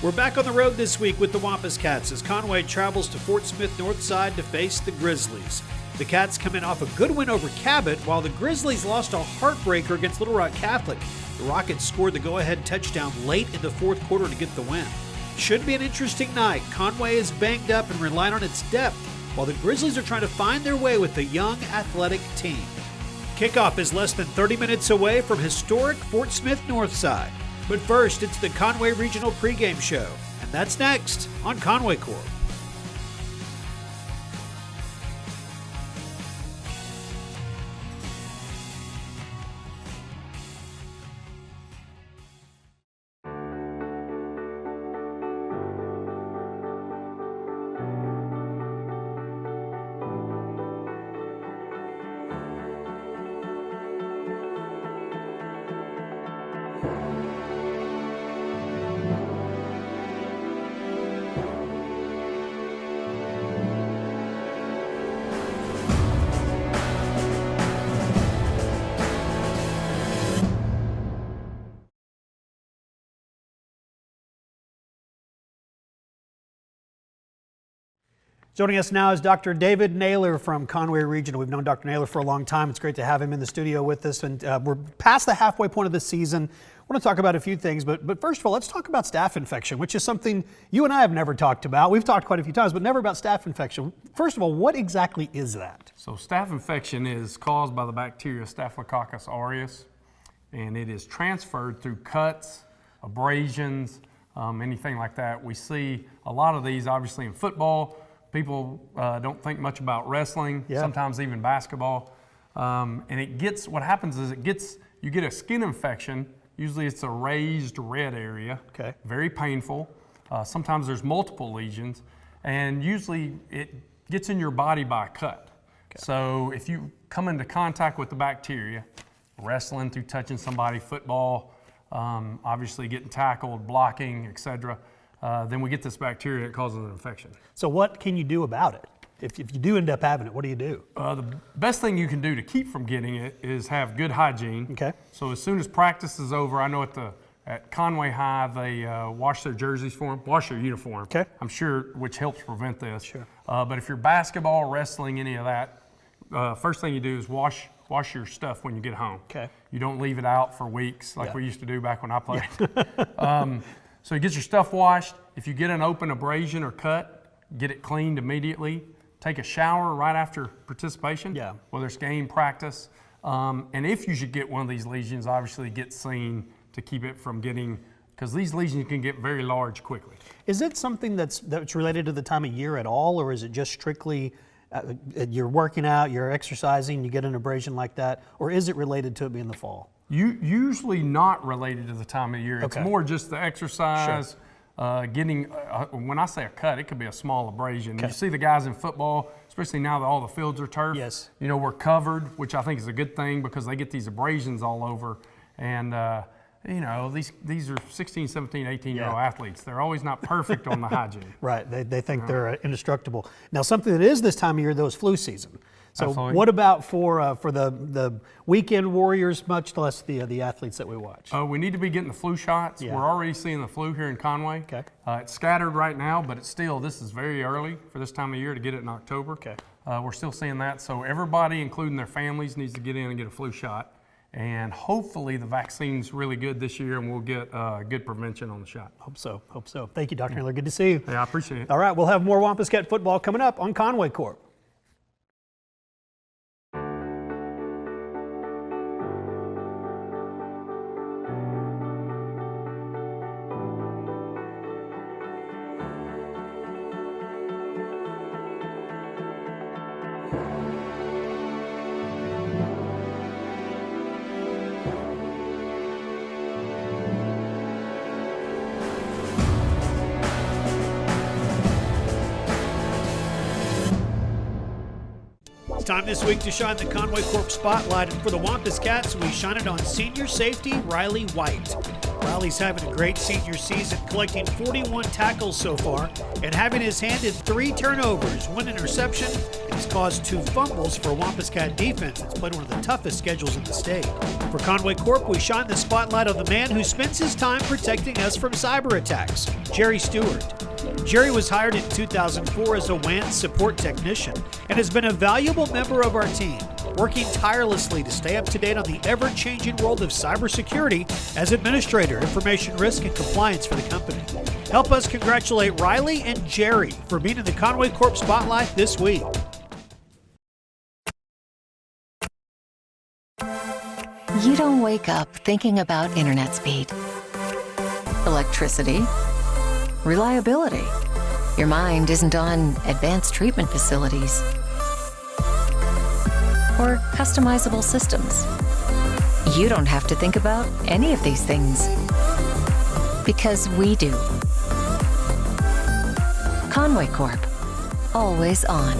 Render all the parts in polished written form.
We're back on the road this week with the Wampus Cats as Conway travels to Fort Smith Northside to face the Grizzlies. The Cats come in off a good win over Cabot, while the Grizzlies lost a heartbreaker against Little Rock Catholic. The Rockets scored the go-ahead touchdown late in the fourth quarter to get the win. Should be an interesting night. Conway is banged up and relying on its depth, while the Grizzlies are trying to find their way with a young, athletic team. Kickoff is less than 30 minutes away from historic Fort Smith Northside. But first, it's the Conway Regional pregame show, and that's next on Conway Corp. Joining us now is Dr. David Naylor from Conway Regional. We've known Dr. Naylor for a long time. It's great to have him in the studio with us. And we're past the halfway point of the season. I want to talk about a few things, but first of all, let's talk about staph infection, which is something you and I have never talked about. We've talked quite a few times, but never about staph infection. First of all, what exactly is that? So staph infection is caused by the bacteria Staphylococcus aureus, and it is transferred through cuts, abrasions, anything like that. We see a lot of these obviously in football. People don't think much about wrestling, sometimes even basketball. And what happens is you get a skin infection. Usually it's a raised red area, very painful. Sometimes there's multiple lesions, and usually it gets in your body by a cut. So if you come into contact with the bacteria, wrestling, through touching somebody, football, obviously getting tackled, blocking, etc., then we get this bacteria that causes an infection. So what can you do about it? If you do end up having it, what do you do? The best thing you can do to keep from getting it is have good hygiene. Okay. So as soon as practice is over, I know at Conway High, they wash their jerseys for them, wash their uniform. Okay. I'm sure, which helps prevent this. Sure. But if you're basketball, wrestling, any of that, first thing you do is wash your stuff when you get home. Okay. You don't leave it out for weeks like we used to do back when I played. So you get your stuff washed. If you get an open abrasion or cut, get it cleaned immediately. Take a shower right after participation, whether it's game, practice. And if you should get one of these lesions, obviously get seen to keep it from getting, because these lesions can get very large quickly. Is it something that's related to the time of year at all, or is it just strictly you're working out, you're exercising, you get an abrasion like that, or is it related to it being the fall? Usually not related to the time of year. It's more just the exercise, getting, when I say a cut, it could be a small abrasion. You see the guys in football, especially now that all the fields are turf, you know, we're covered, which I think is a good thing because they get these abrasions all over. And, you know, these are 16, 17, 18-year-old athletes. They're always not perfect on the hygiene. Right, they think they're indestructible. Now, something that is this time of year, though, is flu season. So what about for the weekend warriors, much less the athletes that we watch? We need to be getting the flu shots. We're already seeing the flu here in Conway. It's scattered right now, but it's still, this is very early for this time of year to get it in October. We're still seeing that. So everybody, including their families, needs to get in and get a flu shot. And hopefully the vaccine's really good this year and we'll get good prevention on the shot. Hope so. Thank you, Dr. Naylor. Good to see you. Yeah, I appreciate it. All right, we'll have more Wampus Cat football coming up on Conway Corp. It's time this week to shine the Conway Corp spotlight, and for the Wampus Cats, we shine it on senior safety Riley White. Riley's having a great senior season, collecting 41 tackles so far and having his hand in 3 turnovers, 1 interception, and he's caused 2 fumbles for a Wampus Cat defense that's played one of the toughest schedules in the state. For Conway Corp, we shine the spotlight on the man who spends his time protecting us from cyber attacks, Jerry Stewart. Jerry was hired in 2004 as a WAN support technician and has been a valuable member of our team, working tirelessly to stay up to date on the ever-changing world of cybersecurity as administrator, information risk, and compliance for the company. Help us congratulate Riley and Jerry for being in the Conway Corp spotlight this week. You don't wake up thinking about internet speed, electricity, reliability. Your mind isn't on advanced treatment facilities or customizable systems. You don't have to think about any of these things because we do. Conway Corp, always on.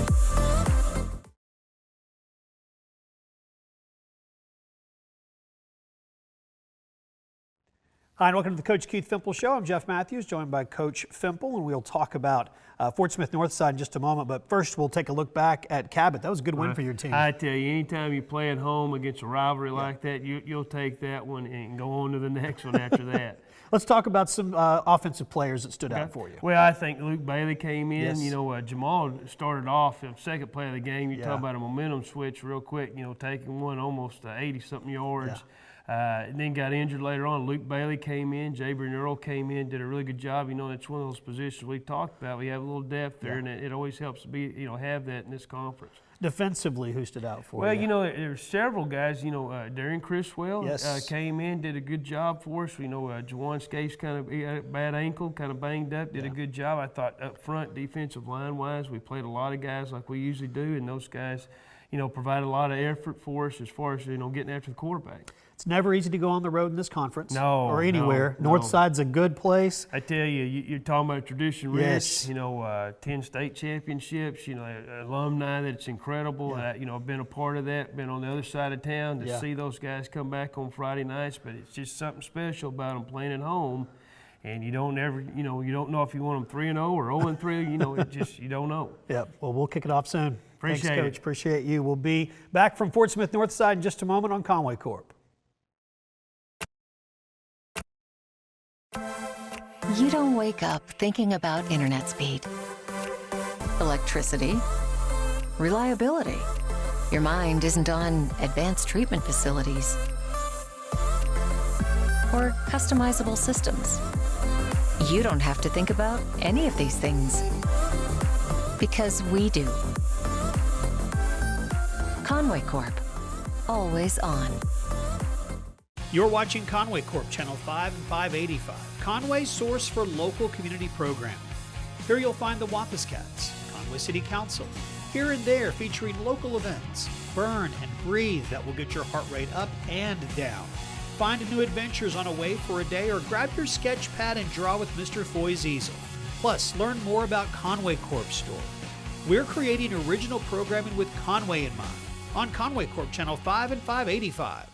Hi, and welcome to the Coach Keith Fimple Show. I'm Jeff Matthews, joined by Coach Fimple, and we'll talk about Fort Smith Northside in just a moment. But first, we'll take a look back at Cabot. That was a good win for your team. I tell you, anytime you play at home against a rivalry like that, you'll take that one and go on to the next one after that. Let's talk about some offensive players that stood out for you. Well, I think Luke Bailey came in. Yes. You know, Jamal started off the second play of the game. You talk about a momentum switch real quick, you know, taking one almost 80-something yards. And then got injured later on. Luke Bailey came in. Jabrian Earl came in, did a really good job. You know, it's one of those positions we talked about. We have a little depth there, and it always helps to be, you know, have that in this conference. Defensively, who stood out for you? Well, you know, there's several guys. You know, Darian Criswell came in, did a good job for us. You know, Juwan Scapes kind of had a bad ankle, kind of banged up, did a good job. I thought up front, defensive line-wise, we played a lot of guys like we usually do, and those guys, you know, provide a lot of effort for us as far as, you know, getting after the quarterback. It's never easy to go on the road in this conference. No. Or anywhere. No. Northside's a good place. I tell you, you're talking about tradition rich, Yes. you know, 10 state championships, you know, alumni that's incredible. You know, I've been a part of that, been on the other side of town to see those guys come back on Friday nights, but it's just something special about them playing at home. And you don't ever, you know if you want them 3-0 or 0-3, you know, you don't know. Yep. Well, we'll kick it off soon. Appreciate Thanks, Coach. it. Appreciate you. We'll be back from Fort Smith Northside in just a moment on Conway Corp. You don't wake up thinking about internet speed, electricity, reliability. Your mind isn't on advanced treatment facilities or customizable systems. You don't have to think about any of these things because we do. Conway Corp, always on. You're watching Conway Corp, Channel 5 and 585, Conway's source for local community programming. Here you'll find the Wampus Cats, Conway City Council, here and there featuring local events, burn and breathe that will get your heart rate up and down. Find new adventures on a wave for a day or grab your sketch pad and draw with Mr. Foy's easel. Plus, learn more about Conway Corp's story. We're creating original programming with Conway in mind on Conway Corp, Channel 5 and 585.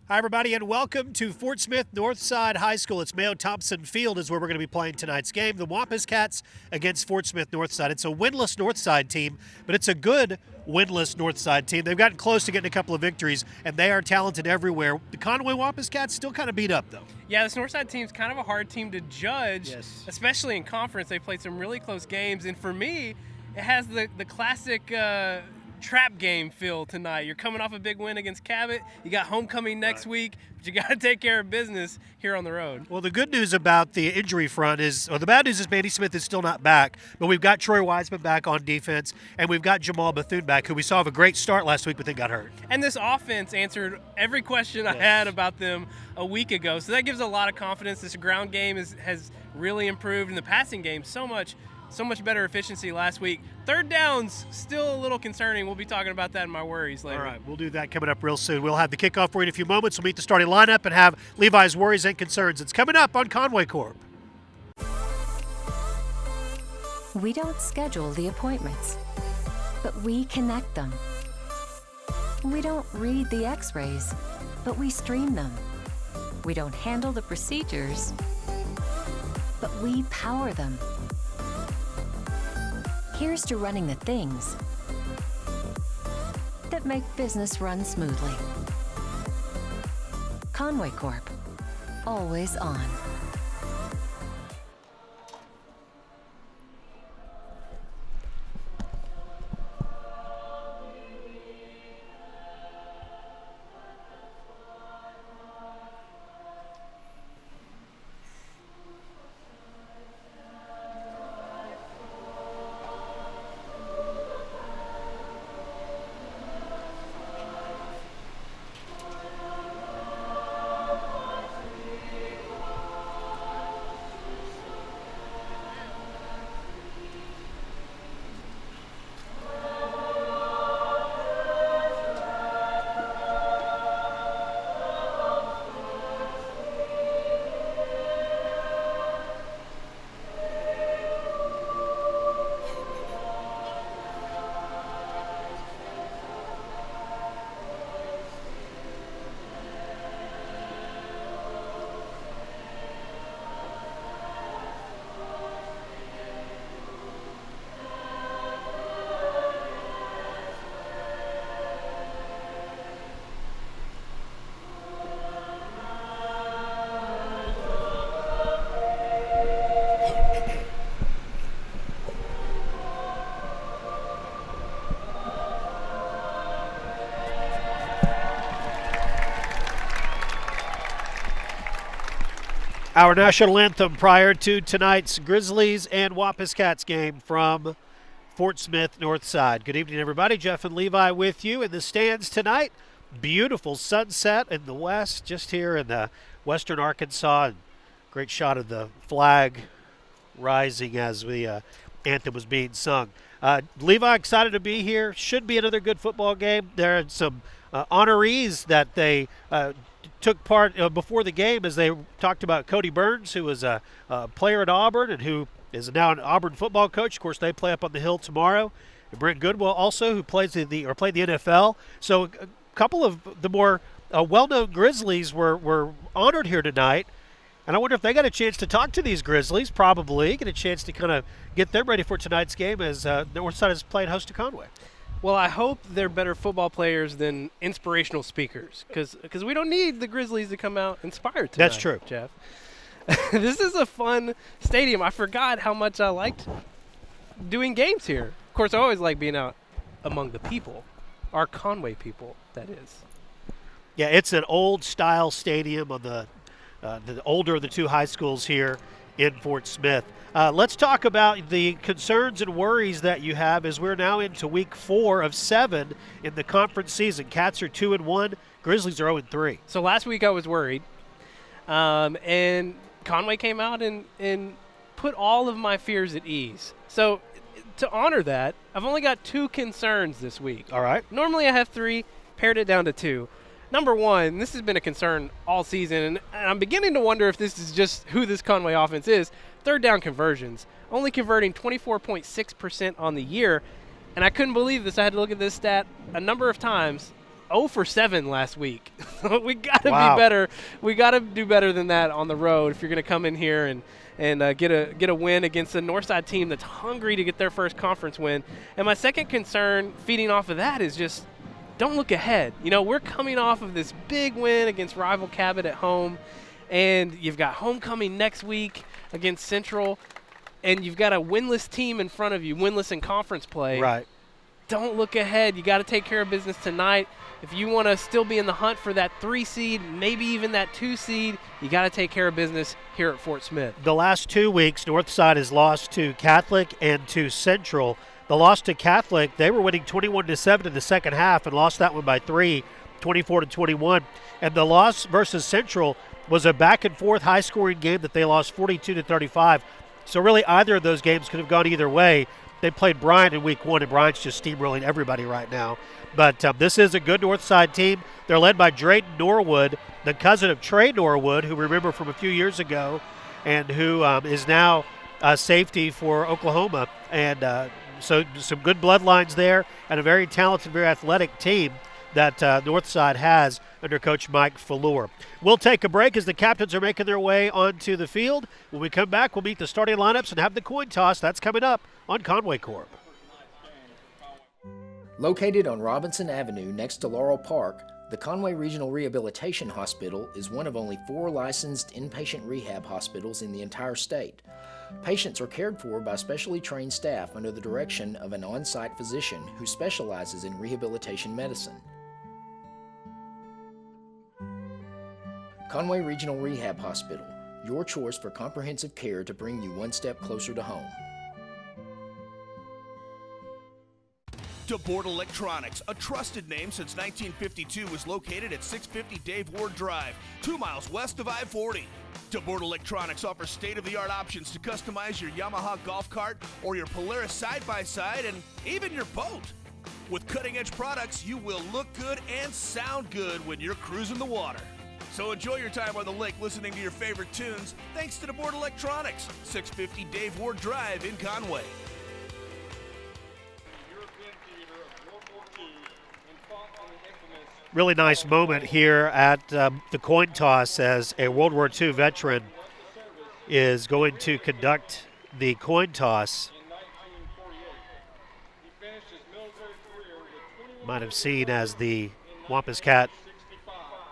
Hi, everybody, and welcome to Fort Smith Northside High School. It's Mayo Thompson Field is where we're going to be playing tonight's game. The Wampus Cats against Fort Smith Northside. It's a winless Northside team, but it's a good winless Northside team. They've gotten close to getting a couple of victories, and they are talented everywhere. The Conway Wampus Cats still kind of beat up, though. Yeah, this Northside team's kind of a hard team to judge, especially in conference. They played some really close games, and for me, it has the classic trap game feel tonight? You're coming off a big win against Cabot. You got homecoming next week, but you got to take care of business here on the road. Well, the good news about the injury front is, the bad news is Manny Smith is still not back, but we've got Troy Wiseman back on defense, and we've got Jamal Bethune back, who we saw have a great start last week, but then got hurt. And this offense answered every question I had about them a week ago, so that gives a lot of confidence. This ground game has really improved, and the passing game so much better efficiency last week. Third downs, still a little concerning. We'll be talking about that in my worries later. All right, we'll do that coming up real soon. We'll have the kickoff for you in a few moments. We'll meet the starting lineup and have Levi's worries and concerns. It's coming up on Conway Corp. We don't schedule the appointments, but we connect them. We don't read the x-rays, but we stream them. We don't handle the procedures, but we power them. Here's to running the things that make business run smoothly. Conway Corp. Always on. Our national anthem prior to tonight's Grizzlies and Wampus Cats game from Fort Smith Northside. Good evening, everybody. Jeff and Levi with you in the stands tonight. Beautiful sunset in the west, just here in the western Arkansas. And great shot of the flag rising as the anthem was being sung. Levi, excited to be here. Should be another good football game. There are some honorees that they took part before the game, as they talked about Cody Burns, who was a player at Auburn and who is now an Auburn football coach. Of course, they play up on the Hill tomorrow. And Brent Goodwill also, who plays played the NFL. So a couple of the more well-known Grizzlies were honored here tonight. And I wonder if they got a chance to talk to these Grizzlies, probably get a chance to kind of get them ready for tonight's game as Northside is playing host to Conway. Well, I hope they're better football players than inspirational speakers, because we don't need the Grizzlies to come out inspired tonight. That's true, Jeff. This is a fun stadium. I forgot how much I liked doing games here. Of course, I always like being out among the people, our Conway people, that is. Yeah, it's an old-style stadium on the older of the two high schools here in Fort Smith. Let's talk about the concerns and worries that you have as we're now into week 4 of 7 in the conference season. Cats are 2-1. Grizzlies are 0-3. So last week I was worried, and Conway came out and put all of my fears at ease. So to honor that, I've only got 2 concerns this week. All right. Normally I have 3, pared it down to 2. Number 1, this has been a concern all season, and I'm beginning to wonder if this is just who this Conway offense is. Third down conversions, only converting 24.6% on the year, and I couldn't believe this. I had to look at this stat a number of times. 0 for 7 last week. We got to be better. We got to do better than that on the road if you're going to come in here and get a win against a Northside team that's hungry to get their first conference win. And my second concern, feeding off of that, is just don't look ahead. You know, we're coming off of this big win against rival Cabot at home, and you've got homecoming next week against Central, and you've got a winless team in front of you, winless in conference play. Right. don't look ahead. You got to take care of business tonight. If you want to still be in the hunt for that 3 seed, maybe even that 2 seed, you got to take care of business here at Fort Smith. The last 2 weeks, Northside has lost to Catholic and to Central. The loss to Catholic, they were winning 21-7 in the second half and lost that one by 3, 24-21. And the loss versus Central was a back-and-forth high-scoring game that they lost 42-35. So really either of those games could have gone either way. They played Bryant in week 1, and Bryant's just steamrolling everybody right now. But this is a good Northside team. They're led by Drayton Norwood, the cousin of Trey Norwood, who remember from a few years ago, and who is now safety for Oklahoma. And so some good bloodlines there, and a very talented, very athletic team that Northside has under Coach Mike Fallure. We'll take a break as the captains are making their way onto the field. When we come back, we'll meet the starting lineups and have the coin toss. That's coming up on Conway Corp. Located on Robinson Avenue next to Laurel Park, the Conway Regional Rehabilitation Hospital is one of only 4 licensed inpatient rehab hospitals in the entire state. Patients are cared for by specially trained staff under the direction of an on-site physician who specializes in rehabilitation medicine. Conway Regional Rehab Hospital, your choice for comprehensive care to bring you one step closer to home. DeBoard Electronics, a trusted name since 1952, is located at 650 Dave Ward Drive, 2 miles west of I-40. DeBoard Electronics offers state-of-the-art options to customize your Yamaha golf cart or your Polaris side-by-side and even your boat. With cutting-edge products, you will look good and sound good when you're cruising the water. So enjoy your time on the lake listening to your favorite tunes thanks to DeBoard Electronics, 650 Dave Ward Drive in Conway. Really nice moment here at the coin toss as a World War II veteran is going to conduct the coin toss. Might have seen as the Wampus Cat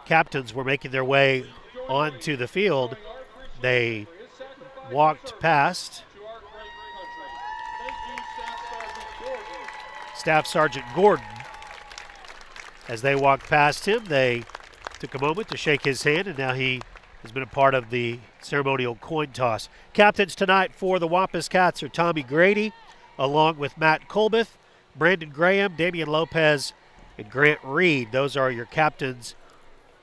captains were making their way onto the field, they walked past Staff Sergeant Gordon. As they walked past him, they took a moment to shake his hand, and now he has been a part of the ceremonial coin toss. Captains tonight for the Wampus Cats are Tommy Grady, along with Matt Colbeth, Brandon Graham, Damian Lopez, and Grant Reed. Those are your captains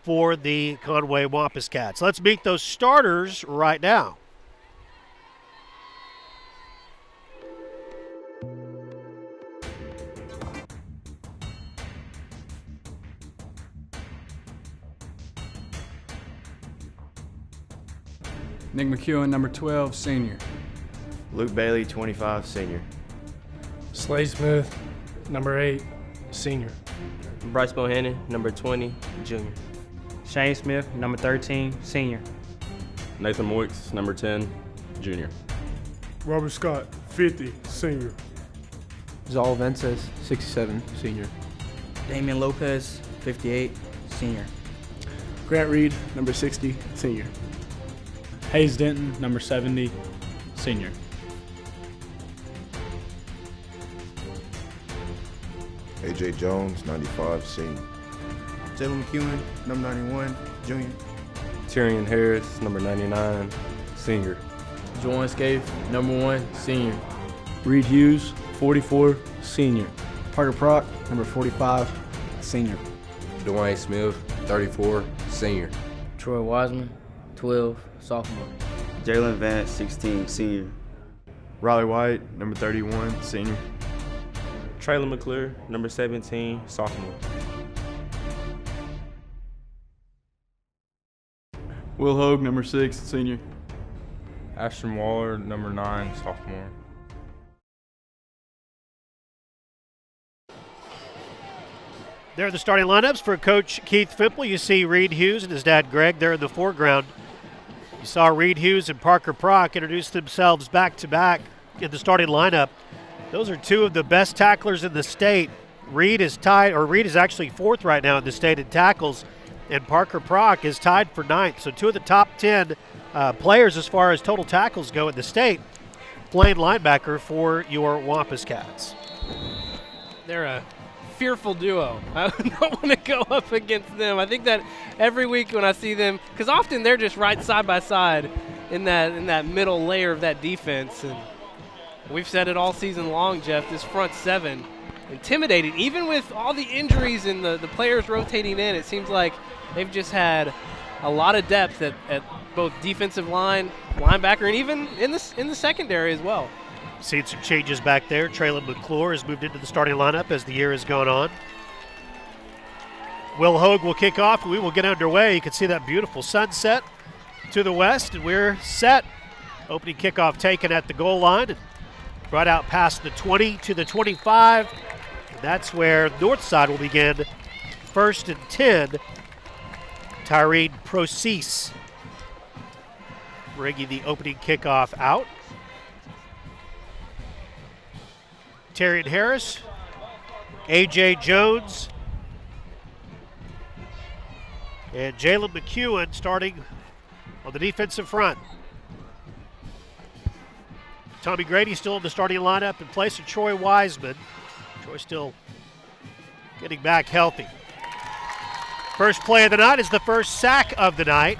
for the Conway Wampus Cats. Let's meet those starters right now. Nick McEwen, number 12, senior. Luke Bailey, 25, senior. Slade Smith, number 8, senior. Bryce Bohannon, number 20, junior. Shane Smith, number 13, senior. Nathan Moix, number 10, junior. Robert Scott, 50, senior. Zal Vences, 67, senior. Damian Lopez, 58, senior. Grant Reed, number 60, senior. Hayes Denton, number 70, senior. AJ Jones, 95, senior. Jalen McEwen, number 91, junior. Tyrion Harris, number 99, senior. Juwan Scaife, number 1, senior. Reed Hughes, 44, senior. Parker Prock, number 45, senior. Dwayne Smith, 34, senior. Troy Wiseman, 12, sophomore. Jalen Vance, 16, senior. Riley White, number 31, senior. Traylon McClure, number 17, sophomore. Will Hogue, number 6, senior. Ashton Waller, number 9, sophomore. There are the starting lineups for Coach Keith Fimple. You see Reed Hughes and his dad Greg there in the foreground. You saw Reed Hughes and Parker Prock introduce themselves back-to-back in the starting lineup. Those are two of the best tacklers in the state. Reed is actually 4th right now in the state in tackles, and Parker Prock is tied for 9th. So 2 of the top 10 players as far as total tackles go in the state, playing linebacker for your Wampus Cats. they're a fearful duo. I don't want to go up against them. I think that every week when I see them, because often they're just right side by side in that middle layer of that defense, and we've said it all season long, Jeff, this front seven, intimidating. Even with all the injuries and the players rotating in, it seems like they've just had a lot of depth at both defensive line, linebacker, and even in the secondary as well. Seen some changes back there. Traylon McClure has moved into the starting lineup as the year has gone on. Will Hogue will kick off, and we will get underway. You can see that beautiful sunset to the west, and we're set. Opening kickoff taken at the goal line and brought out past the 20 to the 25. And that's where Northside will begin. 1st and 10. Tyreen Procease bringing the opening kickoff out. Terrion Harris, A.J. Jones, and Jalen McEwen starting on the defensive front. Tommy Grady still in the starting lineup in place of Troy Wiseman. Troy still getting back healthy. First play of the night is the first sack of the night.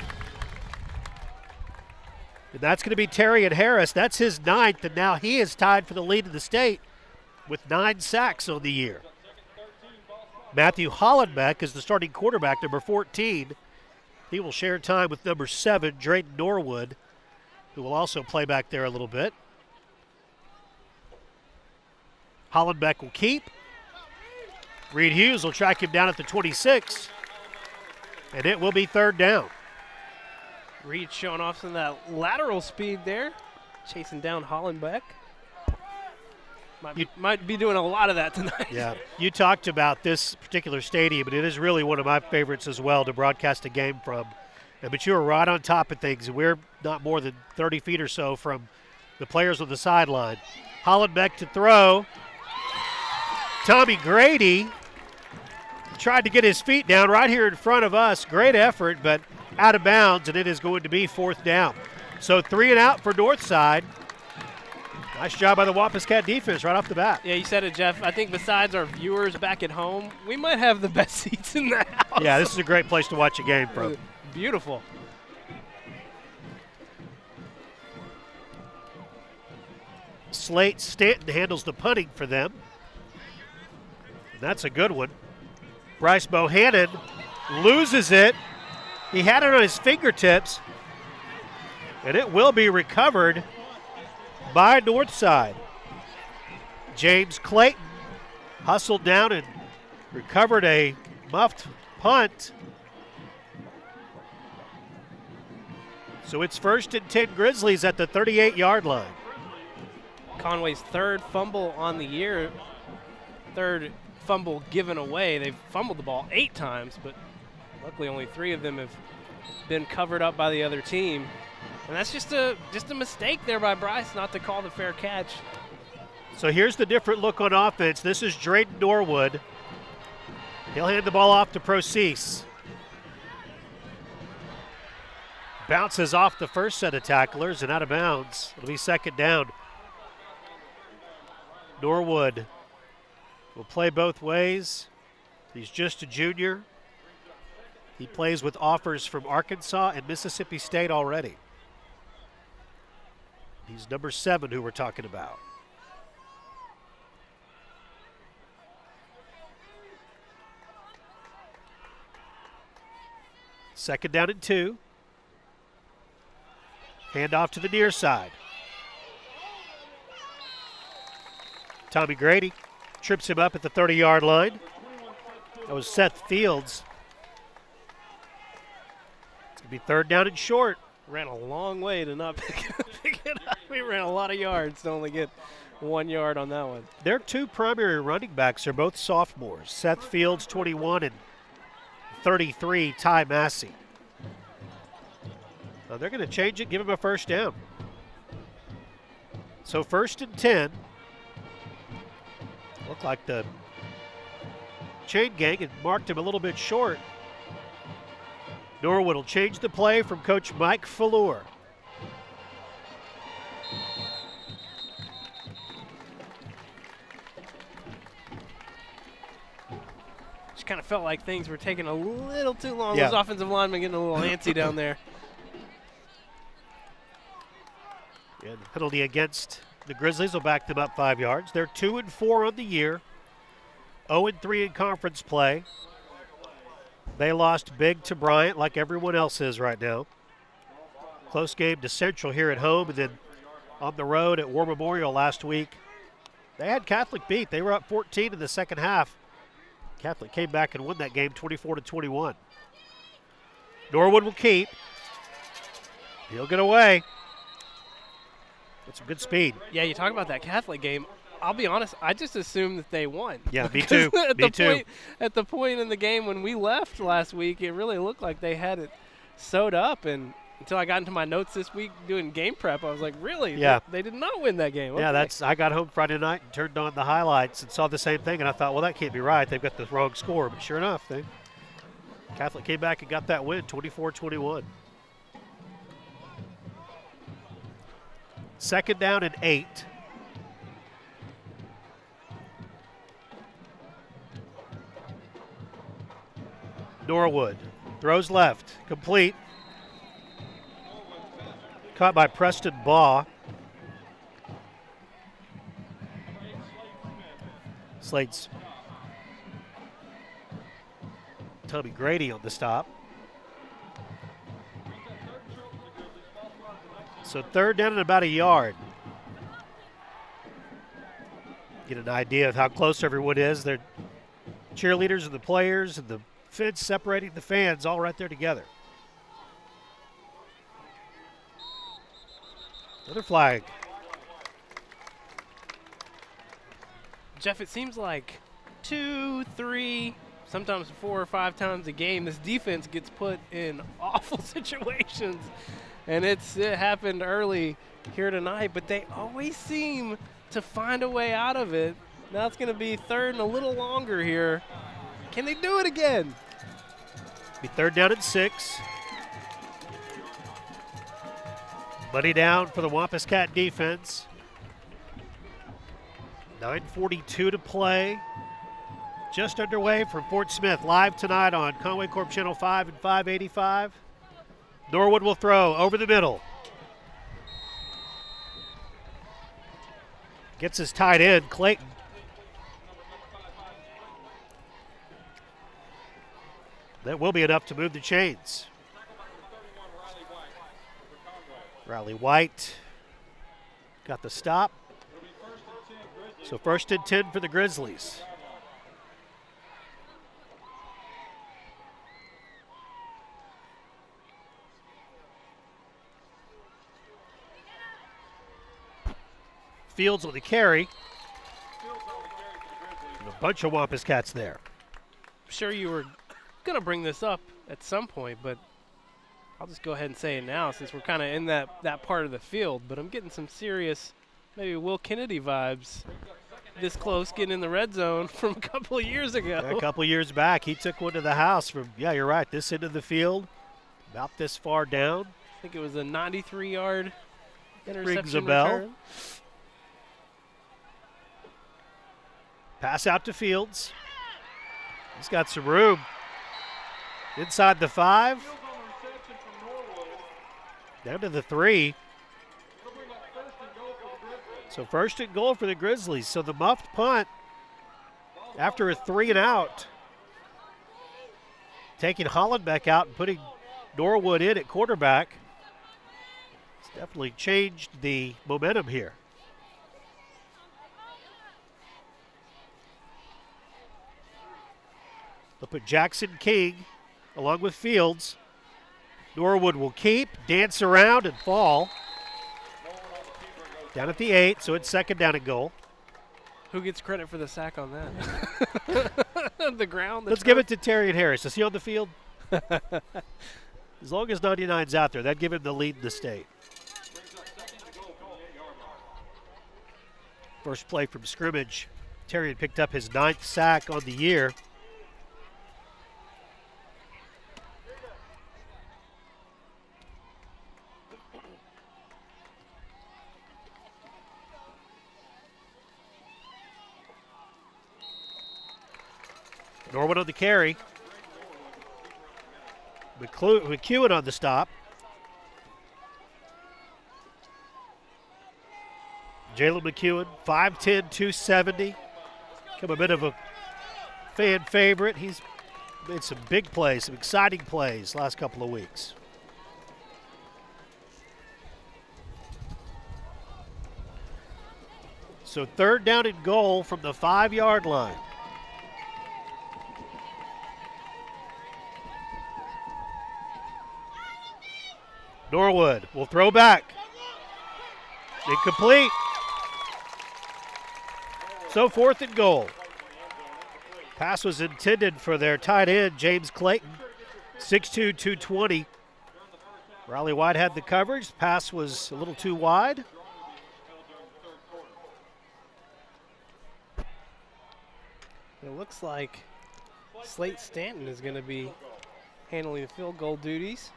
And that's going to be Terrion Harris. That's his 9th, and now he is tied for the lead in the state with 9 sacks on the year. Matthew Hollenbeck is the starting quarterback, number 14. He will share time with number 7, Drayton Norwood, who will also play back there a little bit. Hollenbeck will keep. Reed Hughes will track him down at the 26, and it will be 3rd down. Reed showing off some of that lateral speed there, chasing down Hollenbeck. Might be doing a lot of that tonight. Yeah, you talked about this particular stadium, and it is really one of my favorites as well to broadcast a game from. But you were right on top of things. We're not more than 30 feet or so from the players on the sideline. Hollenbeck to throw. Tommy Grady tried to get his feet down right here in front of us. Great effort, but out of bounds, and it is going to be 4th down. So 3 and out for Northside. Nice job by the Wampus Cat defense right off the bat. Yeah, you said it, Jeff. I think besides our viewers back at home, we might have the best seats in the house. Yeah, this is a great place to watch a game from. Beautiful. Slate Stanton handles the punting for them. And that's a good one. Bryce Bohannon loses it. He had it on his fingertips, and it will be recovered by Northside. James Clayton hustled down and recovered a muffed punt. So it's 1st and 10 Grizzlies at the 38-yard line. Conway's 3rd fumble on the year, 3rd fumble given away. They've fumbled the ball 8 times, but luckily only 3 of them have been covered up by the other team. And that's just a mistake there by Bryce not to call the fair catch. So here's the different look on offense. This is Drayton Norwood. He'll hand the ball off to Procease. Bounces off the first set of tacklers and out of bounds. It'll be 2nd down. Norwood will play both ways. He's just a junior. He plays with offers from Arkansas and Mississippi State already. He's number 7 who we're talking about. Second down and 2. Hand off to the near side. Tommy Grady trips him up at the 30-yard line. That was Seth Fields. It's going to be 3rd down and short. Ran a long way to not pick it up. We ran a lot of yards to only get 1 yard on that one. Their 2 primary running backs are both sophomores. Seth Fields, 21, and 33, Ty Massey. Now they're going to change it, give him a 1st down. So 1st and 10. Looked like the chain gang had marked him a little bit short. Norwood will change the play from Coach Mike Fallure. just kind of felt like things were taking a little too long. Yeah. Those offensive linemen getting a little antsy down there. And the penalty against the Grizzlies will back them up 5 yards. They're 2-4 on the year, 0-3 in conference play. They lost big to Bryant like everyone else is right now. Close game to Central here at home, and then on the road at War Memorial last week. They had Catholic beat. They were up 14 in the second half. Catholic came back and won that game 24-21. Norwood will keep. He'll get away. With some good speed. Yeah, you talk about that Catholic game. I'll be honest, I just assumed that they won. Yeah, me too. At the point in the game when we left last week, it really looked like they had it sewed up. And until I got into my notes this week doing game prep, I was like, really? Yeah. They did not win that game. Okay. Yeah, I got home Friday night and turned on the highlights and saw the same thing, and I thought, well, that can't be right. They've got the wrong score. But sure enough, Catholic came back and got that win, 24-21. Second down and 8. Norwood throws left, complete. Caught by Preston Baugh. Slate's Tommy Grady on the stop. So third down and about a yard. Get an idea of how close everyone is. They're cheerleaders and the players and the fence separating the fans all right there together. Another flag. Jeff, it seems like 2, 3, sometimes 4 or 5 times a game, this defense gets put in awful situations. And it happened early here tonight, but they always seem to find a way out of it. Now it's going to be third and a little longer here. Can they do it again? Be third down and 6. Money down for the Wampus Cat defense. 9:42 to play. Just underway from Fort Smith, live tonight on Conway Corp Channel 5 and 585. Norwood will throw over the middle. Gets his tight end, Clayton. That will be enough to move the chains. Riley White got the stop. So first and 10 for the Grizzlies. Fields on the carry. And a bunch of Wampus Cats there. I'm sure you were going to bring this up at some point, but I'll just go ahead and say it now since we're kind of in that part of the field. But I'm getting some serious, maybe Will Kennedy vibes this close, getting in the red zone from a couple of years ago. Yeah, a couple of years back, he took one to the house from, yeah, you're right, this end of the field, about this far down. I think it was a 93-yard interception Rings a bell. return. Pass out to Fields. He's got some room. Inside the 5. Down to the 3. So first and goal for the Grizzlies. So the muffed punt after a 3 and out. Taking Hollenbeck out and putting Norwood in at quarterback. It's definitely changed the momentum here. They'll put Jackson King along with Fields. Norwood will keep, dance around, and fall. Down at the 8, so it's second down and goal. Who gets credit for the sack on that? The ground. Let's give it to Terrion Harris. Is he on the field? As long as 99's out there, that'd give him the lead in the state. First play from scrimmage. Terrion picked up his 9th sack on the year. Norwood on the carry. McEwen on the stop. Jalen McEwen, 5'10", 270. Become a bit of a fan favorite. He's made some big plays, some exciting plays last couple of weeks. So 3rd down and goal from the 5-yard line. Norwood will throw back. Incomplete. So 4th and goal. Pass was intended for their tight end, James Clayton, 6'2", 220. Riley White had the coverage. Pass was a little too wide. It looks like Slate Stanton is going to be handling the field goal duties.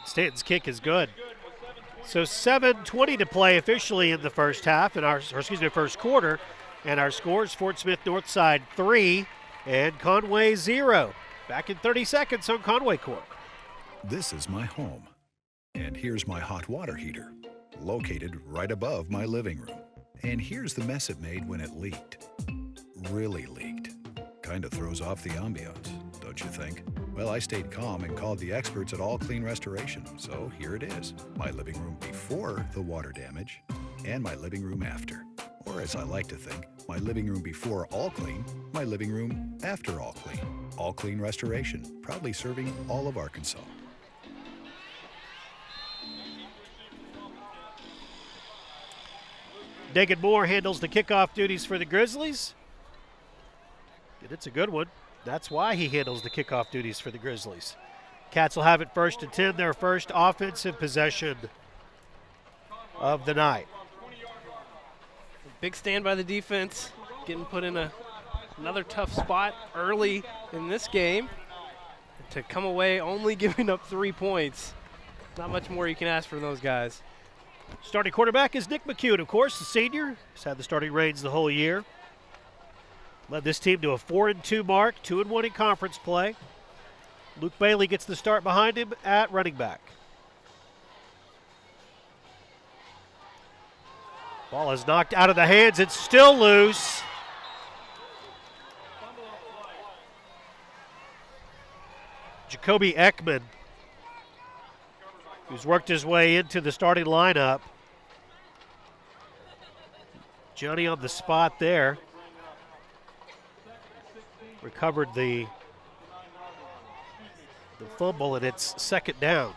Stanton's kick is good. So 7:20 to play officially in the first half, first quarter, and our scores: Fort Smith Northside 3 and Conway 0. Back in 30 seconds on Conway Court. This is my home, and here's my hot water heater, located right above my living room. And here's the mess it made when it leaked. Really leaked. Kind of throws off the ambiance, don't you think? Well, I stayed calm and called the experts at All Clean Restoration. So here it is, my living room before the water damage and my living room after. Or as I like to think, my living room before All Clean, my living room after All Clean. All Clean Restoration, proudly serving all of Arkansas. Dagan Moore handles the kickoff duties for the Grizzlies. And it's a good one. That's why he handles the kickoff duties for the Grizzlies. Cats will have it 1st and 10, their first offensive possession of the night. Big stand by the defense, getting put in another tough spot early in this game. To come away only giving up 3 points. Not much more you can ask from those guys. Starting quarterback is Nick McEwen, of course, the senior. He's had the starting reins the whole year. Led this team to a 4-2 mark, 2-1 in conference play. Luke Bailey gets the start behind him at running back. Ball is knocked out of the hands. It's still loose. Jacoby Ekman, who's worked his way into the starting lineup. Johnny on the spot there. Recovered the fumble, and it's 2nd down.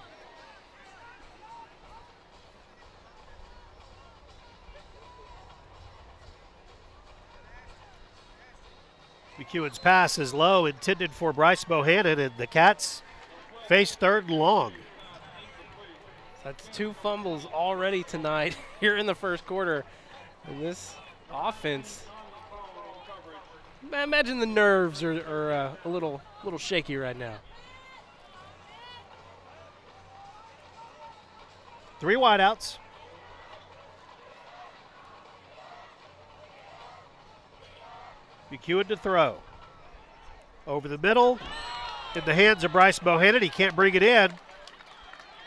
McEwen's pass is low, intended for Bryce Bohannon, and the Cats face 3rd and long. That's 2 fumbles already tonight here in the first quarter. And this offense, imagine the nerves are a little shaky right now. 3 wideouts. McEwen to throw. Over the middle, in the hands of Bryce Bohannon. He can't bring it in,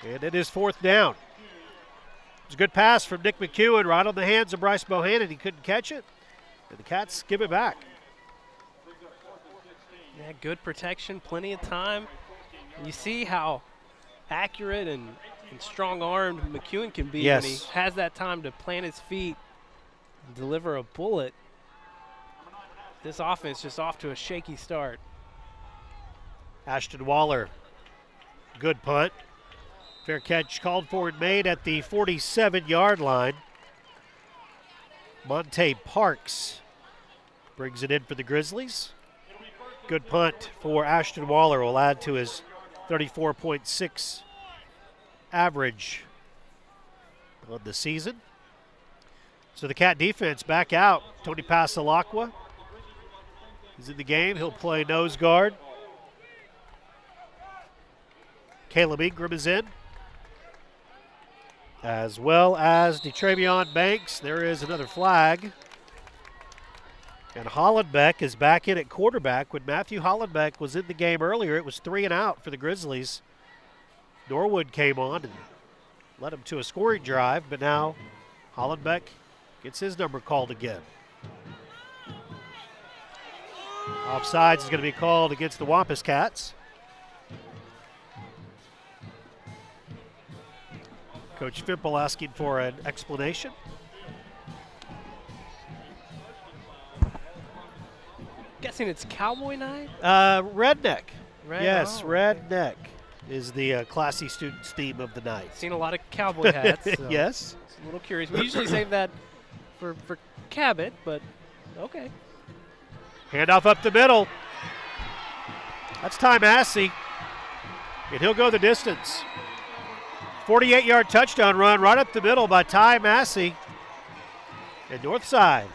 and it is 4th down. It's a good pass from Nick McEwen right on the hands of Bryce Bohannon. He couldn't catch it, and the Cats give it back. Yeah, good protection, plenty of time. You see how accurate and strong-armed McEwen can be when he has that time to plant his feet and deliver a bullet. This offense just off to a shaky start. Ashton Waller, good punt. Fair catch called for and made at the 47-yard line. Monte Parks brings it in for the Grizzlies. Good punt for Ashton Waller, will add to his 34.6 average on the season. So the Cat defense back out. Tony Pasalacqua is in the game. He'll play nose guard. Caleb Ingram is in, as well as DeTravion Banks. There is another flag. And Hollenbeck is back in at quarterback. When Matthew Hollenbeck was in the game earlier, it was 3 and out for the Grizzlies. Norwood came on and led him to a scoring drive, but now Hollenbeck gets his number called again. Offsides is going to be called against the Wampus Cats. Coach Fimple asking for an explanation. Guessing it's Cowboy Night? Redneck. Yes, oh, Redneck is the classy students theme of the night. Seen a lot of cowboy hats. So yes. It's a little curious. We usually save that for Cabot, but okay. Handoff up the middle. That's Ty Massey. And he'll go the distance. 48-yard touchdown run right up the middle by Ty Massey. And Northside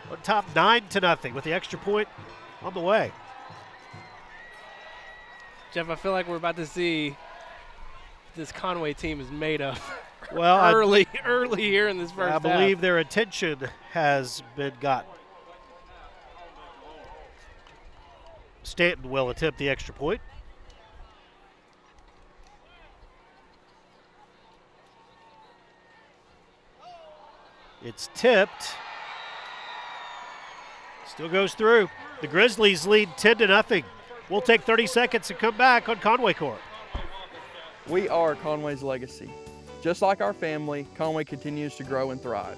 on top 9-0 with the extra point on the way. Jeff, I feel like we're about to see what this Conway team is made of. Well, early here in this first half. I believe their attention has been gotten. Stanton will attempt the extra point. It's tipped. Still goes through. The Grizzlies lead 10-0. We'll take 30 seconds and come back on Conway Court. We are Conway's legacy. Just like our family, Conway continues to grow and thrive.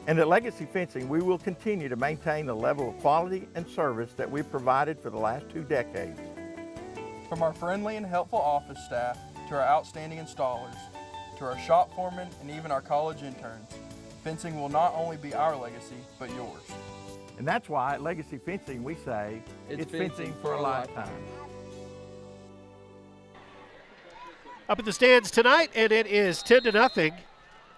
And at Legacy Fencing, we will continue to maintain the level of quality and service that we've provided for the last 2 decades. From our friendly and helpful office staff, to our outstanding installers, to our shop foremen, and even our college interns, fencing will not only be our legacy, but yours. And that's why at Legacy Fencing we say, it's fencing for a lifetime. Up in the stands tonight, and it is 10-0.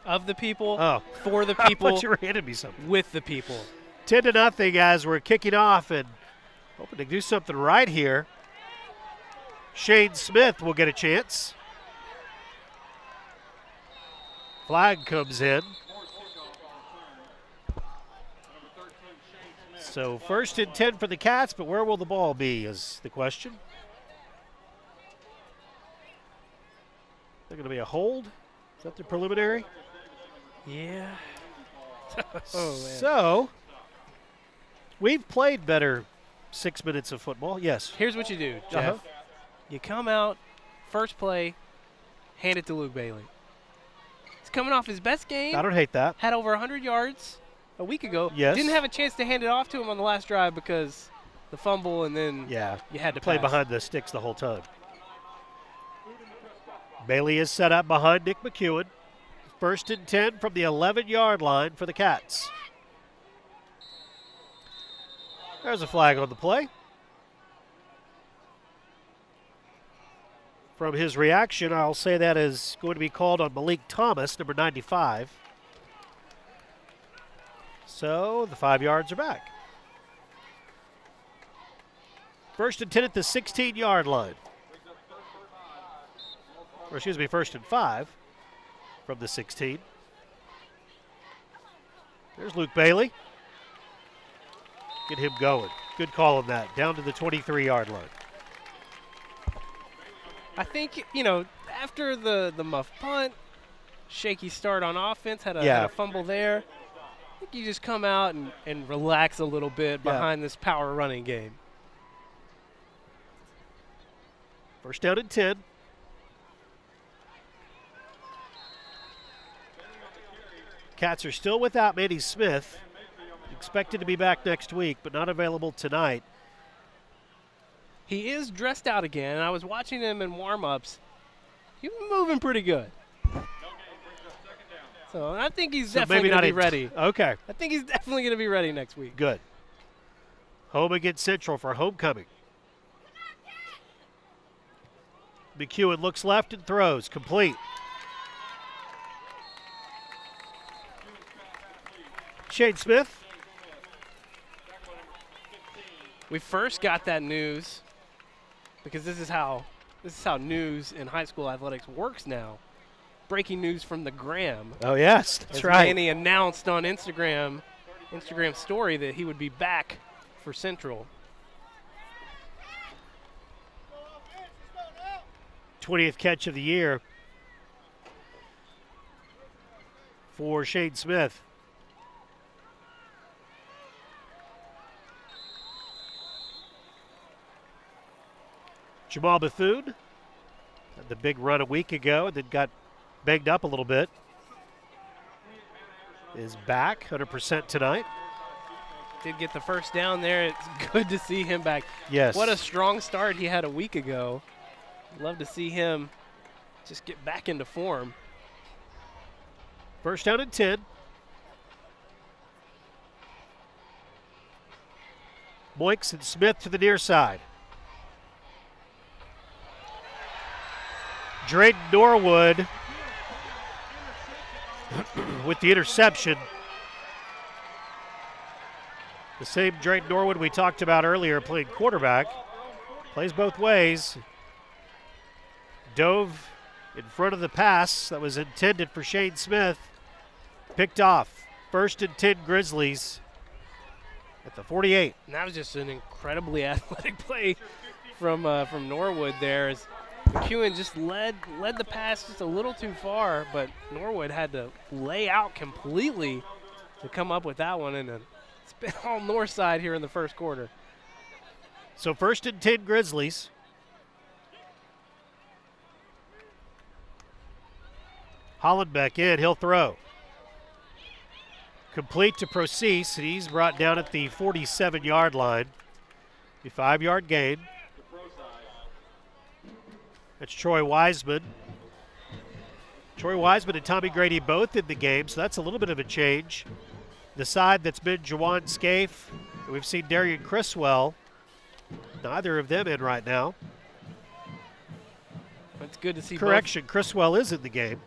Of the people, oh, for the people, I thought you were handing me something. With the people. 10-0 as we're kicking off and hoping to do something right here. Shane Smith will get a chance. Flag comes in. So 1st and 10 for the Cats, but where will the ball be is the question. They're going to be a hold. Is that the preliminary? Yeah. So, we've played better 6 minutes of football. Yes. Here's what you do, Jeff. You come out, first play, hand it to Luke Bailey. He's coming off his best game. I don't hate that. Had over 100 yards a week ago. Yes. Didn't have a chance to hand it off to him on the last drive because the fumble, and then you had to play pass. Behind the sticks the whole time. Bailey is set up behind Nick McEwen. 1st and 10 from the 11-yard line for the Cats. There's a flag on the play. From his reaction, I'll say that is going to be called on Malik Thomas, number 95. So the 5 yards are back. 1st and 10 at the 16-yard line. Or excuse me, 1st and 5 from the 16. There's Luke Bailey. Get him going. Good call on that. Down to the 23-yard line. I think, after the muff punt, shaky start on offense, had a fumble there. I think you just come out and relax a little bit behind this power running game. 1st down and 10. Cats are still without Manny Smith. Expected to be back next week, but not available tonight. He is dressed out again, and I was watching him in warm-ups. He was moving pretty good. So I think he's definitely going to be ready. Okay. I think he's definitely going to be ready next week. Good. Home against Central for homecoming. McEwen looks left and throws. Complete. Shane Smith. We first got that news because this is how This is how news in high school athletics works now. Breaking news from the Gram. Oh, yes, that's as right. Manny announced on Instagram story that he would be back for Central. 20th catch of the year for Shane Smith. Jamal Bethune had the big run a week ago and then got banged up a little bit. Is back 100% tonight. Did get the first down there. It's good to see him back. Yes. What a strong start he had a week ago. Love to see him just get back into form. First down and 10. Moinks and Smith to the near side. Drayden Norwood with the interception. The same Drayden Norwood we talked about earlier playing quarterback. Plays both ways. Dove in front of the pass that was intended for Shane Smith. Picked off. First and 10 Grizzlies at the 48. And that was just an incredibly athletic play from Norwood there. As McEwen just led the pass just a little too far, but Norwood had to lay out completely to come up with that one, and it's been all Northside here in the first quarter. So first and 10 Grizzlies. Hollenbeck in, he'll throw. Complete to Procease, and he's brought down at the 47-yard line. A 5-yard gain. That's Troy Wiseman. Troy Wiseman and Tommy Grady both in the game, so that's a little bit of a change. The side that's been Jawan Scaife, and we've seen Darian Criswell. Neither of them in right now. It's good to see Correction, Criswell is in the game.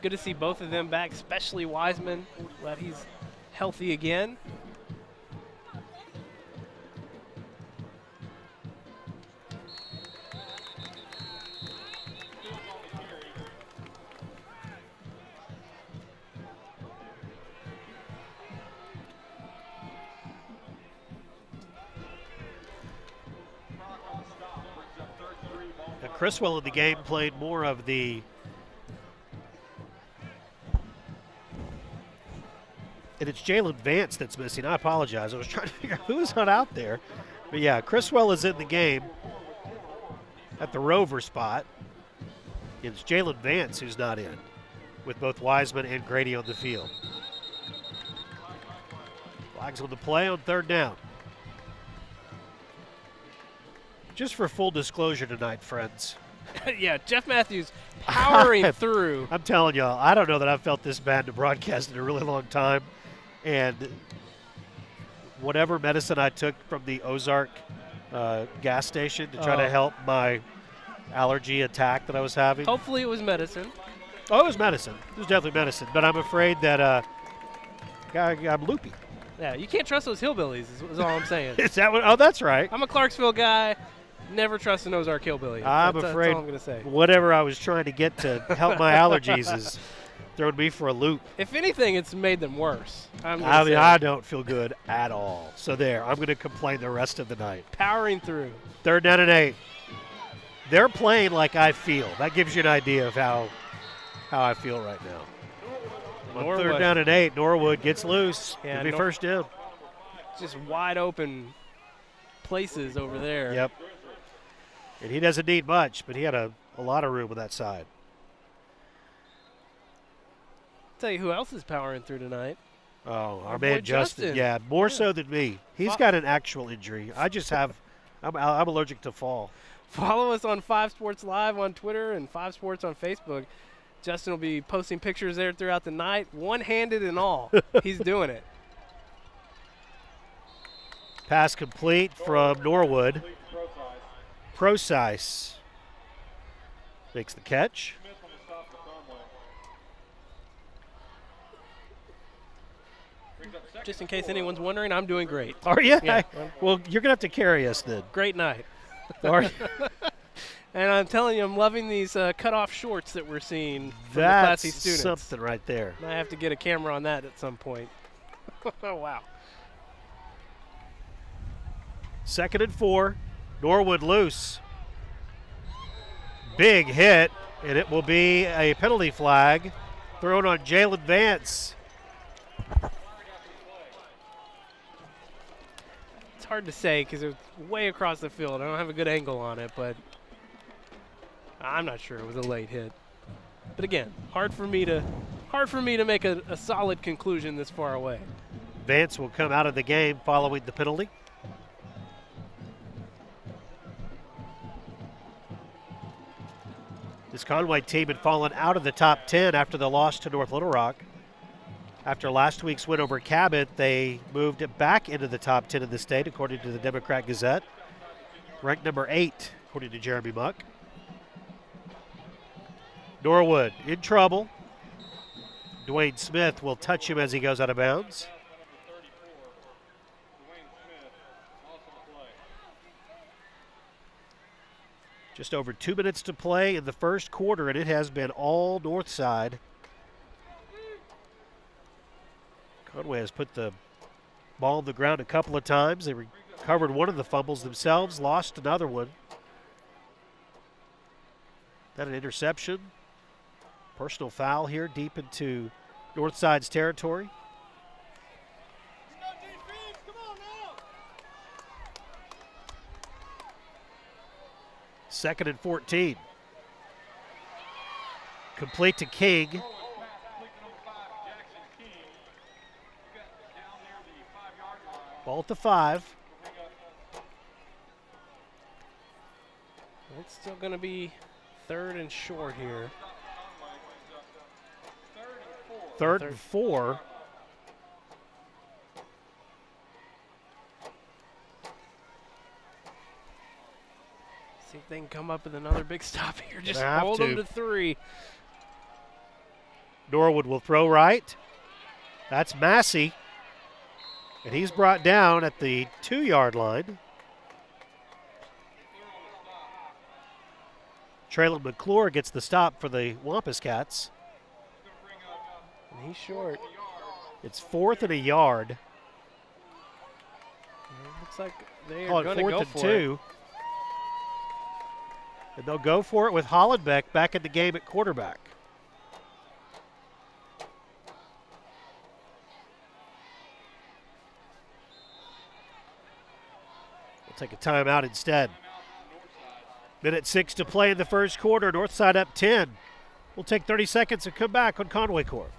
Good to see both of them back, especially Wiseman. Glad he's healthy again. Now, Criswell in the game played more of the and it's Jalen Vance that's missing. I apologize. I was trying to figure out who was not out there. But, yeah, Criswell is in the game at the rover spot. It's Jalen Vance who's not in with both Wiseman and Grady on the field. Flags on the play on third down. Just for full disclosure tonight, friends. Yeah, Jeff Matthews powering through. I'm telling y'all, I don't know that I've felt this bad to broadcast in a really long time. And whatever medicine I took from the Ozark gas station to try to help my allergy attack that I was having. Hopefully it was medicine. Oh, it was medicine. It was definitely medicine. But I'm afraid that I'm loopy. Yeah, you can't trust those hillbillies is all I'm saying. Is that what? Oh, that's right. I'm a Clarksville guy. Never trust an Ozark hillbilly. I'm afraid that's all I'm gonna say. Whatever I was trying to get to help my allergies is throwing me for a loop. If anything, it's made them worse. I don't feel good at all. So there, I'm going to complain the rest of the night. Powering through. Third down and 8. They're playing like I feel. That gives you an idea of how I feel right now. On third down and 8, Norwood gets loose. Yeah, It'll be first down. Just wide open places over there. Yep. And he doesn't need much, but he had a lot of room on that side. Tell you who else is powering through tonight. Oh, our man Justin. Yeah, more so than me. He's got an actual injury. I just have I'm allergic to fall. Follow us on 5 Sports Live on Twitter and 5 Sports on Facebook. Justin will be posting pictures there throughout the night, one-handed and all. He's doing it. Pass complete from Norwood. Procease makes the catch. Just in case anyone's wondering, I'm doing great. Are you? Yeah. Well, you're going to have to carry us then. Great night. Are you? And I'm telling you, I'm loving these cut-off shorts that we're seeing from the That's classy students. something right there. I have to get a camera on that at some point. Oh, wow. 2nd and 4. Norwood loose. Big hit, and it will be a penalty flag thrown on Jalen Vance. It's hard to say because it was way across the field. I don't have a good angle on it, but I'm not sure it was a late hit. But again, hard for me to make a solid conclusion this far away. Vance will come out of the game following the penalty. This Conway team had fallen out of the top 10 after the loss to North Little Rock. After last week's win over Cabot, they moved it back into the top 10 of the state, according to the Democrat Gazette. Ranked number 8, according to Jeremy Muck. Norwood in trouble. Dwayne Smith will touch him as he goes out of bounds. Just over 2 minutes to play in the first quarter, and it has been all Northside. Conway has put the ball on the ground a couple of times. They recovered one of the fumbles themselves, lost another one. Then an interception. Personal foul here deep into Northside's territory. 2nd and 14. Complete to King. Ball at the 5. It's still going to be 3rd and short here. 3rd and 4. See if they can come up with another big stop here. Just They have hold to. them to 3. Norwood will throw right. That's Massey. And he's brought down at the 2-yard line. Traylon McClure gets the stop for the Wampus Cats. And he's short. It's 4th and a yard. It looks like they Call are it going to 4th go and for 2. And they'll go for it with Hollenbeck back in the game at quarterback. We'll take a timeout instead. Minute 6 to play in the first quarter. Northside up 10. We'll take 30 seconds and come back on Conway Court.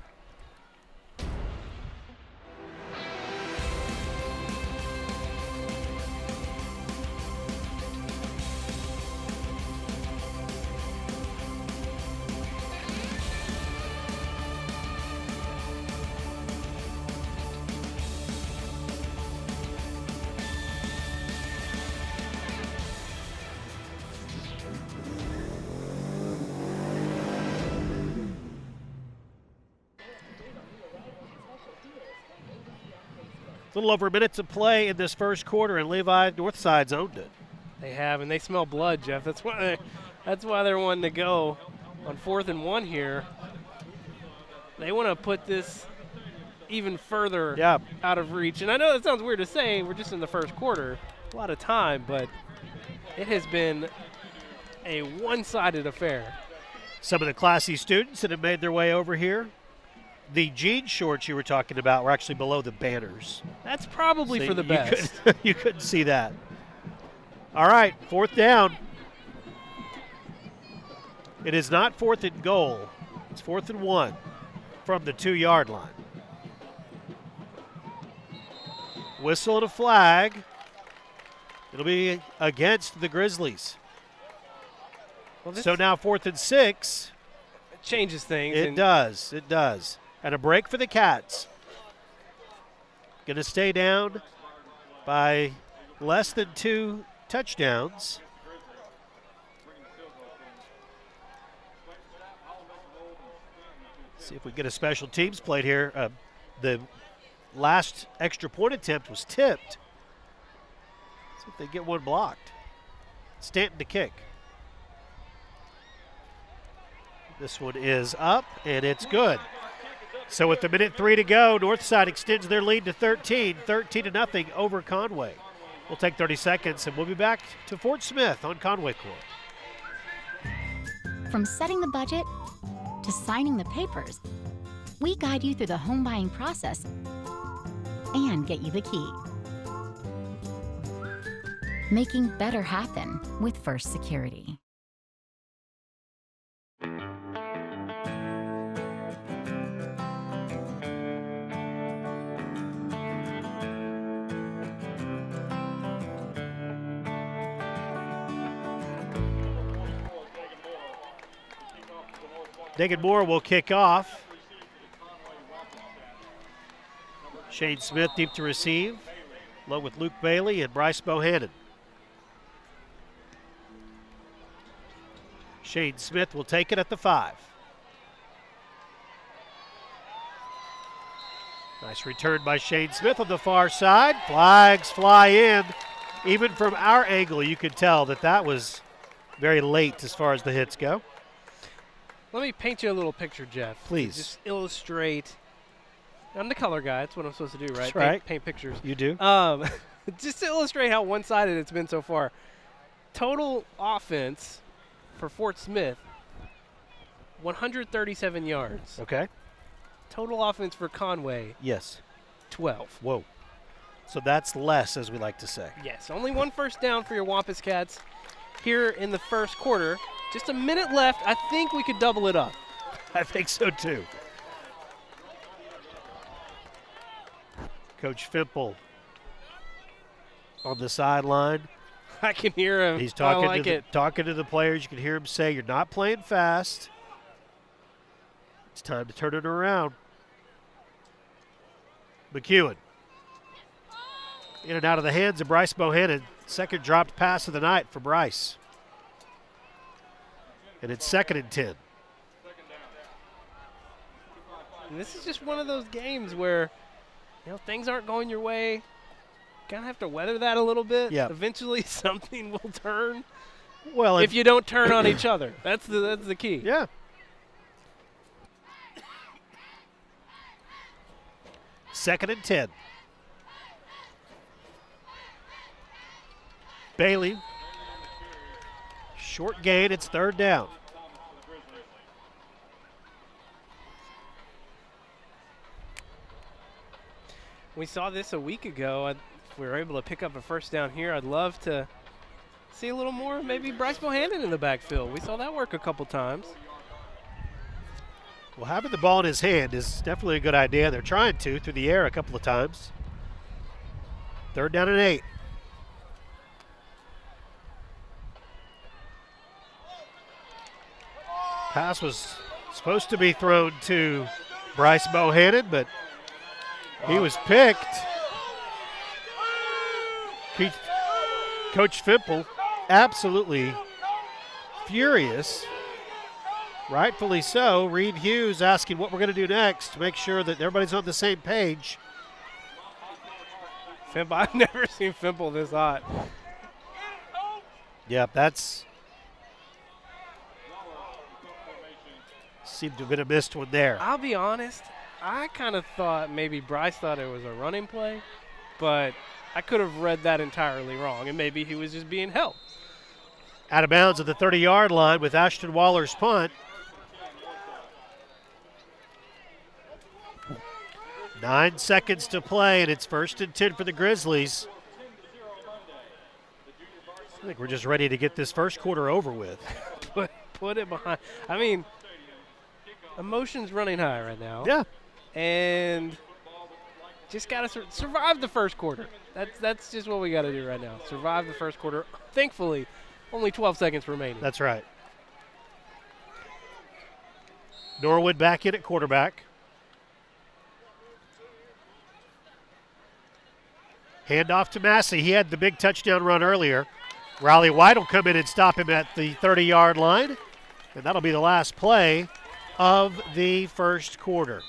A little over a minute to play in this first quarter, and Levi Northside's owned it. They have, and they smell blood, Jeff. That's why they're wanting to go on 4th and 1 here. They want to put this even further out of reach. And I know that sounds weird to say. We're just in the first quarter. A lot of time, but it has been a one-sided affair. Some of the classy students that have made their way over here. The jean shorts you were talking about were actually below the banners. That's probably for the best. You couldn't see that. All right, 4th down. It is not 4th and goal. It's 4th and 1 from the 2-yard line. Whistle and a flag. It'll be against the Grizzlies. Well, so now 4th and 6. It changes things. It does. It does. And a break for the Cats. Going to stay down by less than 2 touchdowns. See if we get a special teams played here. The last extra point attempt was tipped. See if they get one blocked. Stanton to kick. This one is up, and it's good. So with the minute 3 to go, Northside extends their lead to 13-0 over Conway. We'll take 30 seconds, and we'll be back to Fort Smith on Conway Court. From setting the budget to signing the papers, we guide you through the home buying process and get you the key. Making better happen with First Security. Dagan Moore will kick off. Shane Smith deep to receive, along with Luke Bailey and Bryce Bohannon. Shane Smith will take it at the 5. Nice return by Shane Smith on the far side. Flags fly in. Even from our angle, you could tell that that was very late as far as the hits go. Let me paint you a little picture, Jeff. Please. Just illustrate. I'm the color guy. That's what I'm supposed to do, right? That's right. Paint pictures. You do. Just to illustrate how one-sided it's been so far. Total offense for Fort Smith, 137 yards. Okay. Total offense for Conway. Yes. 12. Whoa. So that's less, as we like to say. Yes. Only one first down for your Wampus Cats here in the first quarter. Just a minute left. I think we could double it up. I think so, too. Coach Fimple on the sideline. I can hear him. He's talking talking to the players. You can hear him say, "You're not playing fast. It's time to turn it around." McEwen. In and out of the hands of Bryce Bohannon. Second dropped pass of the night for Bryce. And it's 2nd and 10. And this is just one of those games where, things aren't going your way. Kind of have to weather that a little bit. Yeah. Eventually something will turn. Well, if you don't turn on each other. That's the key. Yeah. Second and 10. Bailey. Short gain. It's 3rd down. We saw this a week ago. If we were able to pick up a first down here, I'd love to see a little more, maybe Bryce Bohannon in the backfield. We saw that work a couple times. Well, having the ball in his hand is definitely a good idea. They're trying to through the air a couple of times. 3rd down and 8. Pass was supposed to be thrown to Bryce Bohannon, but he was picked. Coach Fimple absolutely furious. Rightfully so. Reed Hughes asking what we're going to do next to make sure that everybody's on the same page. I've never seen Fimple this hot. Yep, that's seemed to have been a missed one there. I'll be honest. I kind of thought maybe Bryce thought it was a running play, but I could have read that entirely wrong, and maybe he was just being helped. Out of bounds at the 30-yard line with Ashton Waller's punt. 9 seconds to play, and it's 1st and 10 for the Grizzlies. I think we're just ready to get this first quarter over with. Put it behind. I mean, emotions running high right now. Yeah. And just got to survive the first quarter. That's just what we got to do right now. Survive the first quarter. Thankfully, only 12 seconds remaining. That's right. Norwood back in at quarterback. Handoff to Massey. He had the big touchdown run earlier. Riley White will come in and stop him at the 30-yard line. And that'll be the last play of the first quarter.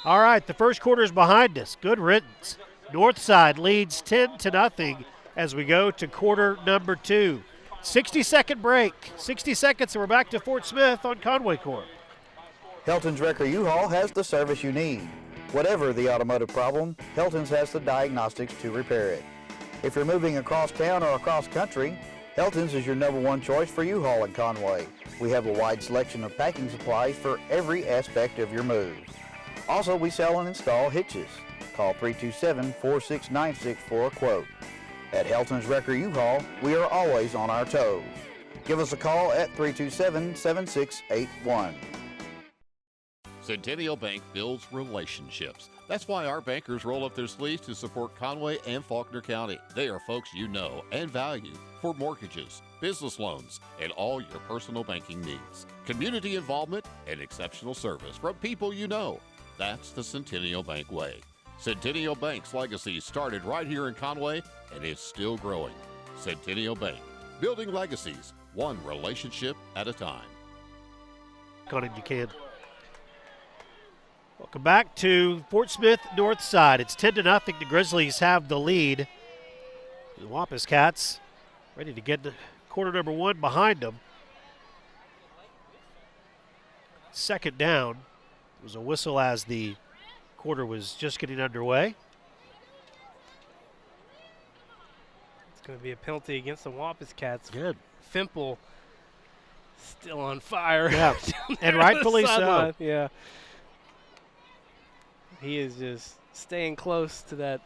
All right, the first quarter is behind us. Good riddance. Northside leads 10-0 as we go to quarter number 2. 60-second break. 60 seconds and we're back to Fort Smith on Conway Court. Helton's Wrecker U-Haul has the service you need. Whatever the automotive problem, Helton's has the diagnostics to repair it. If you're moving across town or across country, Helton's is your #1 choice for U-Haul in Conway. We have a wide selection of packing supplies for every aspect of your move. Also, we sell and install hitches. Call 327-4696 for a quote. At Helton's Wrecker U-Haul, we are always on our toes. Give us a call at 327-7681. Centennial Bank builds relationships. That's why our bankers roll up their sleeves to support Conway and Faulkner County. They are folks you know and value for mortgages, business loans, and all your personal banking needs. Community involvement and exceptional service from people you know. That's the Centennial Bank way. Centennial Bank's legacy started right here in Conway and is still growing. Centennial Bank, building legacies, one relationship at a time. Got it, you can. Welcome back to Fort Smith Northside. It's 10-0. The Grizzlies have the lead. The Wampus Cats ready to get quarter number 1 behind them. Second down. There was a whistle as the quarter was just getting underway. It's going to be a penalty against the Wampus Cats. Good. Fimple still on fire. Yeah, and rightfully so. Yeah. He is just staying close to that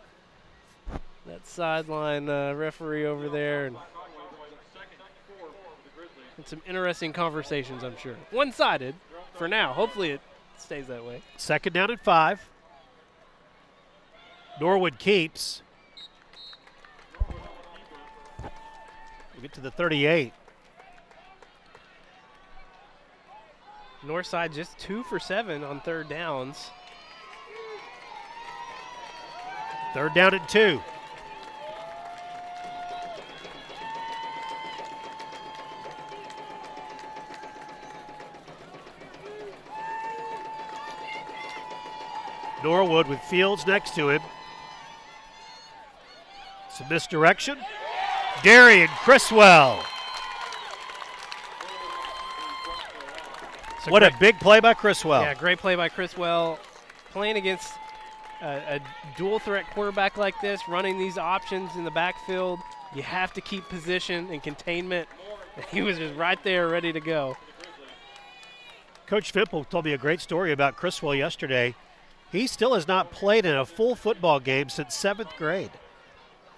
sideline referee over there. And some interesting conversations, I'm sure. One-sided for now. Hopefully it stays that way. Second down and 5. Norwood keeps. We get to the 38. Northside just 2 for 7 on third downs. Third down and 2. Norwood with Fields next to him. Some misdirection. Darian Criswell. What a big play by Criswell. Yeah, great play by Criswell. Playing against a dual threat quarterback like this, running these options in the backfield, you have to keep position and containment. He was just right there ready to go. Coach Fimple told me a great story about Criswell yesterday. He still has not played in a full football game since 7th grade.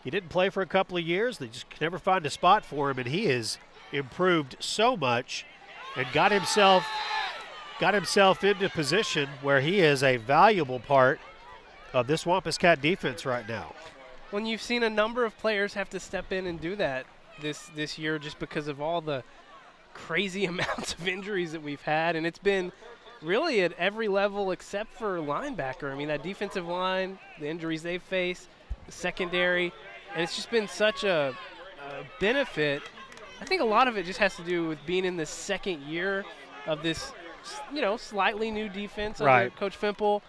He didn't play for a couple of years. They just could never find a spot for him, and he has improved so much and got himself into position where he is a valuable part of this Wampus Cat defense right now. When you've seen a number of players have to step in and do that this year just because of all the crazy amounts of injuries that we've had, and it's been really at every level except for linebacker. I mean, that defensive line, the injuries they've faced, the secondary, and it's just been such a benefit. I think a lot of it just has to do with being in the second year of this, slightly new defense under Coach Fimple.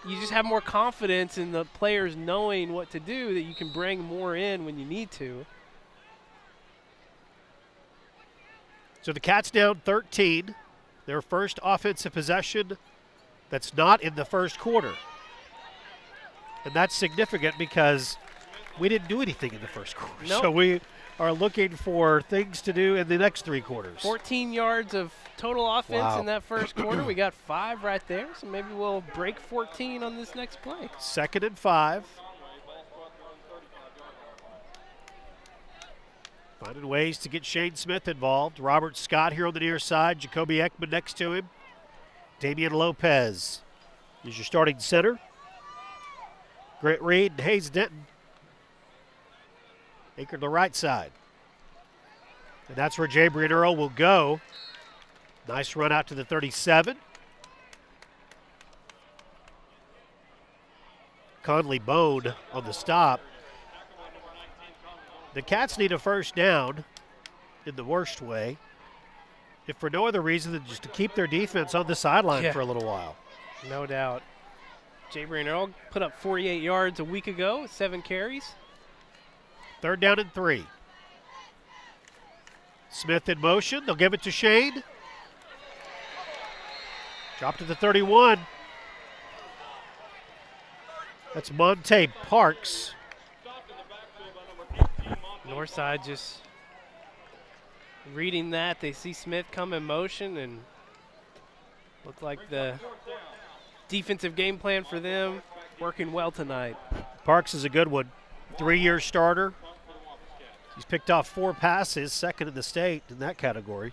You just have more confidence in the players knowing what to do, that you can bring more in when you need to. So the Cats down 13. Their first offensive possession that's not in the first quarter. And that's significant because we didn't do anything in the first quarter. Nope. So we are looking for things to do in the next 3 quarters. 14 yards of total offense in that first quarter. We got 5 right there, so maybe we'll break 14 on this next play. 2nd and 5. Finding ways to get Shane Smith involved. Robert Scott here on the near side. Jacoby Ekman next to him. Damian Lopez is your starting center. Grant Reed and Hayes Denton anchor to the right side. And that's where Jabrian Earl will go. Nice run out to the 37. Conley Bone on the stop. The Cats need a first down in the worst way, if for no other reason than just to keep their defense on the sideline for a little while. No doubt. Jabrian Earl put up 48 yards a week ago, 7 carries. 3rd down and 3. Smith in motion. They'll give it to Shane. Dropped to the 31. That's Monte Parks. Northside just reading that. They see Smith come in motion and look like the defensive game plan for them working well tonight. Parks is a good one. 3-year starter. He's picked off 4 passes, second in the state in that category.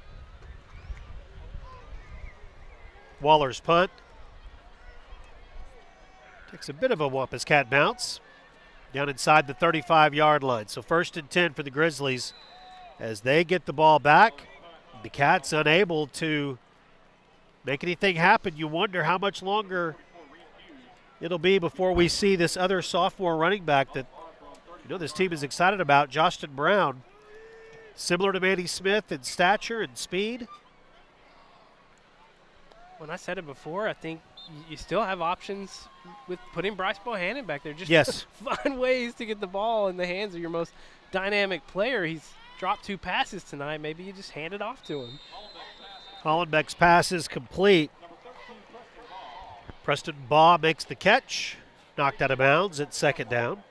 Waller's punt. Takes a bit of a Wampus Cat bounce down inside the 35-yard line. So 1st and 10 for the Grizzlies as they get the ball back. The Cats unable to make anything happen. You wonder how much longer it'll be before we see this other sophomore running back that this team is excited about, Justin Brown. Similar to Manny Smith in stature and speed. When I said it before, I think you still have options with putting Bryce Bohannon back there. Just yes. Find ways to get the ball in the hands of your most dynamic player. He's dropped 2 passes tonight. Maybe you just hand it off to him. Hollenbeck's pass is complete. Preston Baugh makes the catch. Knocked out of bounds at 2nd down.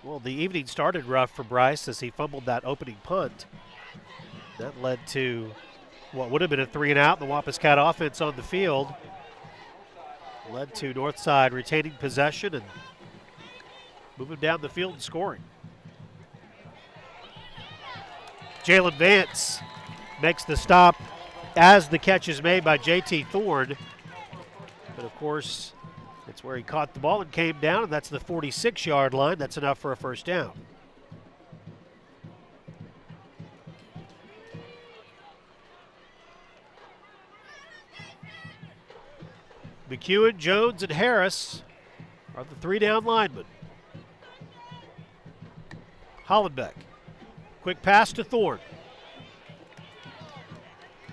Well, the evening started rough for Bryce as he fumbled that opening punt. That led to what would have been a 3-and-out. The Wampus Cat offense on the field led to Northside retaining possession and moving down the field and scoring. Jalen Vance makes the stop as the catch is made by J.T. Thorne. But, of course, it's where he caught the ball and came down, and that's the 46-yard line. That's enough for a 1st down. McEwen, Jones, and Harris are the 3-down linemen. Hollenbeck. Quick pass to Thorne.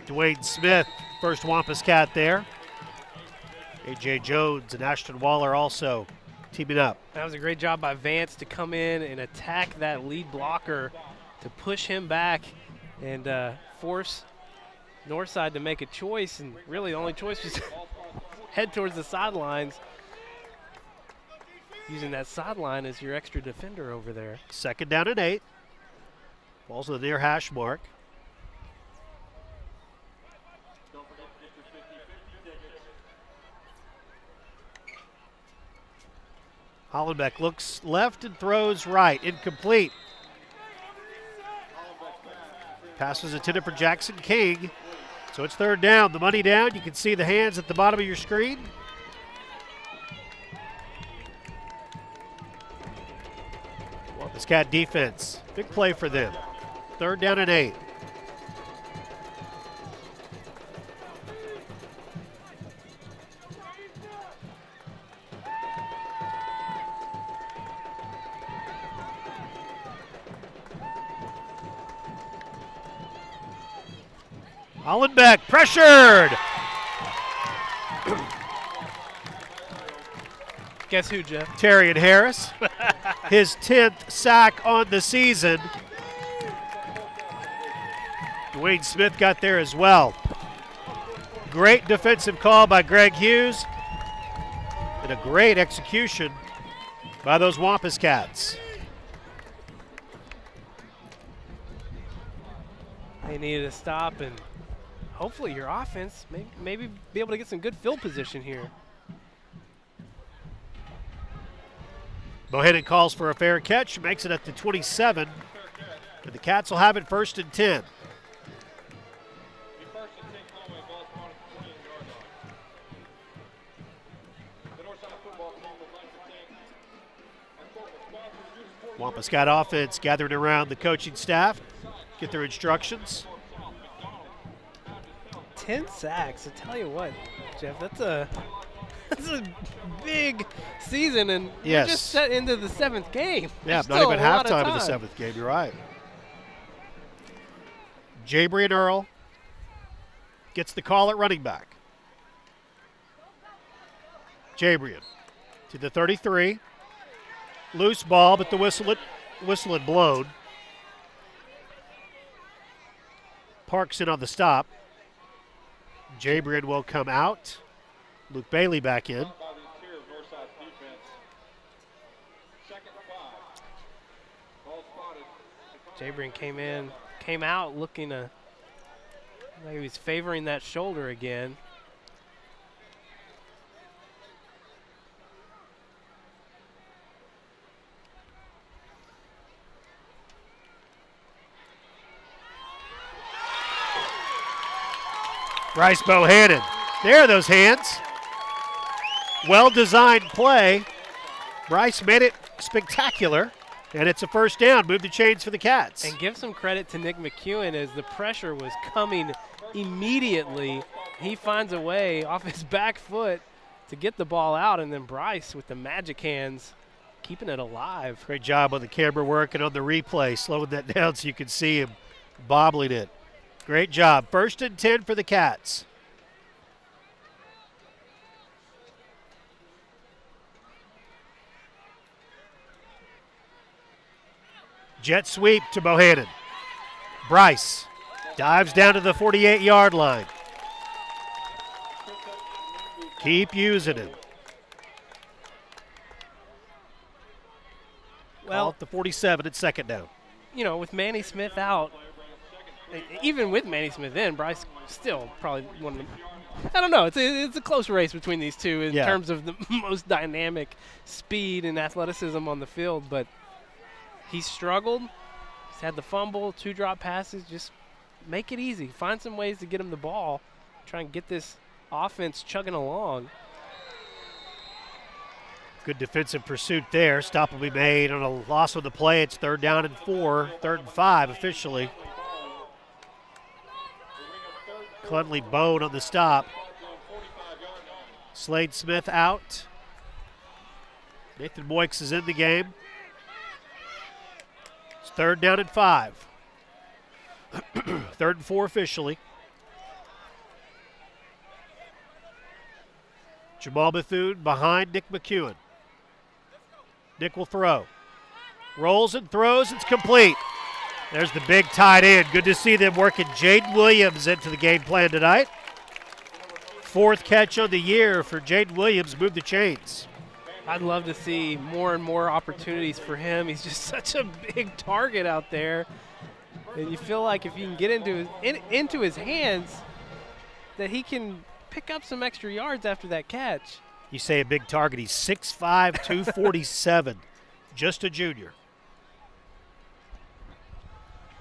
Dwayne Smith, first Wampus Cat there. A.J. Jones and Ashton Waller also teaming up. That was a great job by Vance to come in and attack that lead blocker, to push him back and force Northside to make a choice. And really the only choice was head towards the sidelines, using that sideline as your extra defender over there. 2nd down and 8. Ball's to the near hash mark. Hollenbeck looks left and throws right. Incomplete. Pass was intended for Jackson King. So it's 3rd down. The money down. You can see the hands at the bottom of your screen. Wampus Cat defense. Big play for them. 3rd down and 8. Hollenbeck pressured. Guess who, Jeff? Terrion Harris. His 10th sack on the season. Dwayne Smith got there as well. Great defensive call by Greg Hughes. And a great execution by those Wampus Cats. They needed to stop, and hopefully your offense maybe be able to get some good field position here. Bohannon calls for a fair catch, makes it at the 27. And the Cats will have it 1st and 10. Wampus Cat offense gathering around the coaching staff, get their instructions. 10 sacks, I tell you what, Jeff, that's a big season, and yes, we're just set into the 7th game. Yeah, There's not even still a lot of halftime of the time. 7th game, you're right. Jabrian Earl gets the call at running back. Jabrian to the 33. Loose ball, but the whistle had blown. Parks in on the stop. Jabrin will come out. Luke Bailey back in. Jabrin came out looking like he was favoring that shoulder again. Bryce Bohannon. There are those hands. Well-designed play. Bryce made it spectacular, and it's a first down. Move the chains for the Cats. And give some credit to Nick McEwen as the pressure was coming immediately. He finds a way off his back foot to get the ball out, and then Bryce with the magic hands keeping it alive. Great job on the camera work and on the replay, slowing that down so you can see him bobbling it. Great job. 1st and 10 for the Cats. Jet sweep to Bohannon. Bryce dives down to the 48-yard line. Keep using him. Well, at the 47 at 2nd down. You know, with Manny Smith out, even with Manny Smith in, Bryce still probably one of the, I don't know, it's a close race between these two in terms of the most dynamic speed and athleticism on the field, but he's struggled. He's had the fumble, 2 drop passes. Just make it easy. Find some ways to get him the ball. Try and get this offense chugging along. Good defensive pursuit there. Stop will be made on a loss on the play. It's 3rd down and 4, 3rd and 5 officially. Clunley Bone on the stop. Slade Smith out. Nathan Moix is in the game. It's 3rd down and 5. 3rd and 4 officially. Jamal Bethune behind Nick McEwen. Nick will throw. Rolls and throws. It's complete. There's the big tight end. Good to see them working Jaden Williams into the game plan tonight. 4th catch on the year for Jaden Williams. Move the chains. I'd love to see more and more opportunities for him. He's just such a big target out there. And you feel like if you can get into his hands, that he can pick up some extra yards after that catch. You say a big target. He's 6'5", 247. Just a junior.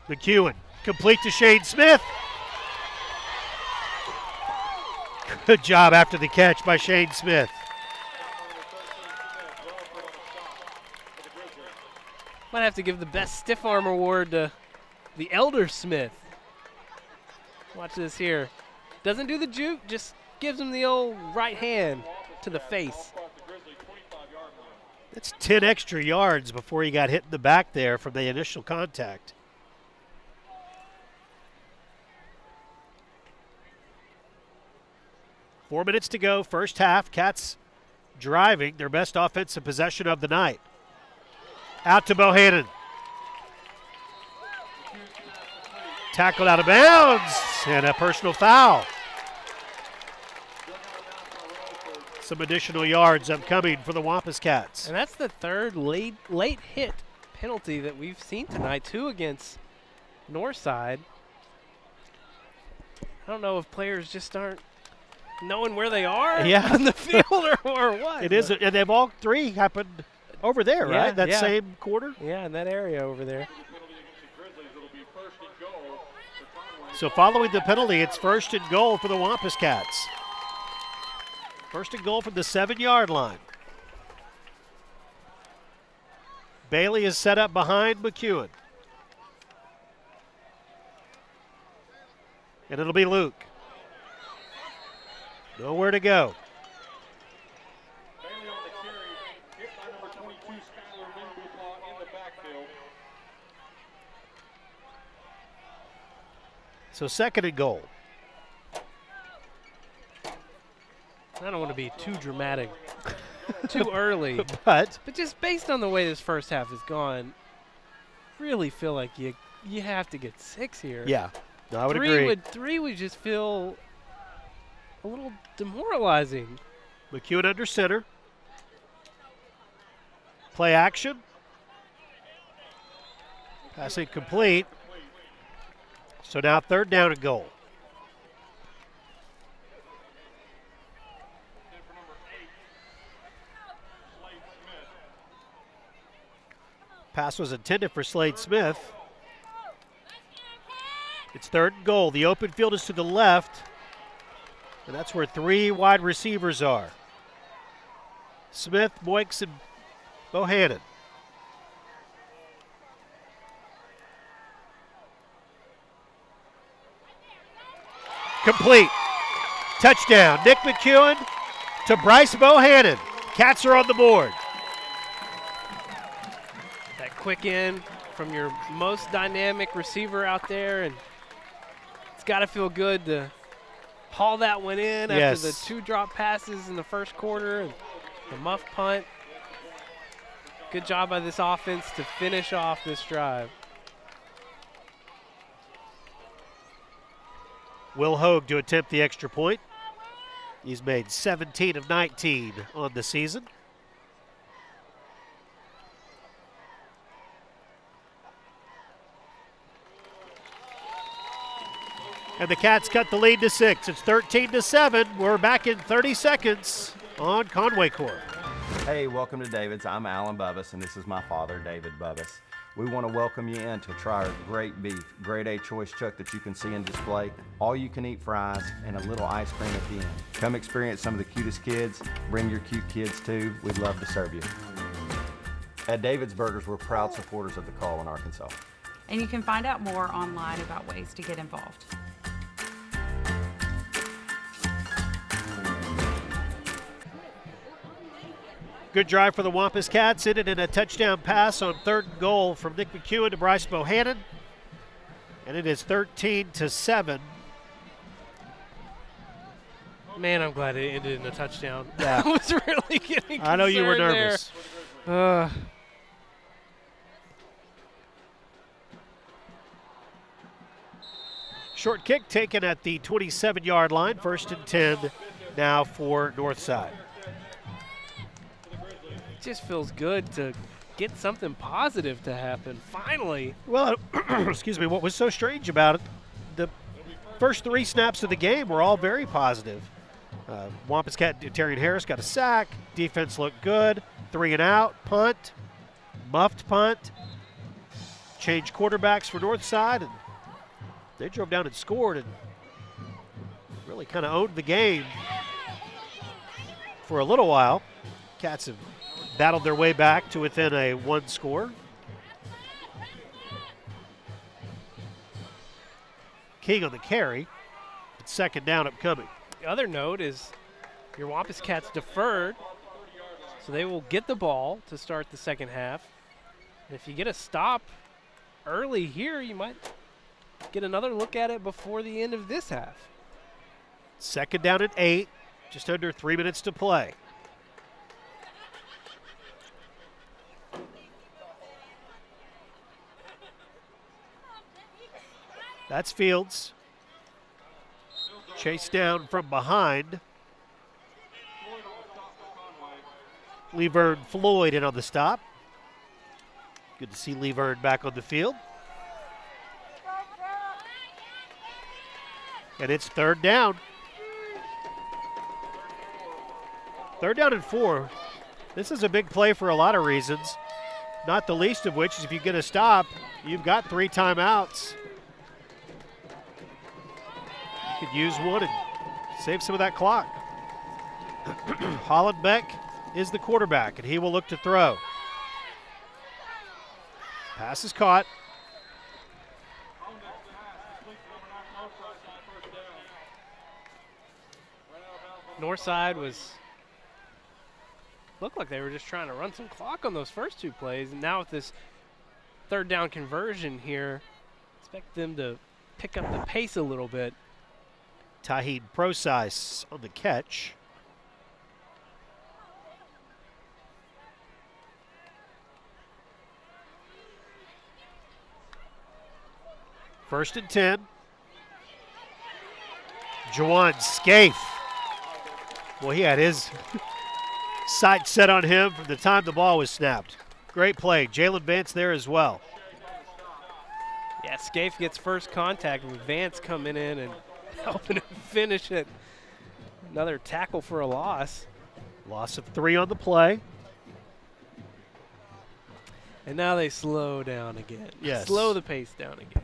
McEwen, complete to Shane Smith. Good job after the catch by Shane Smith. Might have to give the best stiff arm award to the Elder Smith. Watch this here. Doesn't do the juke, just gives him the old right hand to the face. That's 10 extra yards before he got hit in the back there from the initial contact. Four minutes to go, first half. Cats driving their best offensive possession of the night. Out to Bohannon. Tackled out of bounds and a personal foul. Some additional yards upcoming for the Wampus Cats. And that's the 3rd late hit penalty that we've seen tonight, too, against Northside. I don't know if players just aren't knowing where they are on the field or what. It is, and they've all 3 happened over there, right? That same quarter? Yeah, in that area over there. So following the penalty, it's 1st and goal for the Wampus Cats. 1st and goal from the 7-yard line. Bailey is set up behind McEwen. And it'll be Luke. Nowhere to go. So 2nd and goal. I don't want to be too dramatic, too early. But just based on the way this first half has gone, really feel like you have to get 6 here. Yeah, no, I would agree. 3 would just feel a little demoralizing. McEwen under center. Play action. Pass incomplete. So now 3rd down and goal. Pass was intended for Slade Smith. It's 3rd and goal. The open field is to the left, and that's where 3 wide receivers are. Smith, Moix, and Bohannon. Complete. Touchdown. Nick McEwen to Bryce Bohannon. Cats are on the board. That quick in from your most dynamic receiver out there, and it's got to feel good to haul that one in after the 2 drop passes in the first quarter and the muff punt. Good job by this offense to finish off this drive. Will Hogue to attempt the extra point. He's made 17 of 19 on the season. And the Cats cut the lead to 6. It's 13-7. We're back in 30 seconds on Conway Court. Hey, welcome to David's. I'm Alan Bubbas, and this is my father, David Bubbas. We want to welcome you in to try our great beef, grade A choice chuck that you can see in display, all you can eat fries, and a little ice cream at the end. Come experience some of the cutest kids. Bring your cute kids too. We'd love to serve you. At David's Burgers, we're proud supporters of the Call in Arkansas. And you can find out more online about ways to get involved. Good drive for the Wampus Cats. In it in a touchdown pass on 3rd and goal from Nick McEwen to Bryce Bohannon. And it is 13-7. Man, I'm glad it ended in a touchdown. Yeah. I was really getting concerned. I know you were nervous. Short kick taken at the 27-yard line. 1st and 10 now for Northside. It just feels good to get something positive to happen, finally. Well, excuse me, what was so strange about it, the first 3 snaps of the game were all very positive. Wampus Cat, Terrian Harris got a sack, defense looked good, 3 and out, punt, muffed punt, changed quarterbacks for Northside, and they drove down and scored and really kind of owned the game for a little while. Cats have battled their way back to within a 1 score. King on the carry. It's 2nd down upcoming. The other note is your Wampus Cats deferred, so they will get the ball to start the second half. And if you get a stop early here, you might get another look at it before the end of this half. 2nd down and 8, just under 3 minutes to play. That's Fields. Chased down from behind. Leverne Floyd in on the stop. Good to see Leverne back on the field. And it's 3rd down. 3rd down and 4. This is a big play for a lot of reasons, not the least of which is if you get a stop, you've got 3 timeouts. Could use one and save some of that clock. Hollenbeck is the quarterback, and he will look to throw. Pass is caught. Northside looked like they were just trying to run some clock on those first 2 plays, and now with this 3rd down conversion here, expect them to pick up the pace a little bit. Tahid Procise on the catch. First and 10. Juwan Scaife Well, he had his sight set on him from the time the ball was snapped. Great play. Jalen Vance there as well. Yeah, Scaife gets first contact with Vance coming in and helping him finish it. Another tackle for a loss. Loss of 3 on the play. And now they slow down again. Yes. Slow the pace down again.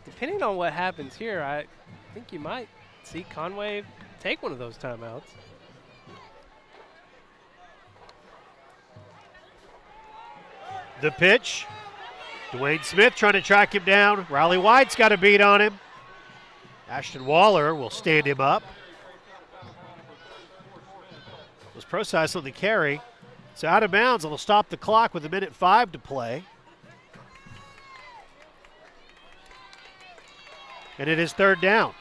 Depending on what happens here, I think you might see Conway take one of those timeouts. The pitch. Dwayne Smith trying to track him down. Riley White's got a beat on him. Ashton Waller will stand him up. Was Procise on the carry. So out of bounds. It'll stop the clock with 1:05 to play. And it is 3rd down.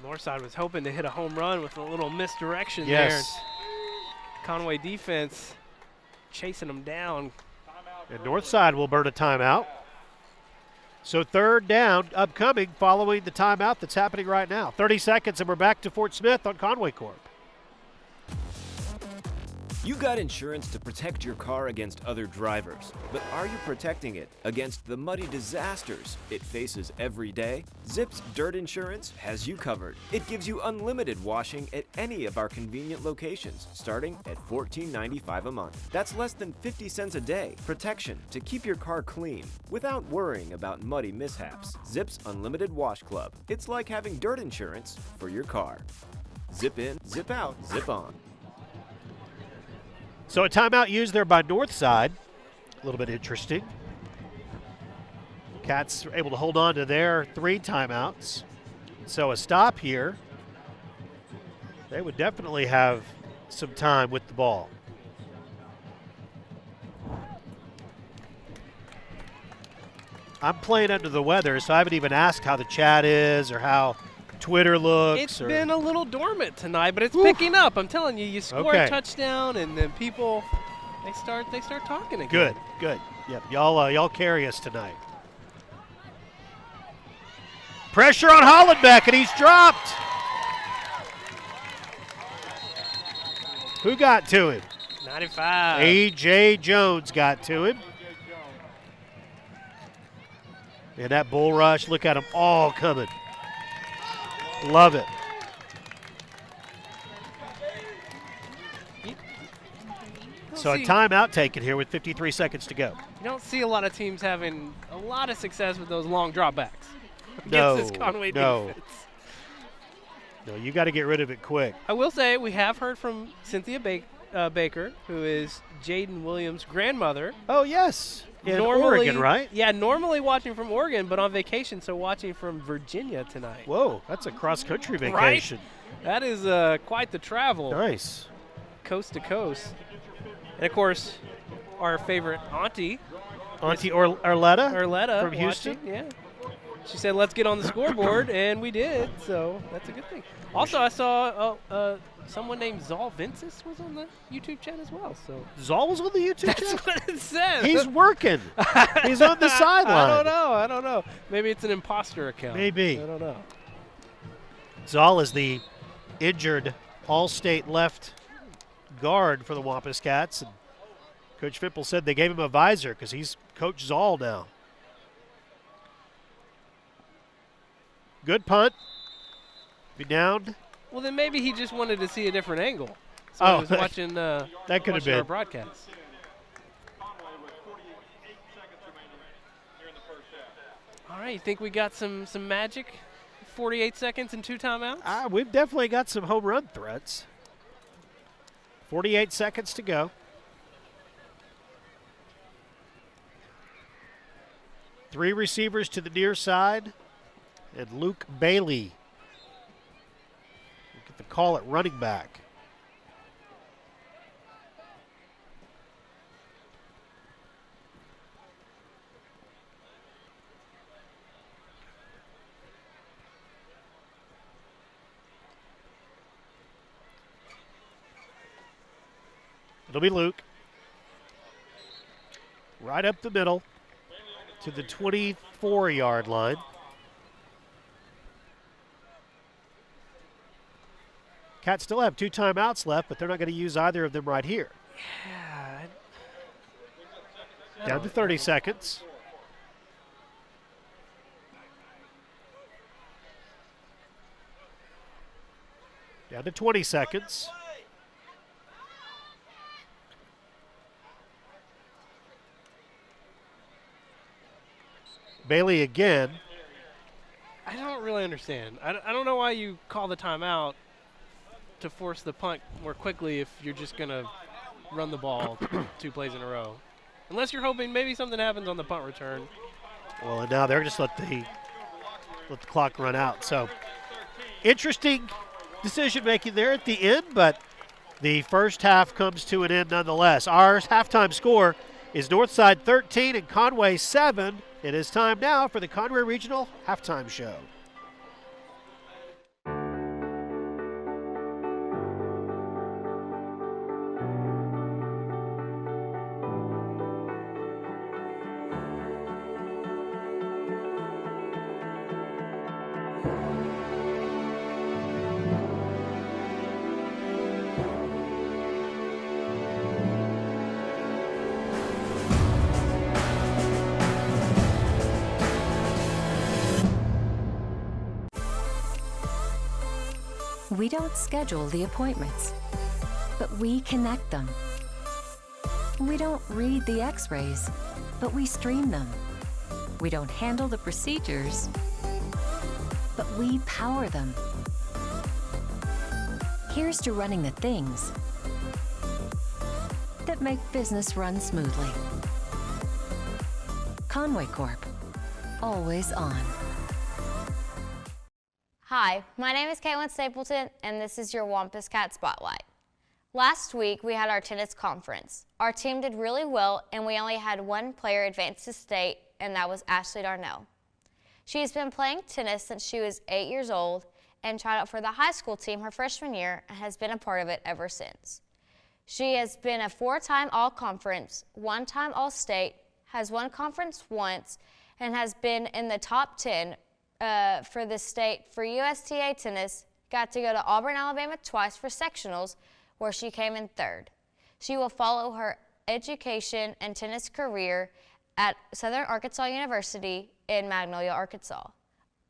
Northside was hoping to hit a home run with a little misdirection Yes. there. Conway defense chasing them down. And Northside will burn a timeout. So 3rd down upcoming following the timeout that's happening right now. 30 seconds and we're back to Fort Smith on Conway Corp. You got insurance to protect your car against other drivers, but are you protecting it against the muddy disasters it faces every day? Zip's Dirt Insurance has you covered. It gives you unlimited washing at any of our convenient locations, starting at $14.95 a month. That's less than 50 cents a day. Protection to keep your car clean without worrying about muddy mishaps. Zip's Unlimited Wash Club. It's like having dirt insurance for your car. Zip in, zip out, zip on. So a timeout used there by Northside. A little bit interesting. Cats are able to hold on to their 3 timeouts. So a stop here. They would definitely have some time with the ball. I'm playing under the weather, so I haven't even asked how the chat is or how Twitter looks. It's been a little dormant tonight, but it's picking up. I'm telling you, you score a touchdown, and then people they start talking again. Good. Yep, y'all carry us tonight. Pressure on Hollenbeck, and he's dropped. Who got to him? 95. A.J. Jones got to him. And that bull rush, look at them all coming. Love it. So a timeout taken here with 53 seconds to go. You don't see a lot of teams having a lot of success with those long dropbacks No, against this Conway no. defense. No, you got to get rid of it quick. I will say we have heard from Cynthia Baker, who is Jaden Williams' grandmother. Oh, yes. In Oregon, right? Yeah, normally watching from Oregon, but on vacation, so watching from Virginia tonight. Whoa, that's a cross-country vacation. Right? That is quite the travel. Nice. Coast to coast. And, of course, our favorite auntie. Auntie Arletta? Arletta. From Houston? Watching, yeah. She said, let's get on the scoreboard, and we did, so that's a good thing. Also, I saw someone named Zal Vinces was on the YouTube chat as well. So Zal was on the YouTube chat? That's what it says. He's working. He's on the sideline. I don't know. Maybe it's an imposter account. Maybe. I don't know. Zal is the injured All-State left guard for the Wampus Cats. And Coach Fipple said they gave him a visor because he's Coach Zal now. Good punt. Be down. Well, then maybe he just wanted to see a different angle. So he was watching that could have been our broadcast. All right, you think we got some magic? 48 seconds and 2 timeouts? We've definitely got some home run threats. 48 seconds to go. Three receivers to the near side. And Luke Bailey. Get the call at running back. It'll be Luke. Right up the middle to the 24-yard line. Cats still have 2 timeouts left, but they're not going to use either of them right here. Yeah. Down to 30 seconds. Down to 20 seconds. Bailey again. I don't really understand. I don't know why you call the timeout to force the punt more quickly if you're just going to run the ball 2 plays in a row. Unless you're hoping maybe something happens on the punt return. Well, and now they're just let the clock run out. So interesting decision making there at the end, but the first half comes to an end nonetheless. Our halftime score is Northside 13 and Conway 7. It is time now for the Conway Regional Halftime Show. We don't schedule the appointments, but we connect them. We don't read the x-rays, but we stream them. We don't handle the procedures, but we power them. Here's to running the things that make business run smoothly. Conway Corp. Always on. Hi, my name is Caitlin Stapleton, and this is your Wampus Cat Spotlight. Last week, we had our tennis conference. Our team did really well, and we only had 1 player advance to state, and that was Ashley Darnell. She has been playing tennis since she was 8 years old and tried out for the high school team her freshman year and has been a part of it ever since. She has been a 4-time All-Conference, 1-time All-State, has won conference once, and has been in the top 10 for the state for USTA tennis, got to go to Auburn, Alabama twice for sectionals, where she came in 3rd. She will follow her education and tennis career at Southern Arkansas University in Magnolia, Arkansas.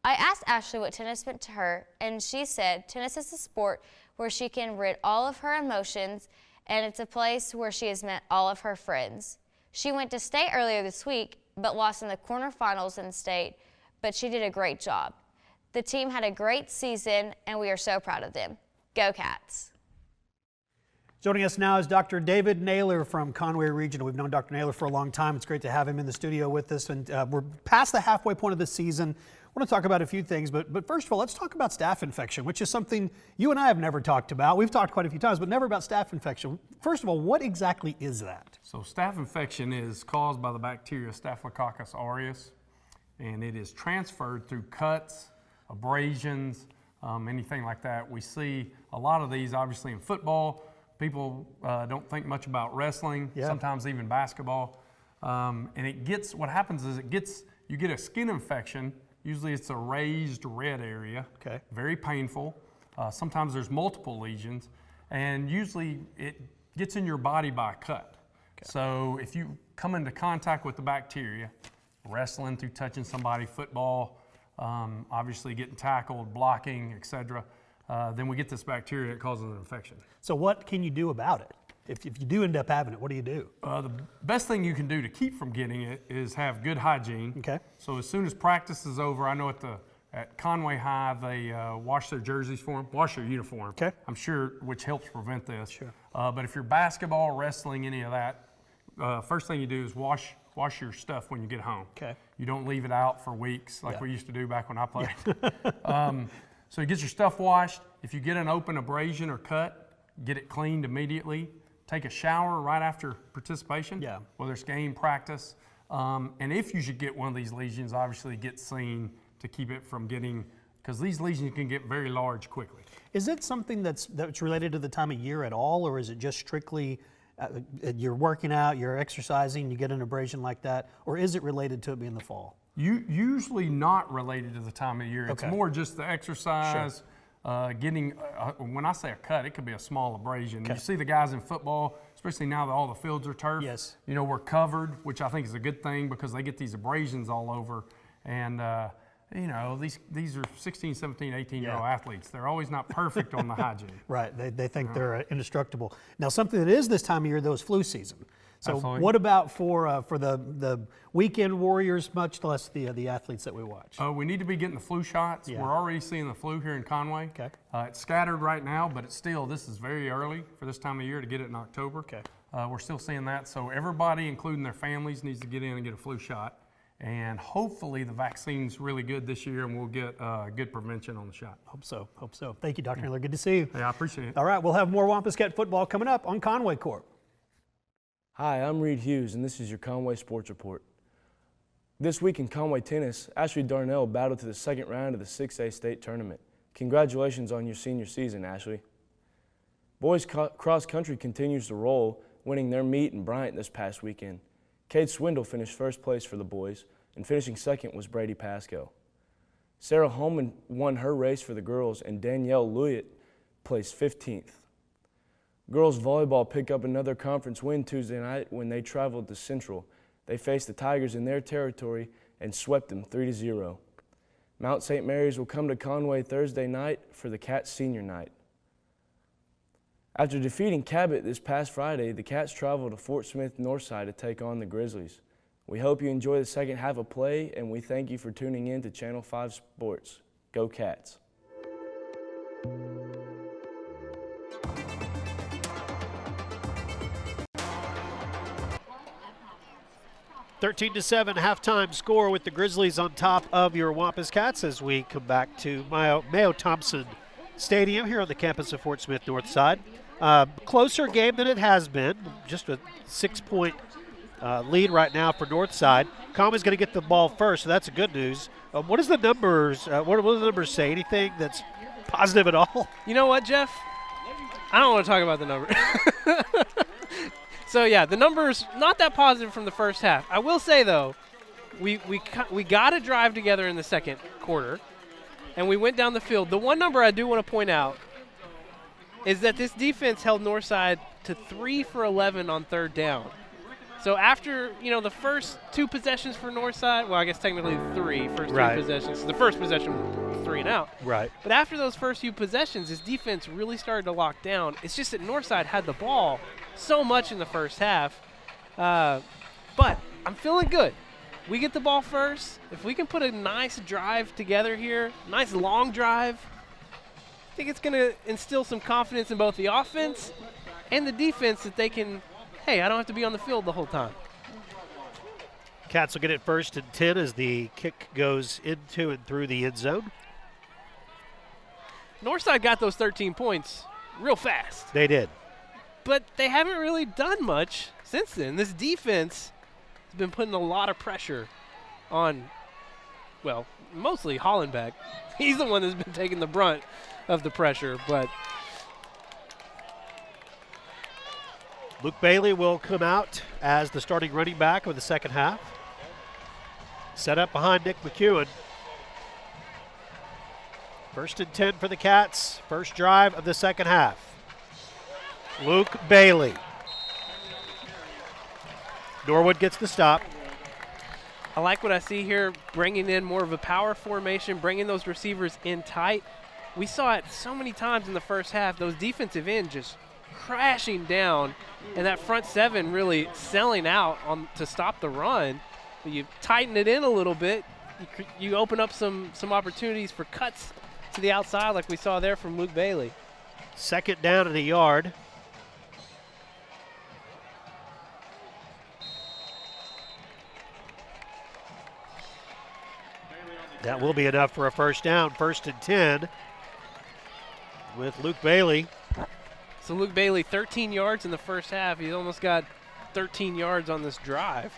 I asked Ashley what tennis meant to her, and she said tennis is a sport where she can rid all of her emotions, and it's a place where she has met all of her friends. She went to state earlier this week, but lost in the quarterfinals in state, but she did a great job. The team had a great season, and we are so proud of them. Go Cats. Joining us now is Dr. David Naylor from Conway Regional. We've known Dr. Naylor for a long time. It's great to have him in the studio with us, and we're past the halfway point of the season. I want to talk about a few things, but first of all, let's talk about staph infection, which is something you and I have never talked about. We've talked quite a few times, but never about staph infection. First of all, what exactly is that? So staph infection is caused by the bacteria Staphylococcus aureus, and it is transferred through cuts, abrasions, anything like that. We see a lot of these obviously in football. People don't think much about wrestling, sometimes even basketball. And what happens is you get a skin infection. Usually it's a raised red area, very painful. Sometimes there's multiple lesions, and usually it gets in your body by a cut. So if you come into contact with the bacteria, wrestling, through touching somebody, football, obviously getting tackled, blocking, etc., then we get this bacteria that causes an infection. So what can you do about it? If you do end up having it, what do you do? The best thing you can do to keep from getting it is have good hygiene. Okay. So as soon as practice is over, I know at Conway High, they wash their jerseys for them, wash their uniform. Okay. I'm sure, which helps prevent this. Sure. But if you're basketball, wrestling, any of that, first thing you do is wash your stuff when you get home. Okay. You don't leave it out for weeks like we used to do back when I played. So you get your stuff washed. If you get an open abrasion or cut, get it cleaned immediately. Take a shower right after participation, whether it's game, practice. And if you should get one of these lesions, obviously get seen to keep it from getting, because these lesions can get very large quickly. Is it something that's related to the time of year at all, or is it just strictly you're working out, you're exercising, you get an abrasion like that, or is it related to it being the fall? Usually not related to the time of year. It's more just the exercise. getting, when I say a cut, it could be a small abrasion. You see the guys in football, especially now that all the fields are turf, yes. you know, we're covered, which I think is a good thing because they get these abrasions all over. And, you know, these are 16, 17, 18-year-old athletes. They're always not perfect on the hygiene. Right, they think they're indestructible. Now, something that is this time of year, though, is flu season. So Absolutely. what about for the weekend warriors, much less the athletes that we watch? We need to be getting the flu shots. Yeah. We're already seeing the flu here in Conway. Okay. It's scattered right now, but it's still, this is very early for this time of year to get it in October. Okay. We're still seeing that. So everybody, including their families, needs to get in and get a flu shot. And hopefully the vaccine's really good this year and we'll get good prevention on the shot. Hope so. Thank you, Dr. Miller. Good to see you. Yeah, I appreciate it. All right, we'll have more Wampus Cat football coming up on Conway Court. Hi, I'm Reed Hughes, and this is your Conway Sports Report. This week in Conway tennis, Ashley Darnell battled to the second round of the 6A state tournament. Congratulations on your senior season, Ashley. Boys cross country continues to roll, winning their meet in Bryant this past weekend. Cade Swindle finished first place for the boys, and finishing second was Brady Pasco. Sarah Holman won her race for the girls, and Danielle Lewitt placed 15th. Girls volleyball picked up another conference win Tuesday night when they traveled to Central. They faced the Tigers in their territory and swept them 3-0. Mount St. Mary's will come to Conway Thursday night for the Cats senior night. After defeating Cabot this past Friday, the Cats travel to Fort Smith Northside to take on the Grizzlies. We hope you enjoy the second half of play, and we thank you for tuning in to Channel 5 Sports. Go Cats! 13-7 halftime score with the Grizzlies on top of your Wampus Cats as we come back to Mayo Thompson Stadium here on the campus of Fort Smith Northside. Closer game than it has been, just a 6-point lead right now for Northside. Conway's going to get the ball first, so that's good news. What does the numbers? What do the numbers say? Anything that's positive at all? You know what, Jeff? I don't want to talk about the numbers. So yeah, the numbers not that positive from the first half. I will say though, we got a drive together in the second quarter, and we went down the field. The one number I do want to point out is that this defense held Northside to 3 for 11 on third down. So after, the first two possessions for Northside, well, I guess technically first three possessions. So the first possession was 3 and out. Right. But after those first few possessions, this defense really started to lock down. It's just that Northside had the ball so much in the first half. But I'm feeling good. We get the ball first. If we can put a nice drive together here, nice long drive, I think it's going to instill some confidence in both the offense and the defense that they can, hey, I don't have to be on the field the whole time. Cats will get it first and 10 as the kick goes into and through the end zone. Northside got those 13 points real fast. They did. But they haven't really done much since then. This defense has been putting a lot of pressure on, well, mostly Hollenbeck. He's the one that's been taking the brunt of the pressure, but Luke Bailey will come out as the starting running back of the second half. Set up behind Nick McEwen. First and 10 for the Cats. First drive of the second half. Luke Bailey. Norwood gets the stop. I like what I see here, bringing in more of a power formation, bringing those receivers in tight. We saw it so many times in the first half, those defensive ends just crashing down, and that front seven really selling out to stop the run. But you tighten it in a little bit, you open up some opportunities for cuts to the outside like we saw there from Luke Bailey. Second down and a yard. That will be enough for a first down, first and 10 with Luke Bailey. So Luke Bailey, 13 yards in the first half. He's almost got 13 yards on this drive.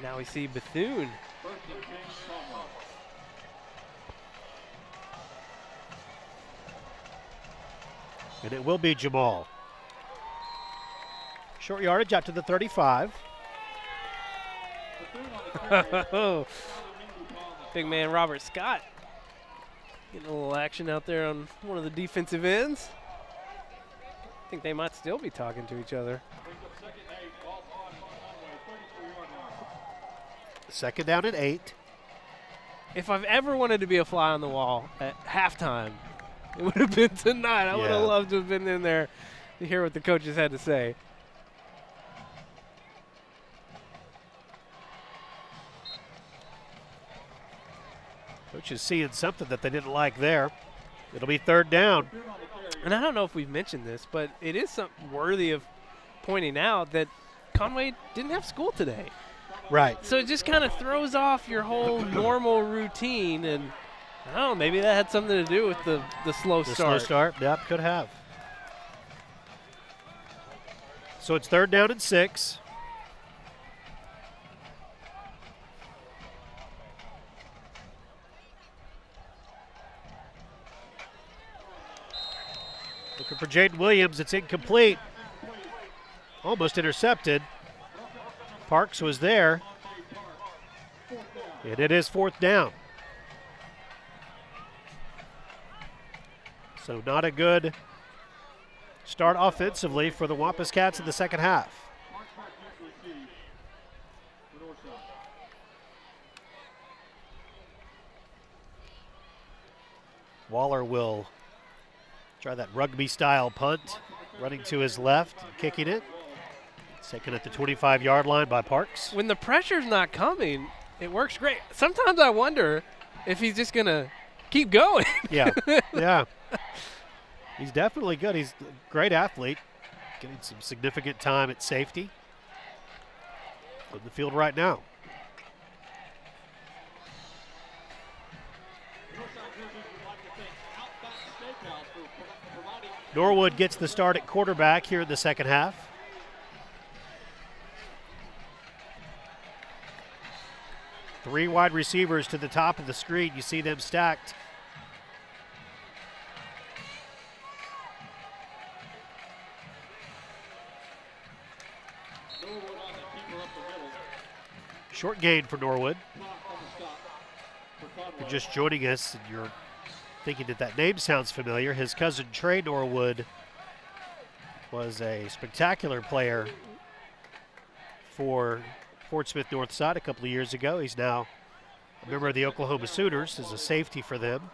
Now we see Bethune. And it will be Jamal. Short yardage out to the 35. Big man Robert Scott getting a little action out there on one of the defensive ends. I think they might still be talking to each other. Second down and 8. If I've ever wanted to be a fly on the wall at halftime, it would have been tonight. I would have loved to have been in there to hear what the coaches had to say. Coach is seeing something that they didn't like there. It'll be third down. And I don't know if we've mentioned this, but it is something worthy of pointing out that Conway didn't have school today. Right. So it just kind of throws off your whole normal routine, and I don't know, maybe that had something to do with the slow start. Slow start, yep, could have. So it's third down and 6. Looking for Jaden Williams. It's incomplete. Almost intercepted. Parks was there. And it is fourth down. So not a good start offensively for the Wampus Cats in the second half. Waller will try that rugby-style punt, running to his left, kicking it. Taken at the 25-yard line by Parks. When the pressure's not coming, it works great. Sometimes I wonder if he's just going to keep going. Yeah, yeah. He's definitely good. He's a great athlete, getting some significant time at safety. On the field right now. Norwood gets the start at quarterback here in the second half. Three wide receivers to the top of the screen. You see them stacked. Short gain for Norwood. If you're just joining us and you're thinking that name sounds familiar, his cousin Trey Norwood was a spectacular player for Fort Smith Northside a couple of years ago. He's now a member of the Oklahoma Sooners as a safety for them.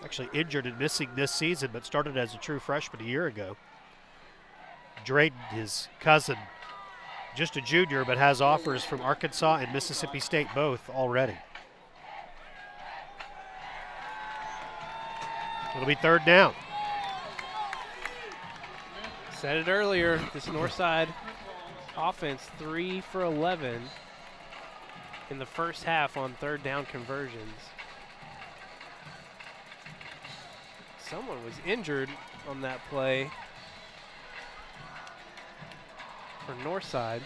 Actually injured and missing this season, but started as a true freshman a year ago. Drayden, his cousin, just a junior, but has offers from Arkansas and Mississippi State both already. It'll be third down. Said it earlier, this Northside offense 3 for 11 in the first half on third down conversions. Someone was injured on that play for Northside.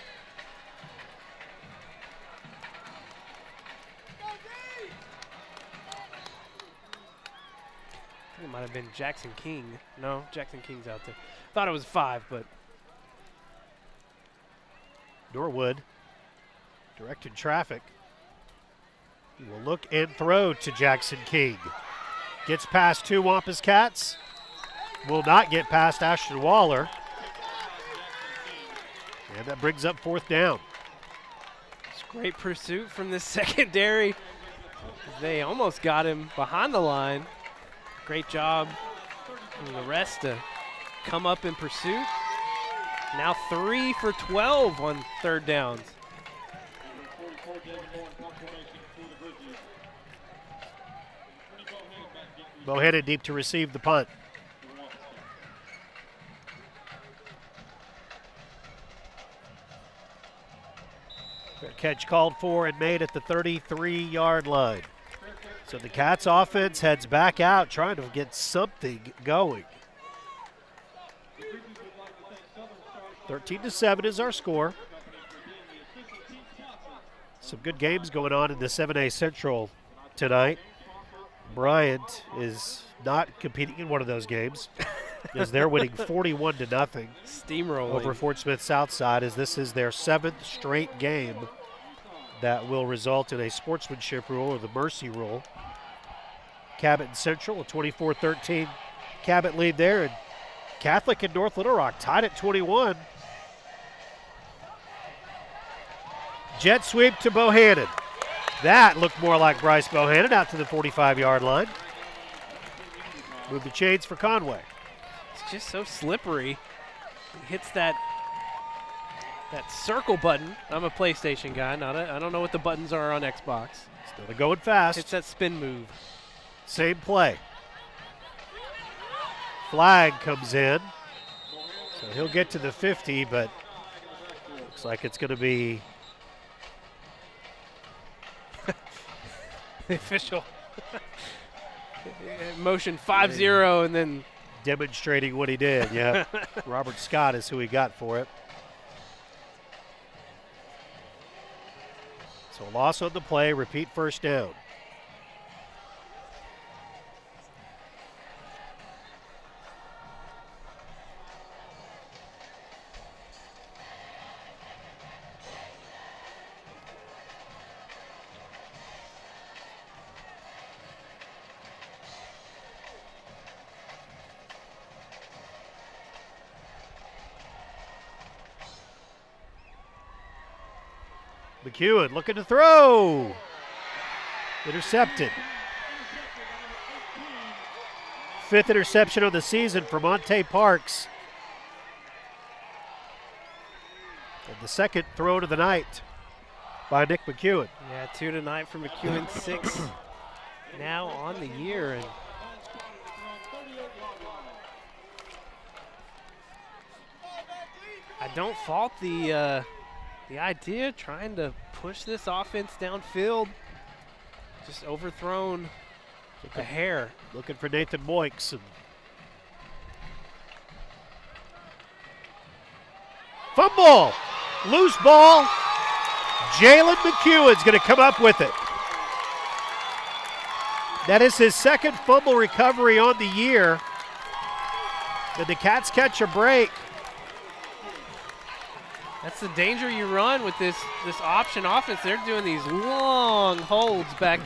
I think it might have been Jackson King. No, Jackson King's out there. Thought it was 5, but Norwood directed traffic. He will look and throw to Jackson King. Gets past 2 Wampus Cats. Will not get past Ashton Waller. And that brings up fourth down. It's great pursuit from the secondary. They almost got him behind the line. Great job from the rest to come up in pursuit. Now 3 for 12 on third downs. Bohannon deep to receive the punt. Fair catch called for and made at the 33-yard line. So the Cats offense heads back out trying to get something going. 13-7 is our score. Some good games going on in the 7A Central tonight. Bryant is not competing in one of those games. as they're winning 41-0. Steamrolling. Over Fort Smith Southside, as this is their 7th straight game that will result in a sportsmanship rule or the mercy rule. Cabot and Central, a 24-13 Cabot lead there, and Catholic and North Little Rock tied at 21. Jet sweep to Bohannon. That looked more like Bryce Bohannon out to the 45-yard line. Move the chains for Conway. It's just so slippery. He hits that circle button. I'm a PlayStation guy. I don't know what the buttons are on Xbox. Still going fast. It's that spin move. Same play. Flag comes in. So he'll get to the 50, but looks like it's going to be the official motion 5-0 and then demonstrating what he did. Yeah. Robert Scott is who he got for it. So a loss on the play, repeat first down. McEwen looking to throw. Intercepted. 5th interception of the season for Monte Parks. And the 2nd throw of the night by Nick McEwen. Yeah, 2 tonight for McEwen, 6 now on the year. And I don't fault the idea, trying to push this offense downfield, just overthrown a hair. Looking for Nathan Moix. And fumble, loose ball. Jalen McEwen's going to come up with it. That is his 2nd fumble recovery on the year. Did the Cats catch a break? That's the danger you run with this option offense. They're doing these long holds back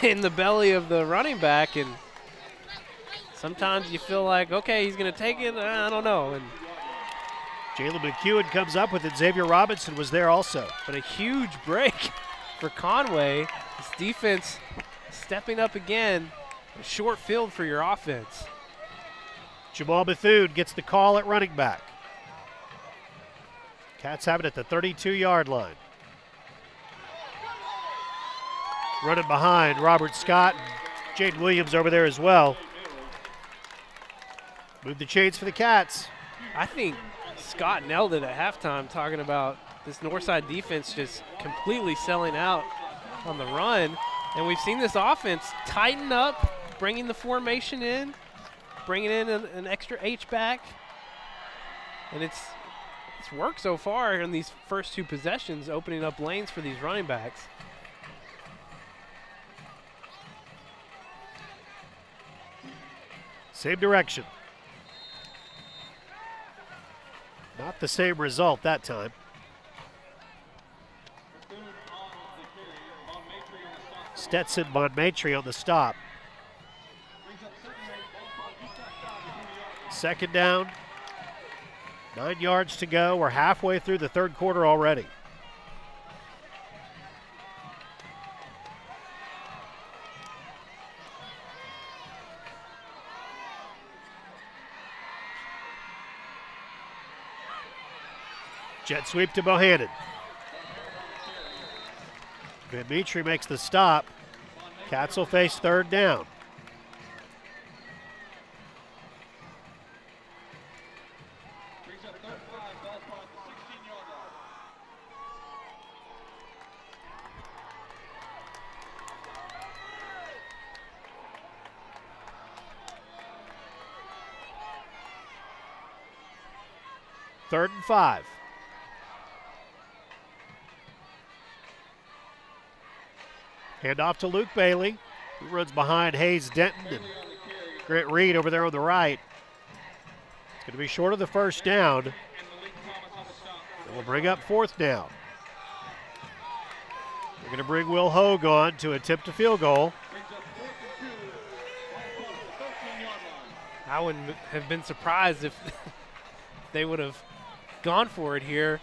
in the belly of the running back, and sometimes you feel like, okay, he's going to take it. I don't know. And Jalen McEwen comes up with it. Xavier Robinson was there also. But a huge break for Conway. This defense stepping up again. A short field for your offense. Jamal Bethune gets the call at running back. Cats have it at the 32-yard line. Running behind Robert Scott and Jaden Williams over there as well. Move the chains for the Cats. I think Scott nailed it at halftime, talking about this Northside defense just completely selling out on the run. And we've seen this offense tighten up, bringing the formation in, bringing in an extra H-back. And it's worked so far in these first 2 possessions, opening up lanes for these running backs. Same direction. Not the same result that time. Stetson Bonmatry on the stop. 2nd down. 9 yards to go. We're halfway through the 3rd quarter already. Jet sweep to Bohannon. Van Mitri makes the stop. Cats will face 3rd down. Third and 5. Hand off to Luke Bailey, who runs behind Hayes Denton and Grant Reed over there on the right. Going to be short of the first down. It will bring up fourth down. They're going to bring Will Hogue on to attempt a field goal. I wouldn't have been surprised if they would have gone for it here.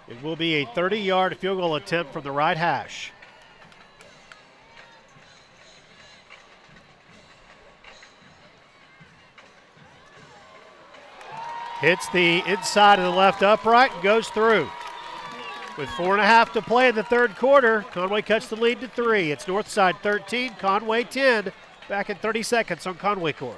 It will be a 30-yard field goal attempt from the right hash. Hits the inside of the left upright and goes through. With 4.5 to play in the third quarter, Conway cuts the lead to 3. It's Northside 13, Conway 10. Back in 30 seconds on Conway Court.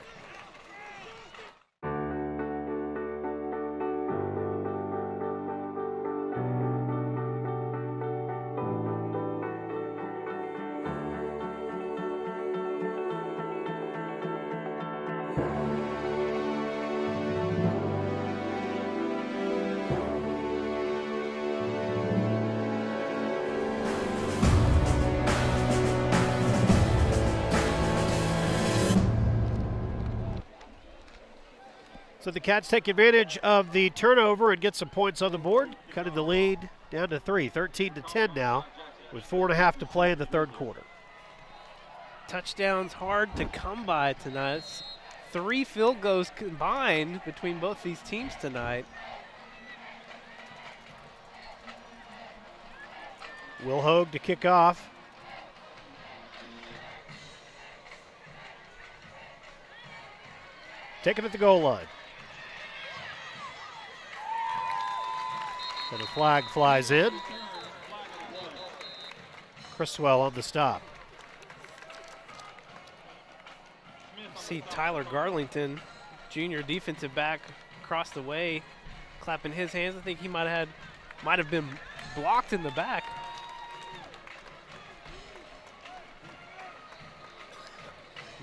So the Cats take advantage of the turnover and get some points on the board, cutting the lead down to 3, 13-10 now, with 4.5 to play in the third quarter. Touchdowns hard to come by tonight. It's 3 field goals combined between both these teams tonight. Will Hogue to kick off. Taken at the goal line. So the flag flies in. Criswell on the stop. See Tyler Garlington, junior defensive back, across the way, clapping his hands. I think he might have been blocked in the back.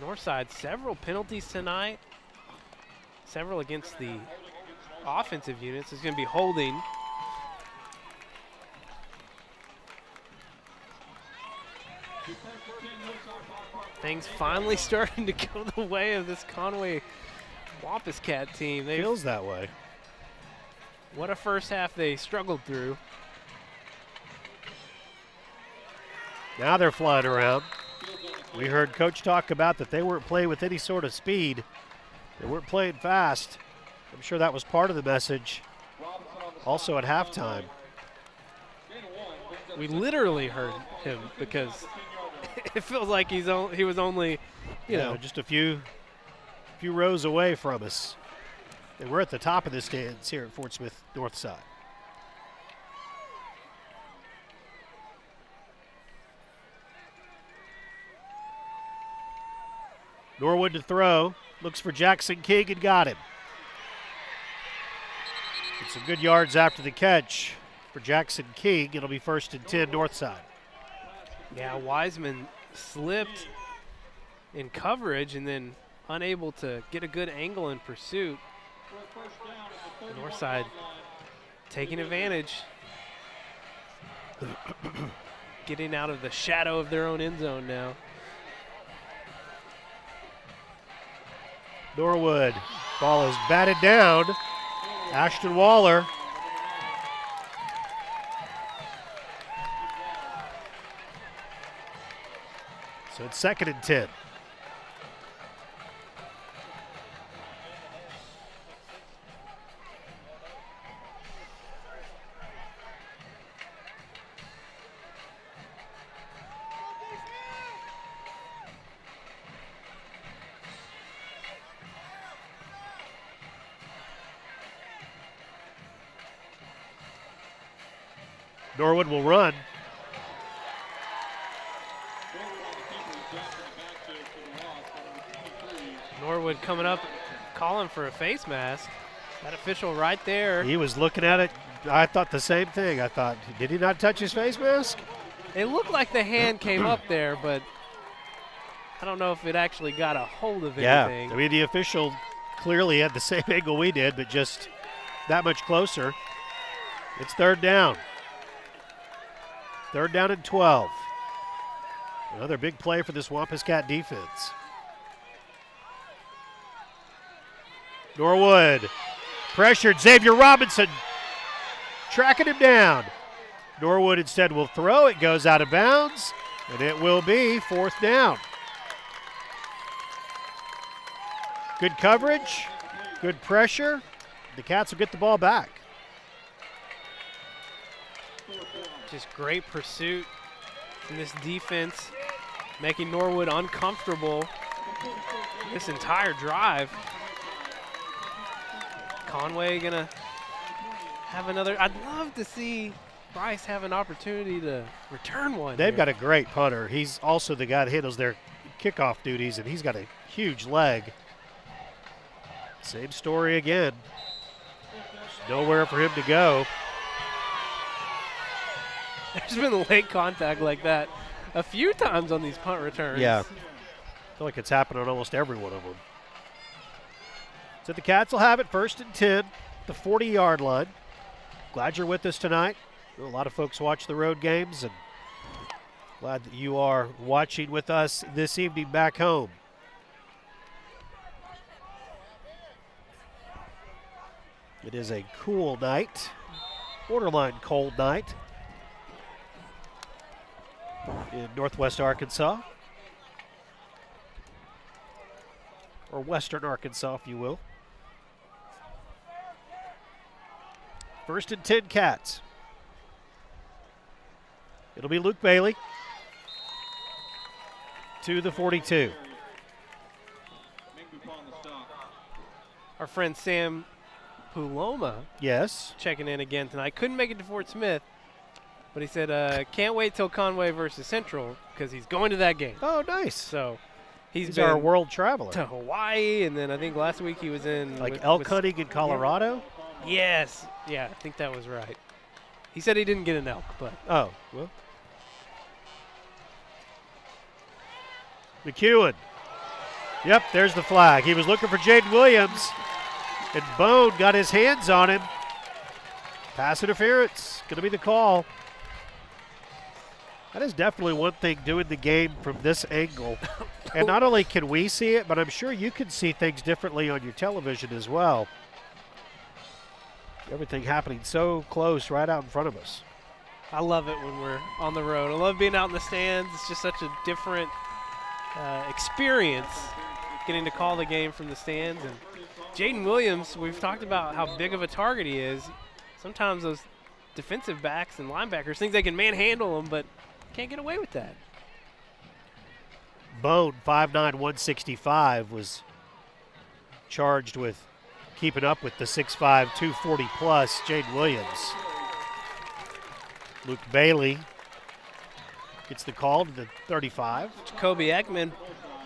Northside, several penalties tonight. Several against the offensive units. It's going to be holding. Things finally starting to go the way of this Conway Wampus Cat team. Feels that way. What a first half they struggled through. Now they're flying around. We heard Coach talk about that they weren't playing with any sort of speed. They weren't playing fast. I'm sure that was part of the message. Also at halftime. We literally heard him because it feels like he was only, you know, just a few rows away from us. And we're at the top of the stands here at Fort Smith Northside. Norwood to throw. Looks for Jackson King and got him. Get some good yards after the catch for Jackson King. It'll be 1st and 10 Northside. Yeah, Wiseman slipped in coverage and then unable to get a good angle in pursuit. Northside taking advantage. Getting out of the shadow of their own end zone now. Norwood, ball is batted down. Ashton Waller. So it's 2nd and 10. Norwood will run. Norwood coming up, calling for a face mask. That official right there. He was looking at it. I thought the same thing. I thought, did he not touch his face mask? It looked like the hand came up there, but I don't know if it actually got a hold of anything. Yeah, I mean, the official clearly had the same angle we did, but just that much closer. It's 3rd down. 3rd down and 12. Another big play for this Wampus Cat defense. Norwood pressured. Xavier Robinson tracking him down. Norwood instead will throw. It goes out of bounds, and it will be 4th down. Good coverage, good pressure. The Cats will get the ball back. Just great pursuit from this defense, making Norwood uncomfortable this entire drive. Conway gonna have another. I'd love to see Bryce have an opportunity to return one. They've got a great punter. He's also the guy that handles their kickoff duties, and he's got a huge leg. Same story again. There's nowhere for him to go. There's been late contact like that a few times on these punt returns. Yeah. I feel like it's happened on almost every one of them. So the Cats will have it 1st and 10, the 40-yard line. Glad you're with us tonight. A lot of folks watch the road games, and glad that you are watching with us this evening back home. It is a cool night, borderline cold night in northwest Arkansas, or western Arkansas, if you will. 1st and 10 Cats. It'll be Luke Bailey to the 42. Our friend Sam Puloma, yes, checking in again tonight. Couldn't make it to Fort Smith, but he said can't wait till Conway versus Central because he's going to that game. Oh, nice. So he's been our world traveler to Hawaii, and then I think last week he was in elk hunting in Colorado. Yes, yeah, I think that was right. He said he didn't get an elk, but oh well. McEwen. Yep, there's the flag. He was looking for Jaden Williams, and Bone got his hands on him. Pass interference, going to be the call. That is definitely one thing doing the game from this angle. And not only can we see it, but I'm sure you can see things differently on your television as well. Everything happening so close right out in front of us. I love it when we're on the road. I love being out in the stands. It's just such a different experience getting to call the game from the stands. And Jaden Williams, we've talked about how big of a target he is. Sometimes those defensive backs and linebackers think they can manhandle him, but can't get away with that. Bone, 5'9", 165, was charged with keeping up with the 6'5", 240-plus Jaden Williams. Luke Bailey gets the call to the 35. Jacoby Ekman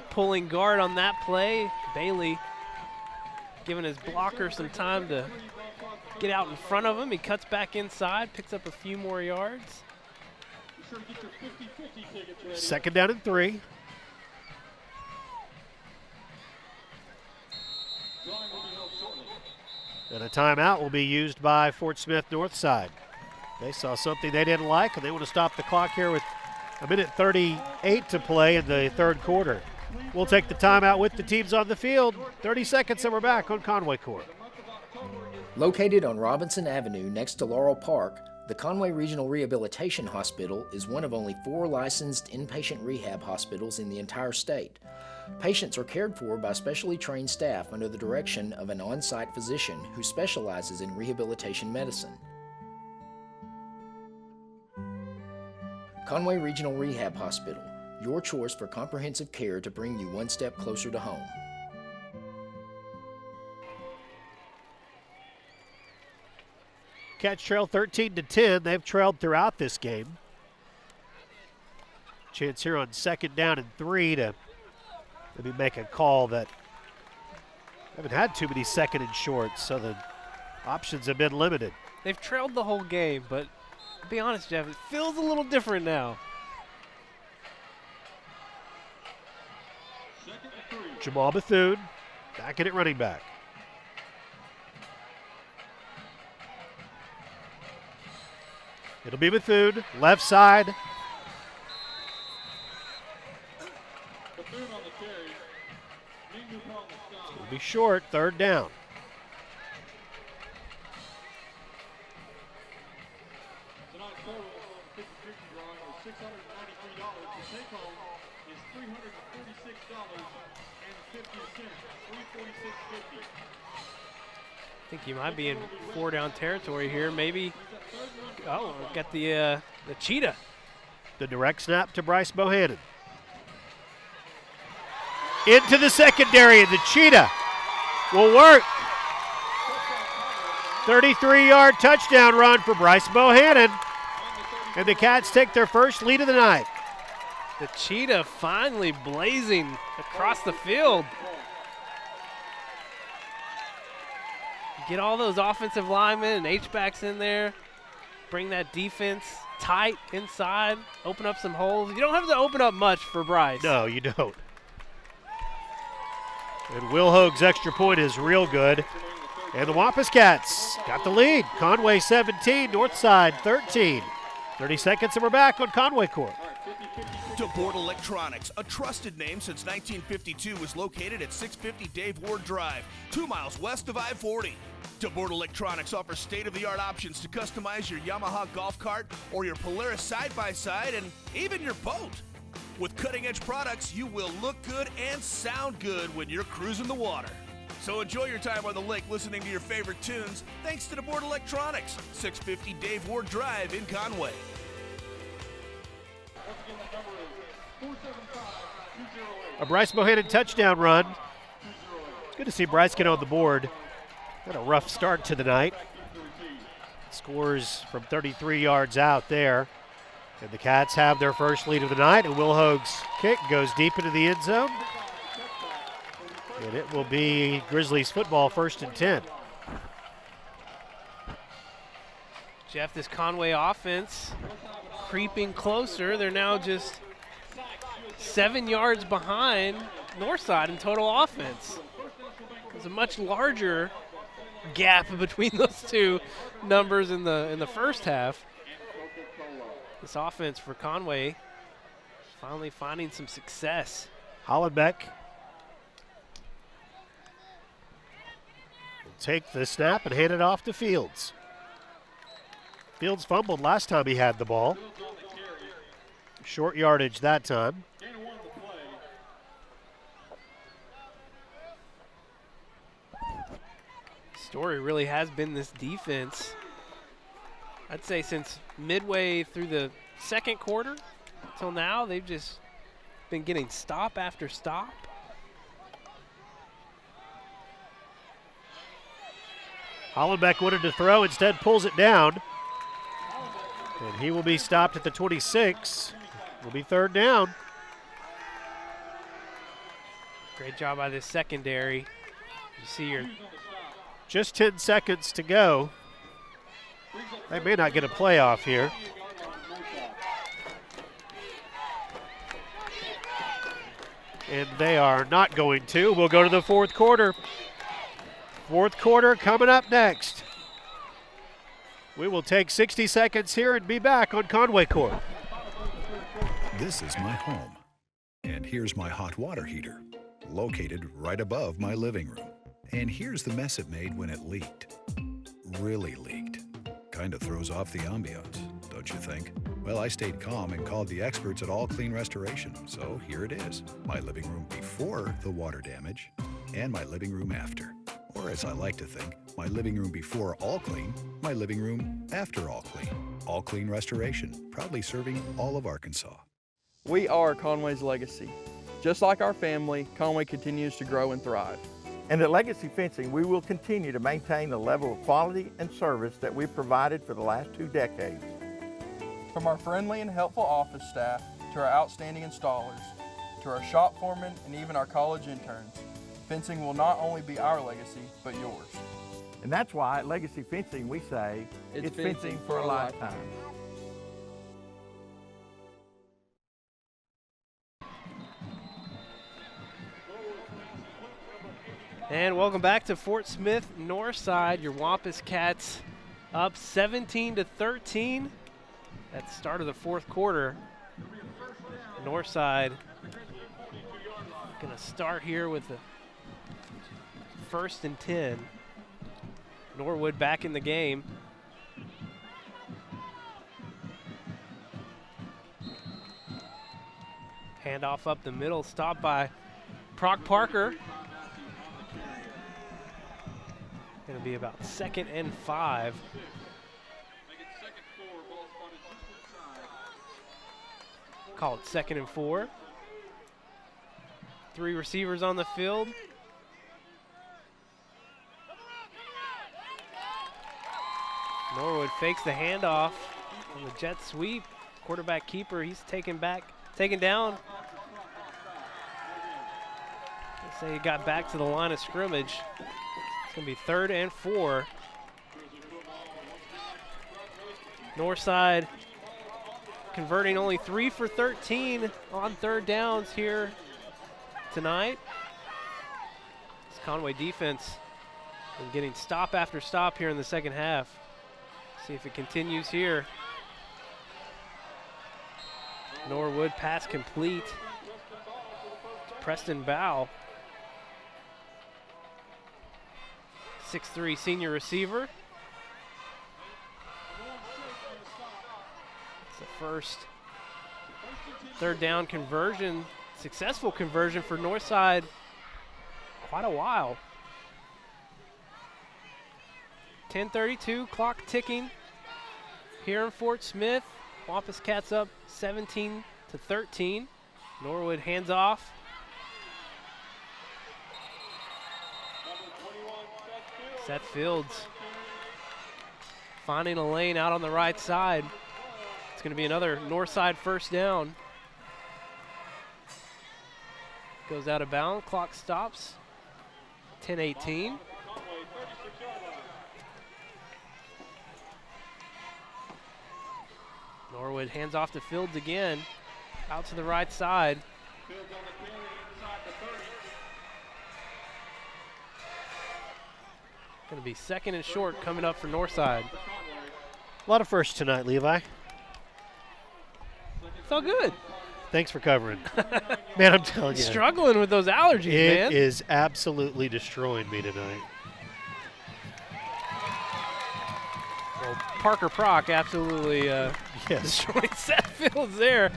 pulling guard on that play. Bailey giving his blocker some time to get out in front of him. He cuts back inside, picks up a few more yards. 2nd down and 3. And a timeout will be used by Fort Smith Northside. They saw something they didn't like, and they want to stop the clock here with 1:38 to play in the 3rd quarter. We'll take the timeout with the teams on the field. 30 seconds and we're back on Conway Court. Located on Robinson Avenue next to Laurel Park, the Conway Regional Rehabilitation Hospital is one of only 4 licensed inpatient rehab hospitals in the entire state. Patients are cared for by specially trained staff under the direction of an on-site physician who specializes in rehabilitation medicine. Conway Regional Rehab Hospital, your choice for comprehensive care to bring you one step closer to home. Cats trail 13-10. They've trailed throughout this game. Chance here on 2nd down and 3 to maybe make a call that haven't had too many 2nd and shorts, so the options have been limited. They've trailed the whole game, but to be honest, Jeff, it feels a little different now. Jamal Bethune back in at running back. It'll be Bethune, left side. It'll be short, 3rd down. I think you might be in 4-down territory here. Maybe. Oh, got the cheetah. The direct snap to Bryce Bohannon. Into the secondary, and the cheetah will work. 33-yard touchdown run for Bryce Bohannon. And the Cats take their first lead of the night. The cheetah finally blazing across the field. Get all those offensive linemen and H-backs in there. Bring that defense tight inside. Open up some holes. You don't have to open up much for Bryce. No, you don't. And Will Hoag's extra point is real good. And the Wampus Cats got the lead. Conway 17, Northside 13. 30 seconds and we're back on Conway Court. DeBoard Electronics, a trusted name since 1952, is located at 650 Dave Ward Drive, 2 miles west of I-40. DeBoard Electronics offers state-of-the-art options to customize your Yamaha golf cart or your Polaris side-by-side and even your boat. With cutting-edge products, you will look good and sound good when you're cruising the water. So enjoy your time on the lake listening to your favorite tunes thanks to DeBoard Electronics, 650 Dave Ward Drive in Conway. A Bryce Bohannon touchdown run. Good to see Bryce get on the board. Had a rough start to the night. Scores from 33 yards out there. And the Cats have their first lead of the night. And Will Hoag's kick goes deep into the end zone. And it will be Grizzlies football, 1st and 10. Jeff, this Conway offense creeping closer. They're now just 7 yards behind Northside in total offense. There's a much larger gap between those two numbers in the first half. This offense for Conway finally finding some success. Hollenbeck will take the snap and hand it off to Fields. Fields fumbled last time he had the ball. Short yardage that time. Story really has been this defense, I'd say since midway through the second quarter till now. They've just been getting stop after stop. Hollenbeck wanted to throw, instead pulls it down. And he will be stopped at the 26. Will be 3rd down. Great job by this secondary. You see your just 10 seconds to go. They may not get a playoff here. And they are not going to. We'll go to the 4th quarter. 4th quarter coming up next. We will take 60 seconds here and be back on Conway Court. This is my home. And here's my hot water heater, located right above my living room. And here's the mess it made when it leaked. Really leaked. Kind of throws off the ambiance, don't you think? Well, I stayed calm and called the experts at All Clean Restoration. So here it is, my living room before the water damage and my living room after. Or as I like to think, my living room before All Clean, my living room after All Clean. All Clean Restoration, proudly serving all of Arkansas. We are Conway's legacy. Just like our family, Conway continues to grow and thrive. And at Legacy Fencing, we will continue to maintain the level of quality and service that we've provided for the last 2 decades. From our friendly and helpful office staff to our outstanding installers, to our shop foremen and even our college interns, fencing will not only be our legacy, but yours. And that's why at Legacy Fencing we say, it's fencing for a lifetime. And welcome back to Fort Smith Northside. Your Wampus Cats up 17-13 at the start of the 4th quarter. Northside going to start here with the 1st and 10. Norwood back in the game. Handoff up the middle, stopped by Brock Parker. Going to be about 2nd and 5. Call it 2nd and 4. 3 receivers on the field. Norwood fakes the handoff on the jet sweep. Quarterback keeper, he's taken down. They say he got back to the line of scrimmage. It's going to be 3rd and 4. Northside converting only 3 for 13 on 3rd downs here tonight. This Conway defense and getting stop after stop here in the second half. See if it continues here. Norwood pass complete to Preston Bow. 6'3" senior receiver. It's the first 3rd down conversion, successful conversion for Northside quite a while. 10:32, clock ticking here in Fort Smith. Wampus Cats up 17-13. Norwood hands off. Seth Fields finding a lane out on the right side. It's going to be another Northside 1st down. Goes out of bounds, clock stops. 10:18. Norwood hands off to Fields again, out to the right side. Going to be 2nd and short coming up for Northside. A lot of firsts tonight, Levi. It's all good. Thanks for covering. Man, I'm telling you. Struggling with those allergies, man. It is absolutely destroying me tonight. Well, Parker Prock absolutely destroyed Seth Fields there.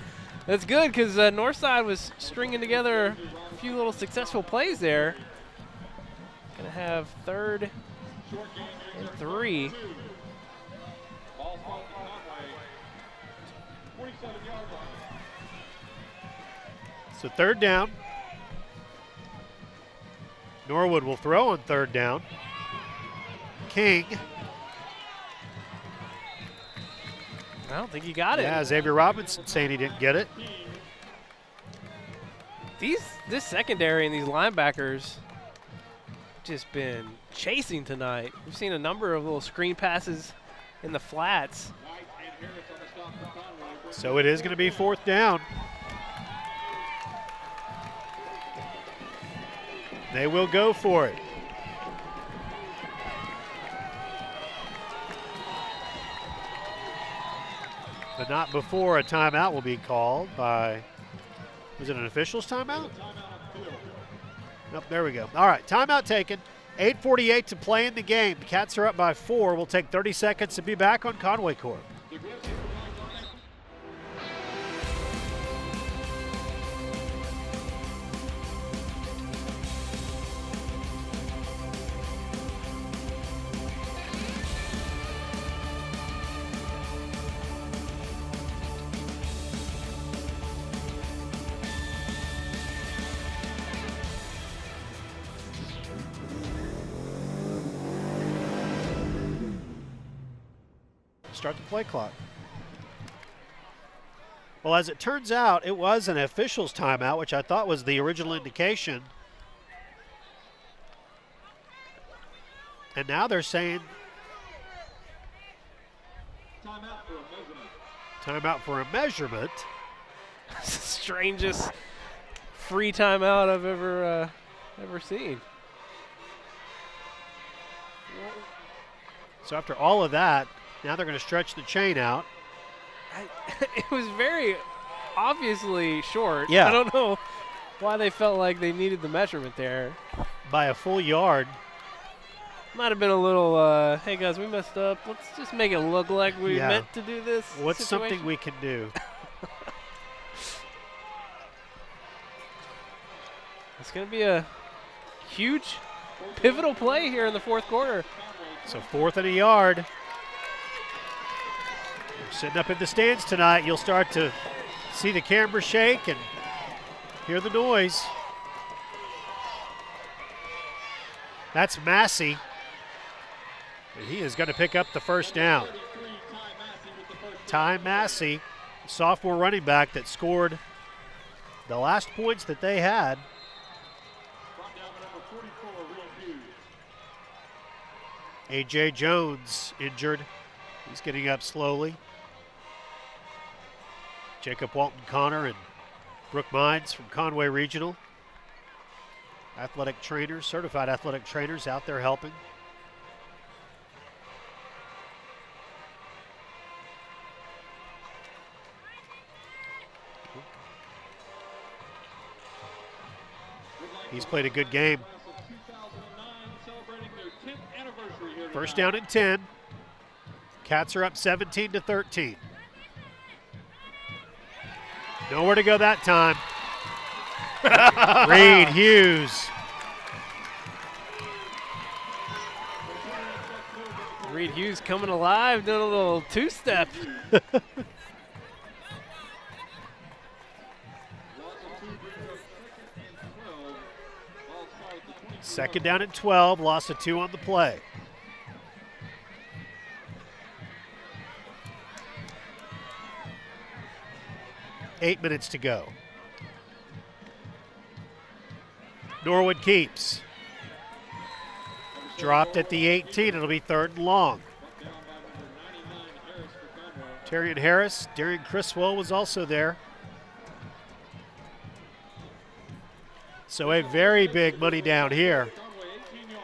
That's good because Northside was stringing together a few little successful plays there. Going to have 3rd and 3. So 3rd down. Norwood will throw on 3rd down. King. I don't think he got it. Yeah, Xavier Robinson saying he didn't get it. This secondary and these linebackers just been chasing tonight. We've seen a number of little screen passes in the flats. So it is going to be 4th down. They will go for it. But not before a timeout will be called by, was it an official's timeout? Nope, there we go. All right, timeout taken. 8:48 to play in the game. The Cats are up by 4. We'll take 30 seconds to be back on Conway Court. Start the play clock. Well, as it turns out, it was an official's timeout, which I thought was the original indication. And now they're saying timeout for a measurement. Strangest free timeout I've ever seen. So after all of that, now they're going to stretch the chain out. It was very obviously short. Yeah. I don't know why they felt like they needed the measurement there. By a full yard. Might have been a little, hey guys, we messed up. Let's just make it look like we meant to do this. What's situation. something we can do? It's going to be a huge pivotal play here in the fourth quarter. So 4th and a yard. You're sitting up in the stands tonight. You'll start to see the camera shake and hear the noise. That's Massey. And he is going to pick up the first down. Ty Massey, sophomore running back that scored the last points that they had. A.J. Jones injured. He's getting up slowly. Jacob Walton Connor and Brooke Mines from Conway Regional. Athletic trainers, certified athletic trainers out there helping. He's played a good game. First down and 10. Cats are up 17-13. Nowhere to go that time. Reed Hughes. Reed Hughes coming alive, doing a little two-step. Second down and 12, loss of 2 on the play. Eight minutes to go. Norwood keeps. Dropped at the 18. It'll be 3rd and long. Terrian Harris, Darian Criswell was also there. So a very big money down here.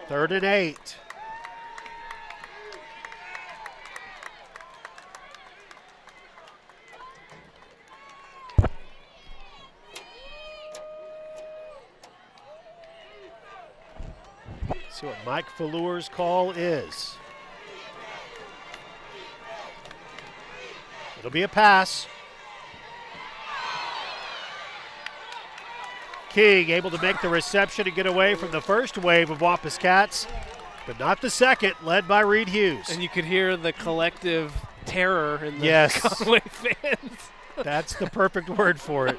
3rd and 8. See what Mike Fallour's call is. It'll be a pass. King able to make the reception and get away from the first wave of Wampus Cats, but not the second, led by Reed Hughes. And you could hear the collective terror in the Conway fans. That's the perfect word for it.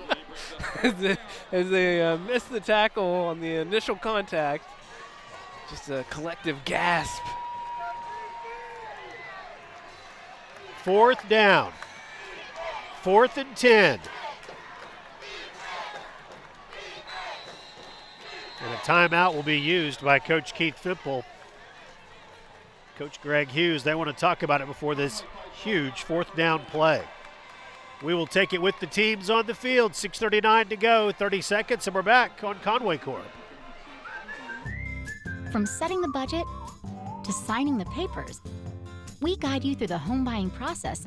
as they missed the tackle on the initial contact. Just a collective gasp. 4th down. 4th and 10. And a timeout will be used by Coach Keith Fimple. Coach Greg Hughes, they want to talk about it before this huge 4th down play. We will take it with the teams on the field. 6:39 to go, 30 seconds, and we're back on Conway Corp. From setting the budget to signing the papers, we guide you through the home buying process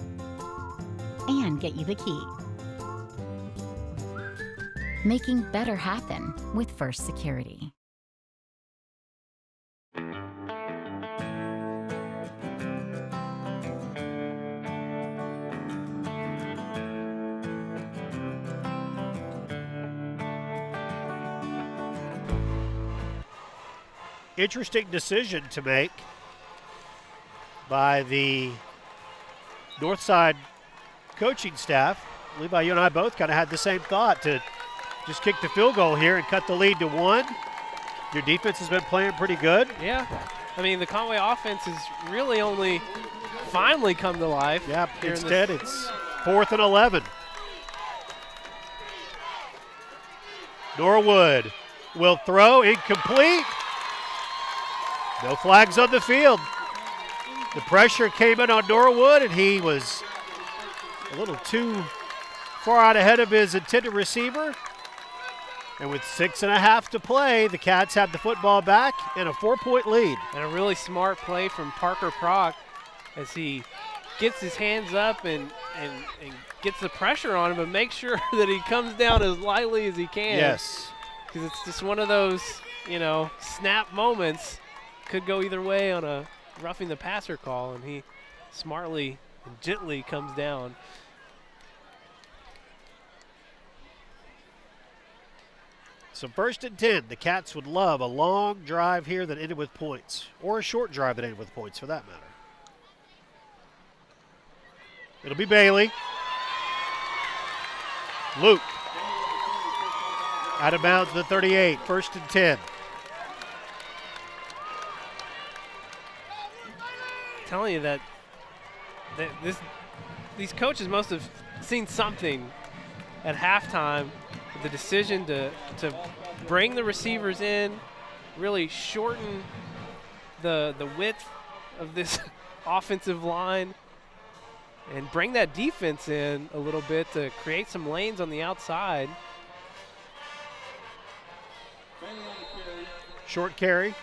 and get you the key. Making better happen with First Security. Interesting decision to make by the Northside coaching staff. Levi, you and I both kind of had the same thought to just kick the field goal here and cut the lead to 1. Your defense has been playing pretty good. Yeah. I mean, the Conway offense has really only finally come to life. Yeah, instead it's 4th and 11. Norwood will throw, incomplete. No flags on the field. The pressure came in on Norwood, and he was a little too far out ahead of his intended receiver. And with 6.5 to play, the Cats have the football back and a 4-point lead. And a really smart play from Parker Prock as he gets his hands up and gets the pressure on him, but makes sure that he comes down as lightly as he can. Yes. Because it's just one of those, snap moments. Could go either way on a roughing the passer call, and he smartly and gently comes down. So 1st and 10. The Cats would love a long drive here that ended with points, or a short drive that ended with points for that matter. It'll be Bailey. Luke. Out of bounds to the 38. 1st and 10. Telling you that these coaches must have seen something at halftime. The decision to bring the receivers in, really shorten the width of this offensive line, and bring that defense in a little bit to create some lanes on the outside. Short carry.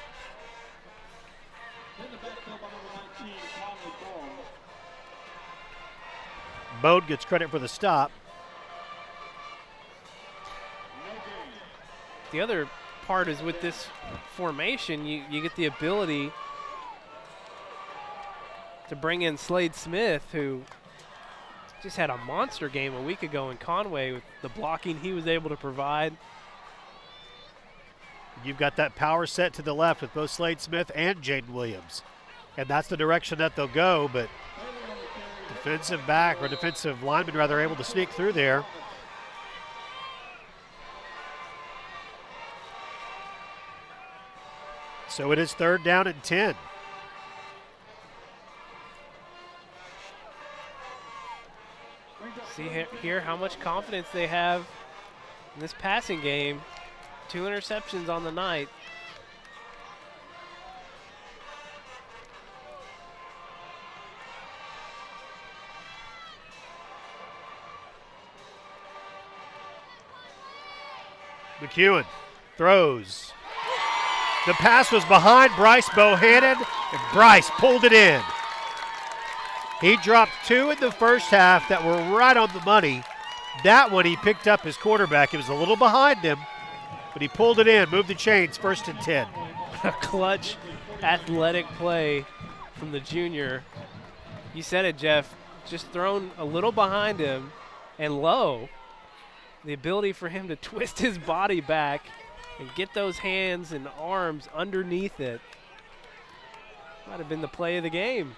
Bode gets credit for the stop. The other part is with this formation, you get the ability to bring in Slade Smith, who just had a monster game a week ago in Conway with the blocking he was able to provide. You've got that power set to the left with both Slade Smith and Jaden Williams. And that's the direction that they'll go, but defensive back, or defensive lineman rather, able to sneak through there. So it is 3rd down and 10. See here how much confidence they have in this passing game. 2 interceptions on the night. McEwen throws. The pass was behind Bryce Bohannon, and Bryce pulled it in. He dropped 2 in the first half that were right on the money. That one he picked up his quarterback. It was a little behind him, but he pulled it in, moved the chains, 1st and 10. A clutch athletic play from the junior. You said it, Jeff. Just thrown a little behind him and low. The ability for him to twist his body back and get those hands and arms underneath it. Might have been the play of the game.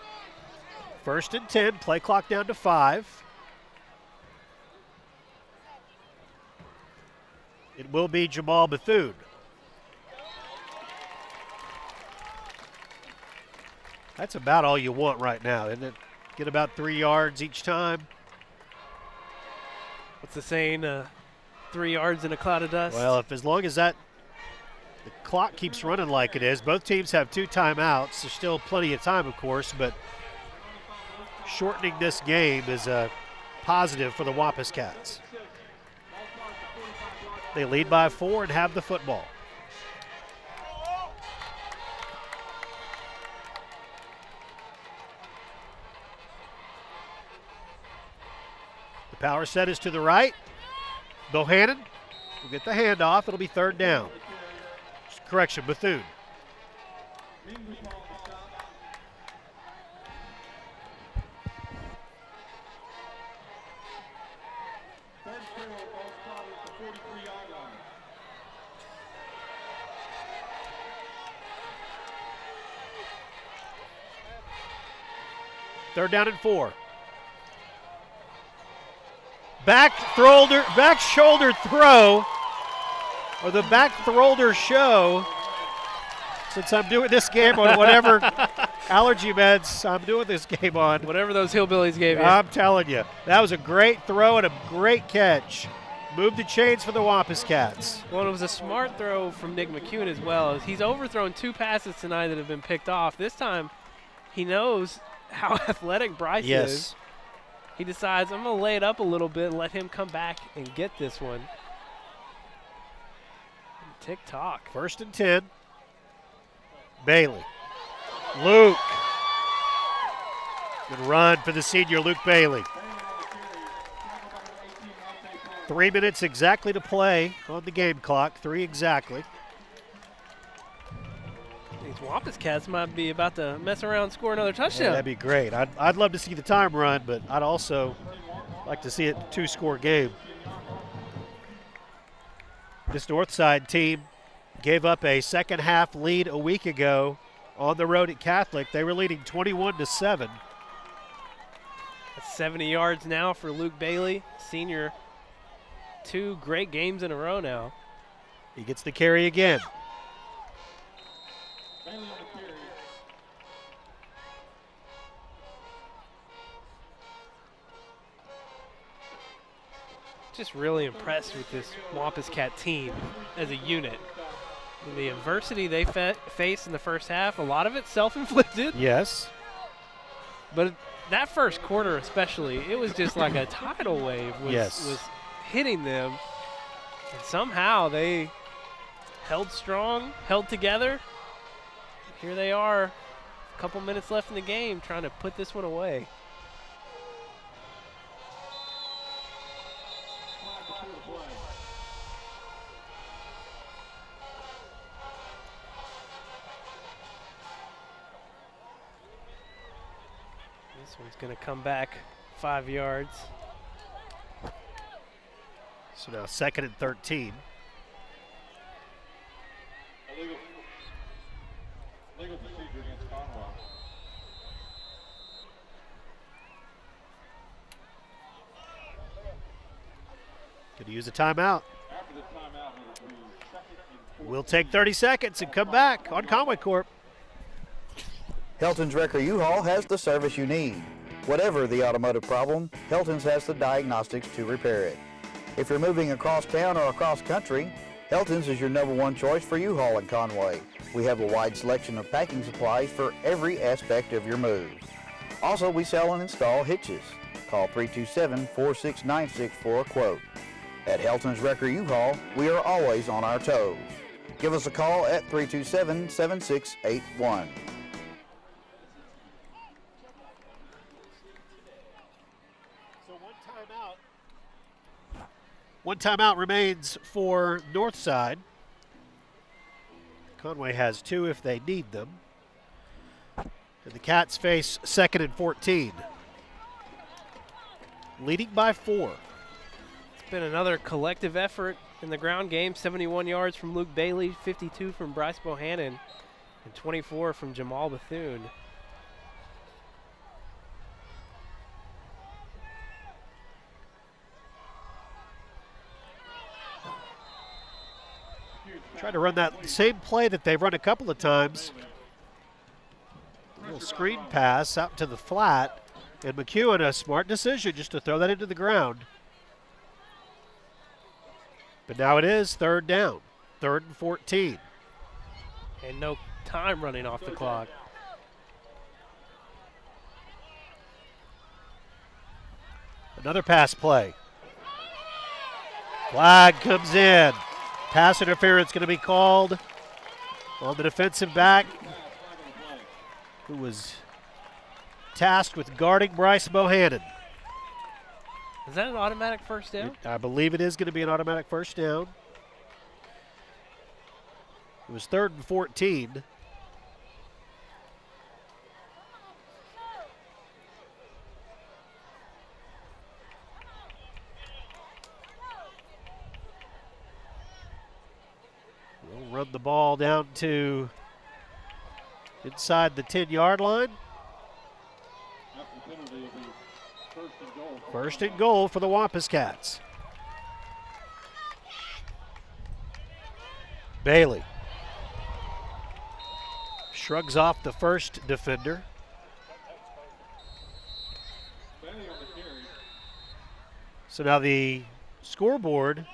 1st and 10, play clock down to 5. It will be Jamal Bethune. That's about all you want right now, isn't it? Get about 3 yards each time. What's the saying? 3 yards in a cloud of dust? Well, as long as the clock keeps running like it is, both teams have 2 timeouts. There's still plenty of time, of course, but shortening this game is a positive for the Wampus Cats. They lead by 4 and have the football. The power set is to the right. Bohannon will get the handoff. It'll be 3rd down. Correction, Bethune. Third down and 4. Back shoulder throw, or the back shoulder show. Since I'm doing this game on whatever allergy meds I'm doing this game on. Whatever those hillbillies gave you. I'm telling you, that was a great throw and a great catch. Moved the chains for the Wampus Cats. Well, it was a smart throw from Nick McEwen as well. He's overthrown 2 passes tonight that have been picked off. This time, he knows how athletic Bryce is. He decides, I'm going to lay it up a little bit and let him come back and get this one. Tick-tock. 1st and 10. Bailey. Luke. Good run for the senior, Luke Bailey. 3 minutes exactly to play on the game clock. 3 exactly. These Wampus Cats might be about to mess around and score another touchdown. Yeah, that'd be great. I'd love to see the time run, but I'd also like to see it 2-score game. This Northside team gave up a second half lead a week ago on the road at Catholic. They were leading 21-7. That's 70 yards now for Luke Bailey, senior. 2 great games in a row now. He gets the carry again. Just really impressed with this Wampus Cat team as a unit. The adversity they faced in the first half, a lot of it self-inflicted. Yes. But that first quarter especially, it was just like a tidal wave was hitting them. And somehow they held strong, held together. Here they are, a couple minutes left in the game, trying to put this one away. This one's going to come back 5 yards. So now 2nd and 13. Legal procedure against Conway. Going to use a timeout. After the timeout, We'll take 30 seconds and come back on Conway Corp. Helton's Wrecker U-Haul has the service you need. Whatever the automotive problem, Helton's has the diagnostics to repair it. If you're moving across town or across country, Helton's is your #1 choice for U-Haul in Conway. We have a wide selection of packing supplies for every aspect of your move. Also, we sell and install hitches. Call 327-46964 for a quote. At Helton's Wrecker U-Haul, we are always on our toes. Give us a call at 327-7681. One timeout remains for Northside. Conway has 2 if they need them. And the Cats face 2nd and 14. Leading by 4. It's been another collective effort in the ground game. 71 yards from Luke Bailey, 52 from Bryce Bohannon, and 24 from Jamal Bethune. Try to run that same play that they've run a couple of times. A little screen pass out to the flat. And McEwen, a smart decision just to throw that into the ground. But now it is 3rd down, 3rd and 14. And no time running off the clock. Another pass play. Flag comes in. Pass interference going to be called on the defensive back, who was tasked with guarding Bryce Bohannon. Is that an automatic first down? I believe it is going to be an automatic first down. It was 3rd and 14. We'll run the ball down to inside the 10-yard line. First and goal for the Wampus Cats. Bailey shrugs off the first defender. So now the scoreboard.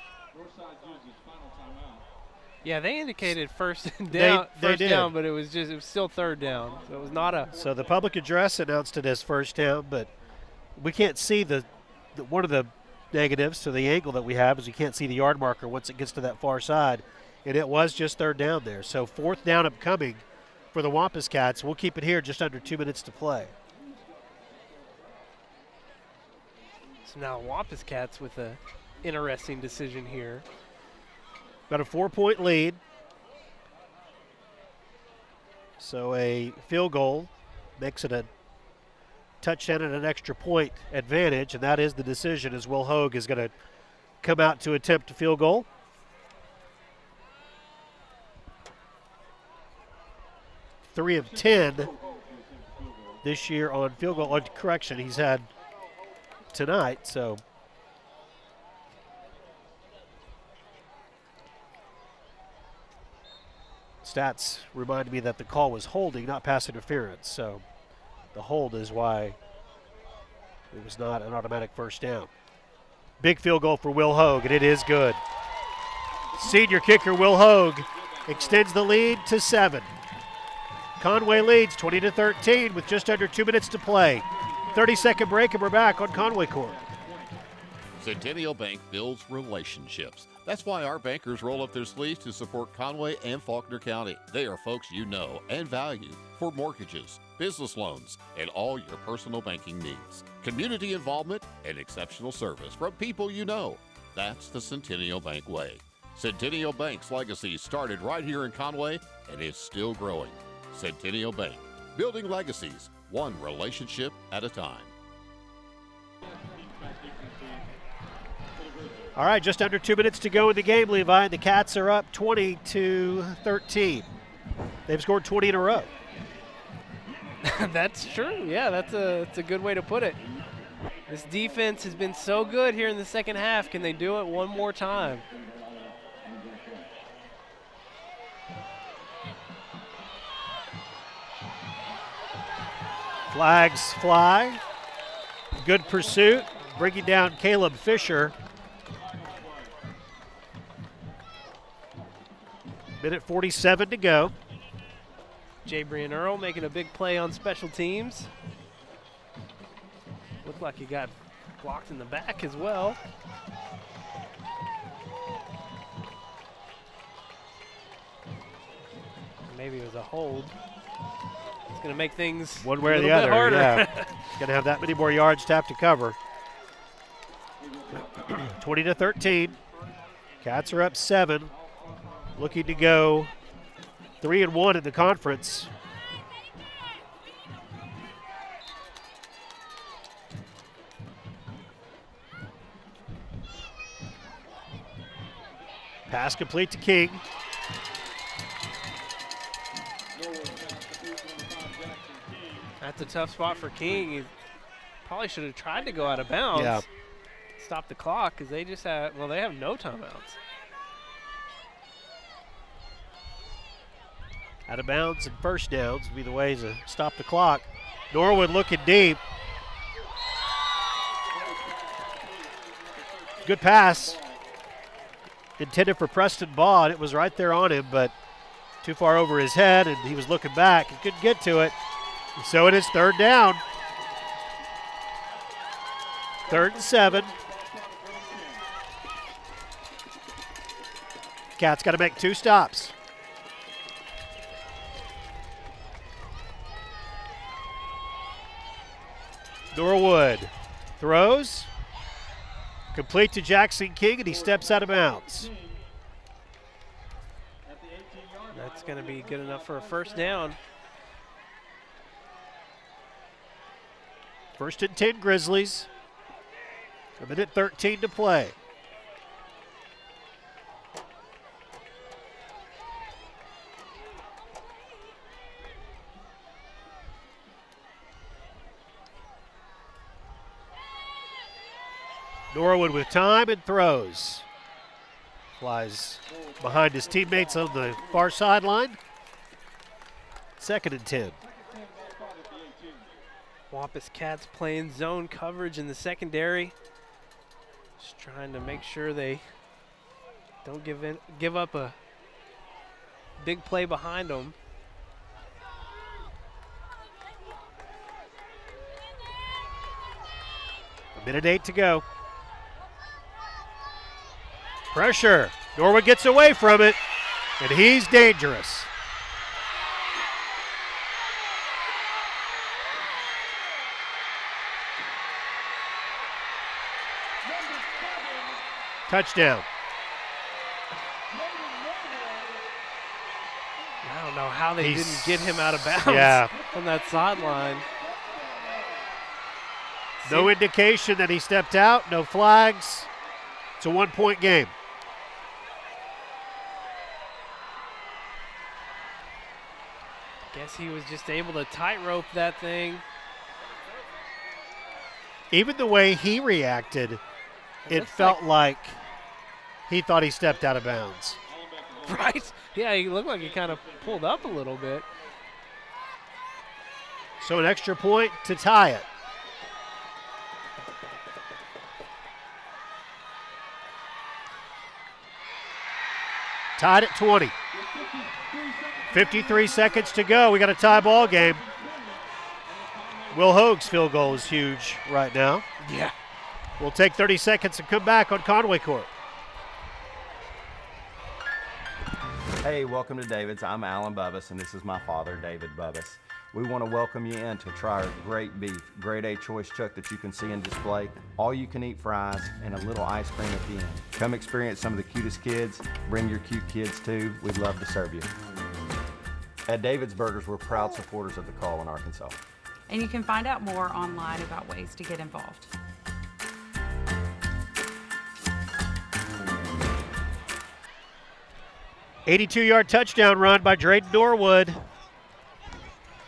Yeah, they indicated first down, they did. but it was still 3rd down. So it was not a. So the public address announced it as first down, but we can't see the one of the negatives to the angle that we have is you can't see the yard marker once it gets to that far side, and it was just 3rd down there. So 4th down upcoming for the Wampus Cats. We'll keep it here, just under 2 minutes to play. So now Wampus Cats with a interesting decision here. Got a 4-point lead. So a field goal makes it a touchdown and an extra point advantage, and that is the decision as Will Hogue is going to come out to attempt a field goal. 3 of 10 this year on field goal. On correction, he's had tonight, so. Stats reminded me that the call was holding, not pass interference, so the hold is why it was not an automatic first down. Big field goal for Will Hogue, and it is good. Senior kicker Will Hogue extends the lead to 7. Conway leads 20-13 with just under 2 minutes to play. 30-second break, and we're back on Conway Court. Centennial Bank builds relationships. That's why our bankers roll up their sleeves to support Conway and Faulkner County. They are folks you know and value for mortgages, business loans, and all your personal banking needs. Community involvement and exceptional service from people you know. That's the Centennial Bank way. Centennial Bank's legacy started right here in Conway, and it's still growing. Centennial Bank, building legacies, one relationship at a time. All right, just under 2 minutes to go in the game, Levi. The Cats are up 20-13. They've scored 20 in a row. That's true. Yeah, that's a good way to put it. This defense has been so good here in the second half. Can they do it one more time? Flags fly. Good pursuit, bringing down Caleb Fisher. Minute 47 to go. Jabrian Earl making a big play on special teams. Looked like he got blocked in the back as well. Maybe it was a hold. It's going to make things one way or the other. other. Yeah, going to have that many more yards to have to cover. 20-13. Cats are up 7. Looking to go 3-1 in the conference. Pass complete to King. That's a tough spot for King. He probably should have tried to go out of bounds. Yeah. Stop the clock because they just have, well, they have no timeouts. Out of bounds and first downs would be the ways to stop the clock. Norwood looking deep. Good pass. Intended for Preston Baugh, and it was right there on him, but too far over his head, and he was looking back and couldn't get to it. So it is third down. 3rd and 7. Cats got to make 2 stops. Norwood throws. Complete to Jackson King, and he steps out of bounds. That's going to be good enough for a first down. 1st and 10 Grizzlies. A minute 13 to play. Norwood with time and throws. Flies behind his teammates on the far sideline. 2nd and 10. Wampus Cats playing zone coverage in the secondary. Just trying to make sure they don't give up a big play behind them. A minute 8 to go. Pressure. Norwood gets away from it, and he's dangerous. Touchdown. I don't know how they didn't get him out of bounds on that sideline. No indication that he stepped out, no flags. It's a 1-point game. Guess Guess he was just able to tightrope that thing. Even the way he reacted, it felt like he thought he stepped out of bounds. Right? Yeah, he looked like he kind of pulled up a little bit. So an extra point to tie it. Tied at 20. 53 seconds to go. We got a tie ball game. Will Hoag's field goal is huge right now. Yeah. We'll take 30 seconds and come back on Conway Court. Hey, welcome to David's. I'm Alan Bubbas, and this is my father, David Bubbas. We want to welcome you in to try our great beef, grade A choice chuck that you can see in display, all you can eat fries, and a little ice cream at the end. Come experience some of the cutest kids. Bring your cute kids too. We'd love to serve you. At David's Burgers, we're proud supporters of the call in Arkansas. And you can find out more online about ways to get involved. .82-yard touchdown run by Drayden Norwood.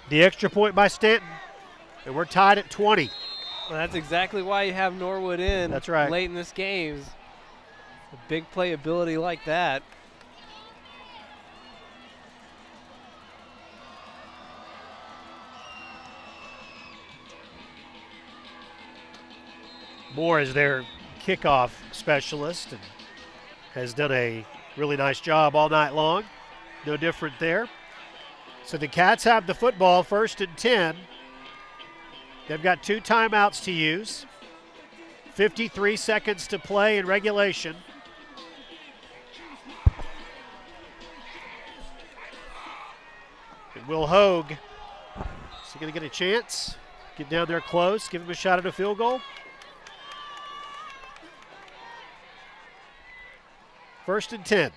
The extra point by Stanton. And we're tied at 20. Well, that's exactly why you have Norwood in. That's right. Late in this game. A big playability like that. Moore is their kickoff specialist and has done a really nice job all night long. No different there. So the Cats have the football, 1st and 10. They've got 2 timeouts to use. 53 seconds to play in regulation. And Will Hoag, is he going to get a chance? Get down there close, give him a shot at a field goal. 1st and 10.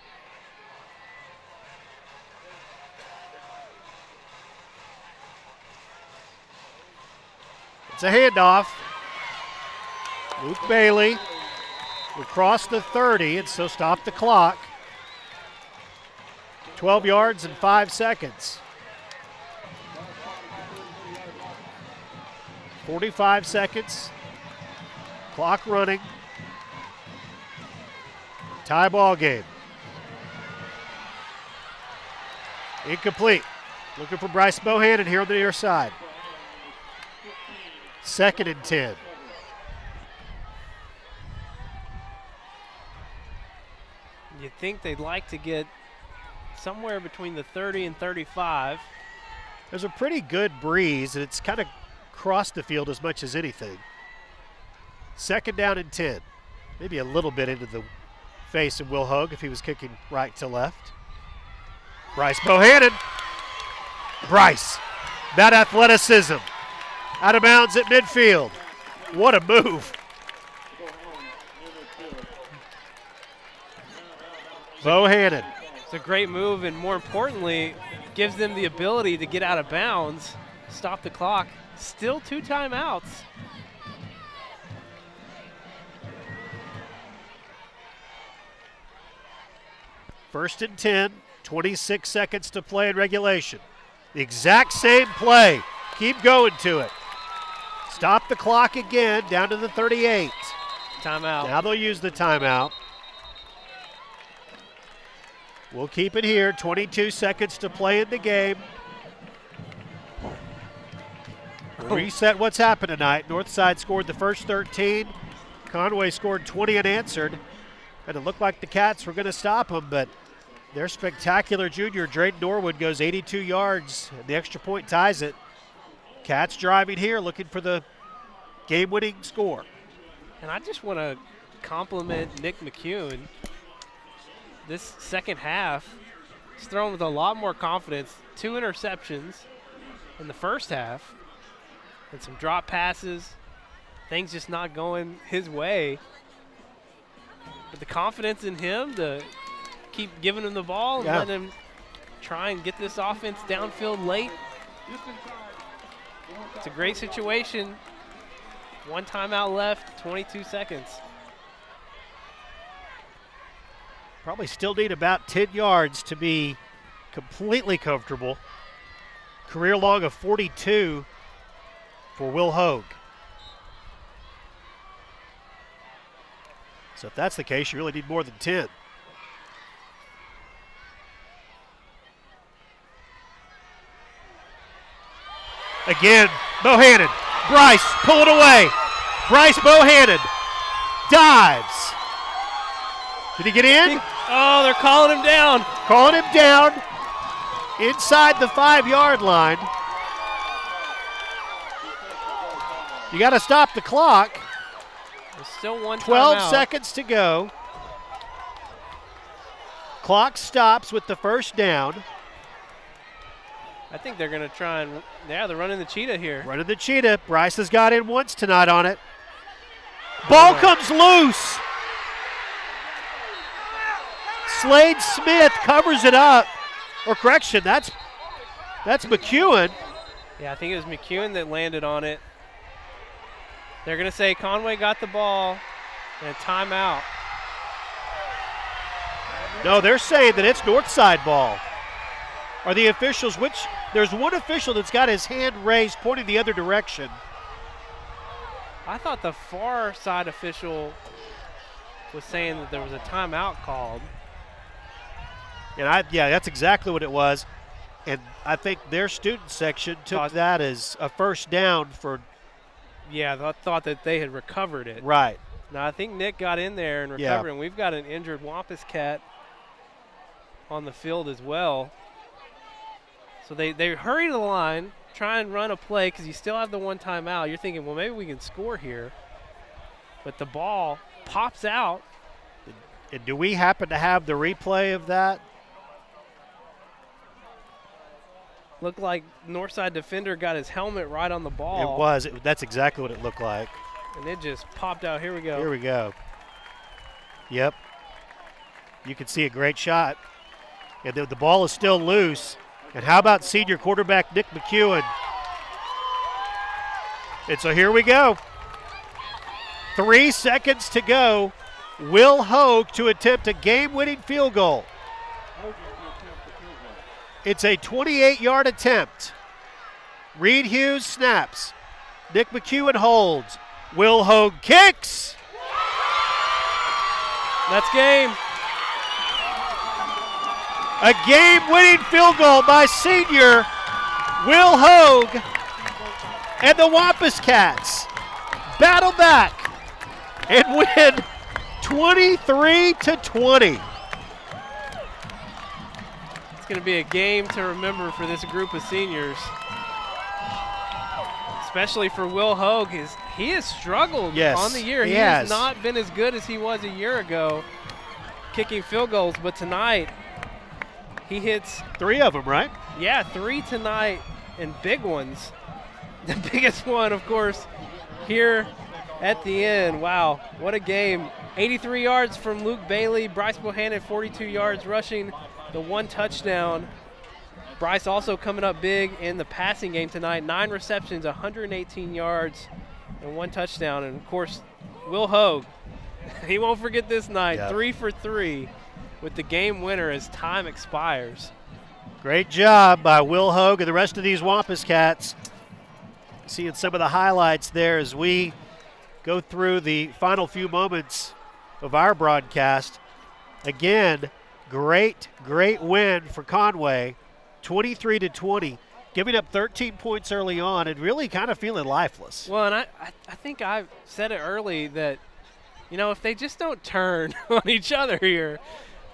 It's a handoff. Luke Bailey will cross the 30 and so stop the clock. 12 yards and 5 seconds. 45 seconds. Clock running. Tie ball game. Incomplete. Looking for Bryce Bohannon here on the near side. 2nd and 10. You'd think they'd like to get somewhere between the 30 and 35. There's a pretty good breeze, and it's kind of crossed the field as much as anything. 2nd down and 10. Maybe a little bit into the face of Will Hoag if he was kicking right to left. Bryce Bohannon. Bryce, that athleticism. Out of bounds at midfield. What a move. Bohannon. It's a great move, and more importantly, gives them the ability to get out of bounds, stop the clock. Still 2 timeouts. First and 10, 26 seconds to play in regulation. The exact same play. Keep going to it. Stop the clock again, down to the 38. Timeout. Now they'll use the timeout. We'll keep it here, 22 seconds to play in the game. Reset what's happened tonight. Northside scored the first 13. Conway scored 20 unanswered. And it looked like the Cats were going to stop them, but their spectacular junior, Drayden Norwood, goes 82 yards, and the extra point ties it. Cats driving here, looking for the game-winning score. And I just want to compliment Nick McCune. This second half, he's thrown with a lot more confidence. 2 interceptions in the first half, and some drop passes. Things just not going his way. But the confidence in him to keep giving him the ball and letting him try and get this offense downfield late. It's a great situation. 1 timeout left, 22 seconds. Probably still need about 10 yards to be completely comfortable. Career long of 42 for Will Hogue. So if that's the case, you really need more than 10. Again, Bohannon. Bryce, pull it away. Bryce Bohannon dives. Did he get in? Oh, they're calling him down. Calling him down inside the 5-yard line. You got to stop the clock. There's still one 12 timeout. seconds to go. Clock stops with the first down. I think they're going to try and, yeah, they're running the cheetah here. Running the cheetah. Bryce has got in once tonight on it. Ball comes loose. Slade Smith covers it up. Or correction, that's McEwen. Yeah, I think it was McEwen that landed on it. They're going to say Conway got the ball and a timeout. No, they're saying that it's Northside ball. Are the officials, there's one official that's got his hand raised pointing the other direction. I thought the far side official was saying that there was a timeout called. And yeah, that's exactly what it was. And I think their student section took that as a first down for. Yeah, I thought that they had recovered it. Right. Now I think Nick got in there and recovered, and we've got an injured Wampus cat on the field as well. So they hurry to the line, try and run a play because you still have the one timeout. You're thinking, well, maybe we can score here. But the ball pops out. And do we happen to have the replay of that? Looked like Northside defender got his helmet right on the ball. It was. That's exactly what it looked like. And it just popped out. Here we go. Here we go. Yep. You can see a great shot. And the ball is still loose. And how about senior quarterback Nick McEwen? And so here we go. 3 seconds to go. Will Hogue to attempt a game-winning field goal. It's a 28-yard attempt. Reed Hughes snaps. Nick McEwen holds. Will Hogue kicks. That's game. A game-winning field goal by senior Will Hogue, and the Wampus Cats battle back and win 23-20. It's going to be a game to remember for this group of seniors, especially for Will Hogue. He has struggled on the year. He has not been as good as he was a year ago kicking field goals, but tonight he hits 3 of them, right? Yeah, 3 tonight, and big ones. The biggest one, of course, here at the end. Wow, what a game. 83 yards from Luke Bailey. Bryce Bohannon, 42 yards rushing, the 1 touchdown. Bryce also coming up big in the passing game tonight. 9 receptions, 118 yards, and 1 touchdown. And, of course, Will Hogue, he won't forget this night. 3 for 3. With the game winner as time expires. Great job by Will Hogue and the rest of these Wampus Cats. Seeing some of the highlights there as we go through the final few moments of our broadcast. Again, great win for Conway, 23-20, giving up 13 points early on and really kind of feeling lifeless. Well, and I think I said it early that, you know, if they just don't turn on each other here,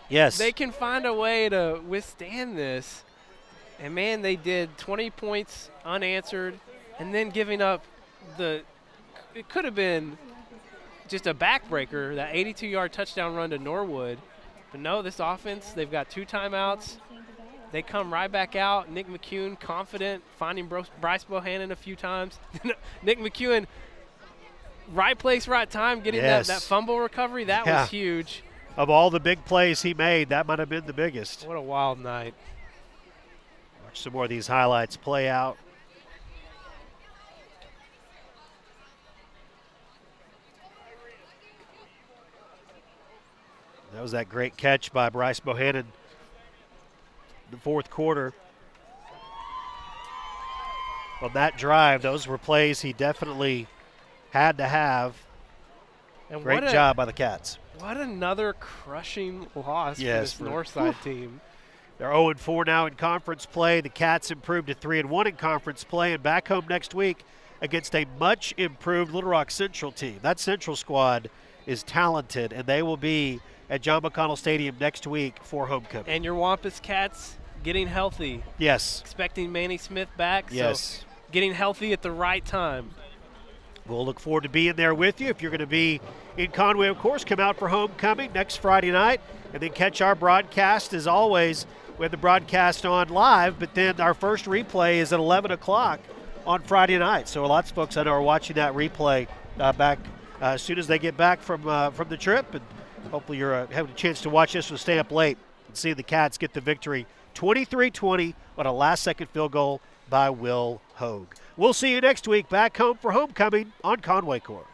yes, they can find a way to withstand this. And, man, they did 20 points unanswered and then giving up it could have been just a backbreaker, that 82-yard touchdown run to Norwood. But, no, this offense, they've got 2 timeouts. They come right back out. Nick McEwen confident, finding Bryce Bohannon a few times. Nick McEwen, right place, right time, getting that fumble recovery. That was huge. Of all the big plays he made, that might have been the biggest. What a wild night. Watch some more of these highlights play out. That was that great catch by Bryce Bohannon in the 4th quarter. on that drive. Those were plays he definitely had to have. And Great job by the Cats. What another crushing loss for this Northside team. They're 0-4 now in conference play. The Cats improved to 3-1 in conference play and back home next week against a much improved Little Rock Central team. That Central squad is talented, and they will be at John McConnell Stadium next week for homecoming. And your Wampus Cats getting healthy. Yes. Expecting Manny Smith back. Yes. So getting healthy at the right time. We'll look forward to being there with you. If you're going to be in Conway, of course, come out for homecoming next Friday night and then catch our broadcast. As always, we have the broadcast on live, but then our first replay is at 11 o'clock on Friday night. So lots of folks I know are watching that replay back as soon as they get back from the trip. And hopefully you're having a chance to watch this and stay up late and see the Cats get the victory 23-20 on a last-second field goal by Will Hogue. We'll see you next week back home for homecoming on Conway Corp.